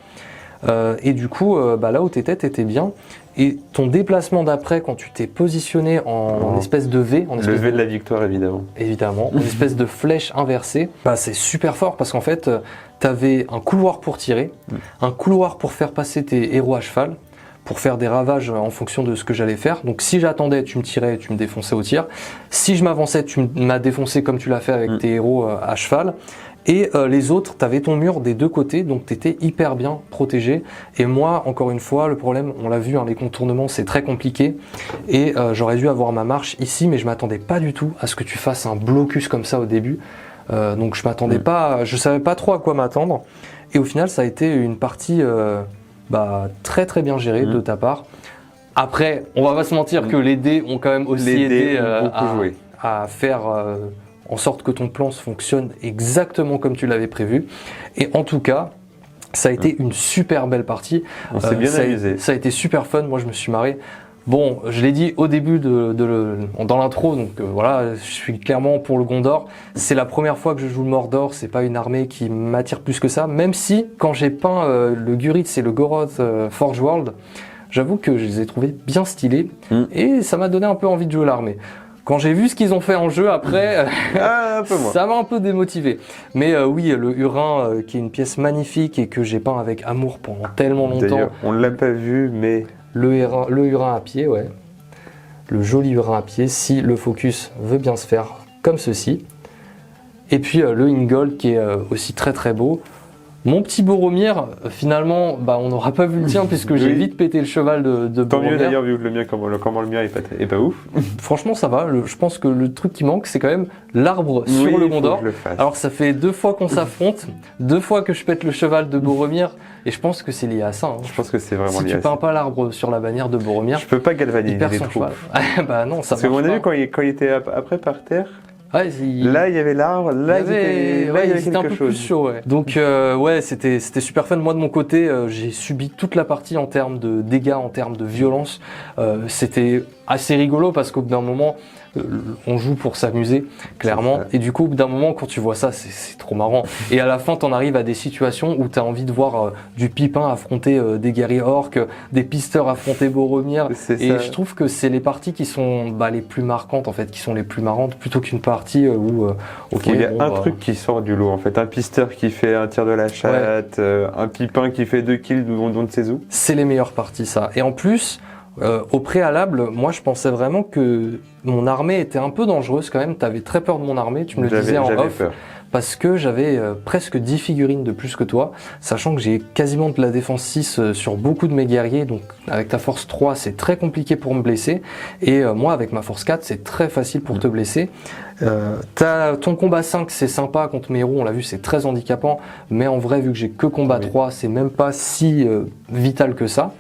Et du coup, là où t'étais, t'étais bien. Et ton déplacement d'après, quand tu t'es positionné en espèce de V, le V de la victoire évidemment. Évidemment, une espèce de flèche inversée, c'est super fort parce qu'en fait, t'avais un couloir pour tirer, un couloir pour faire passer tes héros à cheval, pour faire des ravages en fonction de ce que j'allais faire. Donc si j'attendais, tu me tirais et tu me défonçais au tir. Si je m'avançais, tu m'as défoncé comme tu l'as fait avec tes héros à cheval. Et les autres, tu avais ton mur des 2 côtés, donc tu étais hyper bien protégé. Et moi, encore une fois, le problème, on l'a vu, les contournements, c'est très compliqué. Et j'aurais dû avoir ma marche ici, mais je m'attendais pas du tout à ce que tu fasses un blocus comme ça au début. Donc je m'attendais pas, je savais pas trop à quoi m'attendre. Et au final, ça a été une partie très très bien gérée de ta part. Après, on va pas se mentir que les dés ont quand même aussi aidé à faire... en sorte que ton plan fonctionne exactement comme tu l'avais prévu. Et en tout cas, ça a été une super belle partie. On s'est bien amusé. Ça a été super fun, moi je me suis marré. Bon, je l'ai dit au début dans l'intro, donc voilà, je suis clairement pour le Gondor. C'est la première fois que je joue le Mordor, c'est pas une armée qui m'attire plus que ça, même si quand j'ai peint le Guritz et le Goroth Forge World, j'avoue que je les ai trouvés bien stylés et ça m'a donné un peu envie de jouer l'armée. Quand j'ai vu ce qu'ils ont fait en jeu après, ça m'a un peu démotivé. Mais oui, le Hurin, qui est une pièce magnifique et que j'ai peint avec amour pendant tellement longtemps. D'ailleurs, on ne l'a pas vu, mais... Le Hurin à pied, ouais. Le joli Hurin à pied, si le focus veut bien se faire comme ceci. Et puis le Ingold qui est aussi très très beau. Mon petit Boromir, finalement, on n'aura pas vu le tien puisque j'ai vite pété le cheval de Tant Boromir. mieux d'ailleurs vu que le mien, comment le mien est pas ouf. Franchement ça va, je pense que le truc qui manque c'est quand même l'arbre sur le Gondor. Alors ça fait 2 fois qu'on s'affronte, 2 fois que je pète le cheval de Boromir et je pense que c'est lié à ça. Je pense que c'est vraiment lié à ça. Si tu peins pas l'arbre sur la bannière de Boromir, je peux pas galvaniser les troupes. Bah non, ça marche pas. Parce que mon avis quand il était après par terre, là il y avait l'arbre, là il y avait c'était un peu plus chaud. Ouais. Donc c'était super fun. Moi de mon côté, j'ai subi toute la partie en termes de dégâts, en termes de violence. C'était assez rigolo parce qu'au bout d'un moment, on joue pour s'amuser, clairement. Et du coup, au bout d'un moment, quand tu vois ça, c'est trop marrant. Et à la fin, t'en arrives à des situations où t'as envie de voir du Pipin affronter des guerriers orques, des pisteurs affronter Boromir. Et je trouve que c'est les parties qui sont les plus marquantes, en fait, qui sont les plus marrantes, plutôt qu'une partie où il y a un truc qui sort du lot, en fait. Un pisteur qui fait un tir de la chatte, un Pipin qui fait 2 kills dont de ses os. C'est les meilleures parties, ça. Et en plus... au préalable, moi je pensais vraiment que mon armée était un peu dangereuse quand même. Tu avais très peur de mon armée, tu me le disais en off, parce que j'avais presque 10 figurines de plus que toi, sachant que j'ai quasiment de la défense 6 sur beaucoup de mes guerriers, donc avec ta force 3 c'est très compliqué pour me blesser, et moi avec ma force 4 c'est très facile pour te blesser. Ton combat 5 c'est sympa contre mes héros, on l'a vu, c'est très handicapant, mais en vrai vu que j'ai que combat 3 c'est même pas si vital que ça.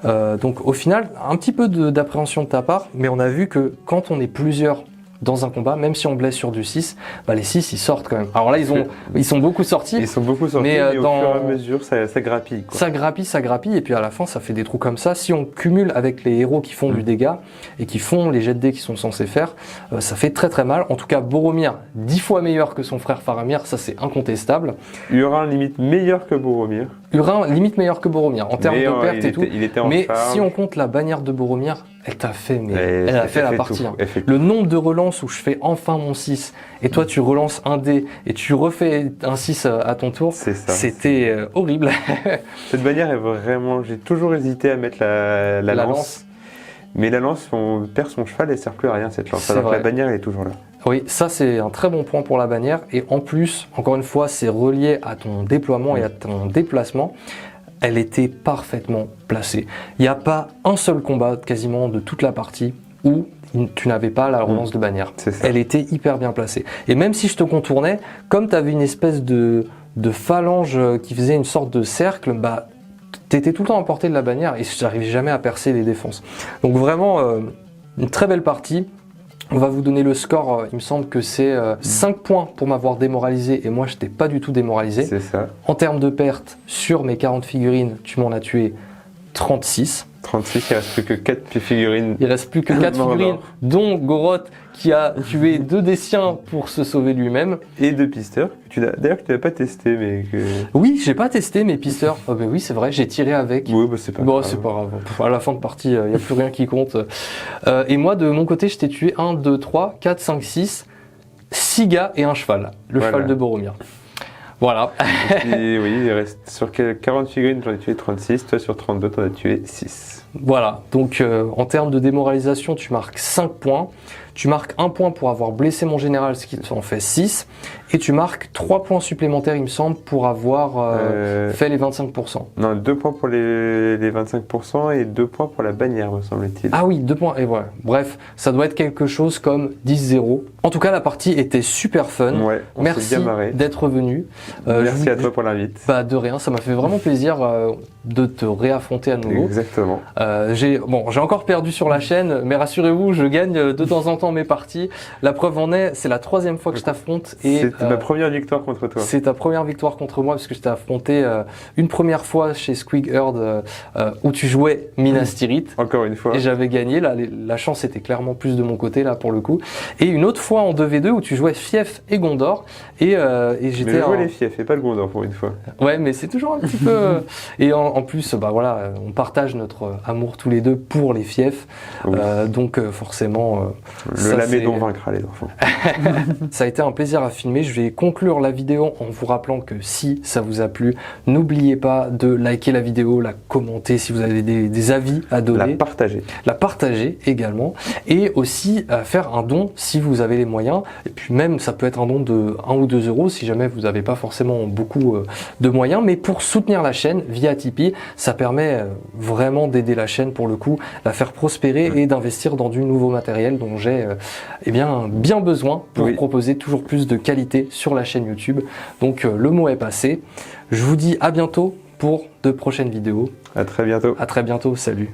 Donc au final, un petit peu d'appréhension de ta part, mais on a vu que quand on est plusieurs dans un combat, même si on blesse sur du 6, bah les 6 ils sortent quand même. Alors là ils sont beaucoup sortis. Ils sont beaucoup sortis, mais au fur et à mesure ça grappille, quoi. Ça grappille et puis à la fin ça fait des trous comme ça. Si on cumule avec les héros qui font du dégât et qui font les jets de dés qu'ils sont censés faire, ça fait très très mal. En tout cas Boromir 10 fois meilleur que son frère Faramir, ça c'est incontestable. Urin limite meilleur que Boromir. Urin limite meilleur que Boromir en termes de perte et tout. Il était en mais charge. Si on compte la bannière de Boromir, elle t'a fait, elle a fait la partie. Hein. Le nombre de relances où je fais enfin mon 6 et toi tu relances un dé et tu refais un 6 à ton tour, c'était horrible. Cette bannière est vraiment... J'ai toujours hésité à mettre la lance. Mais la lance, on perd son cheval et elle sert plus à rien cette lance. Alors que la bannière elle est toujours là. Oui, ça c'est un très bon point pour la bannière. Et en plus, encore une fois, c'est relié à ton déploiement et à ton déplacement. Elle était parfaitement placée. Il n'y a pas un seul combat quasiment de toute la partie où tu n'avais pas la relance de bannière. Elle était hyper bien placée. Et même si je te contournais, comme tu avais une espèce de phalange qui faisait une sorte de cercle, bah, tu étais tout le temps à portée de la bannière et je n'arrivais jamais à percer les défenses. Donc vraiment, une très belle partie. On va vous donner le score, il me semble que c'est 5 points pour m'avoir démoralisé et moi je t'ai pas du tout démoralisé. C'est ça. En termes de pertes, sur mes 40 figurines, tu m'en as tué 36. 36, il reste plus que 4 figurines. Il reste plus que 4 figurines, dont Goroth qui a tué 2 des siens pour se sauver lui-même. Et 2 pisteurs. D'ailleurs, que tu n'as pas testé, mais que... Oui, j'ai pas testé mes pisteurs. Oh, ben oui, c'est vrai, j'ai tiré avec. Oui, bah, c'est pas grave. C'est pas grave. À la fin de partie, il n'y a plus rien qui compte. Et moi, de mon côté, je t'ai tué 1, 2, 3, 4, 5, 6, 6 gars et un cheval. Le cheval de Boromir. Voilà. Et oui, il reste sur 40 figurines, j'en ai tué 36. Toi, sur 32, t'en as tué 6. Voilà. Donc, en termes de démoralisation, tu marques 5 points. Tu marques 1 point pour avoir blessé mon général, ce qui en fait 6. Et tu marques 3 points supplémentaires, il me semble, pour avoir fait les 25%. Non, 2 points pour les 25% et 2 points pour la bannière, me semble-t-il. Ah oui, 2 points. Et voilà. Bref, ça doit être quelque chose comme 10-0. En tout cas, la partie était super fun. Ouais, merci d'être venu. Merci à toi pour l'invite. Bah, de rien, ça m'a fait vraiment plaisir de te réaffronter à nouveau. Exactement. J'ai encore perdu sur la chaîne, mais rassurez-vous, je gagne de temps en temps mes parties. La preuve en est, c'est la 3e fois que je t'affronte. C'est ma première victoire contre toi. C'est ta première victoire contre moi, parce que je t'ai affronté une première fois chez Squig Herd où tu jouais Minas Tirith. Encore une fois. Et j'avais gagné. Là, la chance était clairement plus de mon côté, là, pour le coup. Et une autre fois en 2v2 où tu jouais Fief et Gondor. Et j'étais. Mais je jouais les Fief et pas le Gondor pour une fois. Ouais, mais c'est toujours un petit peu. Et en plus, bah voilà, on partage notre amour tous les deux pour les Fief. Oui. Donc forcément. Le Lamédon vaincra les enfants. Ça a été un plaisir à filmer. Je vais conclure la vidéo en vous rappelant que si ça vous a plu, n'oubliez pas de liker la vidéo, la commenter si vous avez des avis à donner. La partager également. Et aussi faire un don si vous avez les moyens. Et puis même, ça peut être un don de 1 ou 2 euros si jamais vous n'avez pas forcément beaucoup de moyens. Mais pour soutenir la chaîne via Tipeee, ça permet vraiment d'aider la chaîne pour le coup, la faire prospérer et d'investir dans du nouveau matériel dont j'ai bien besoin pour proposer toujours plus de qualité sur la chaîne YouTube. Donc le mot est passé. Je vous dis à bientôt pour de prochaines vidéos. À très bientôt. À très bientôt. Salut.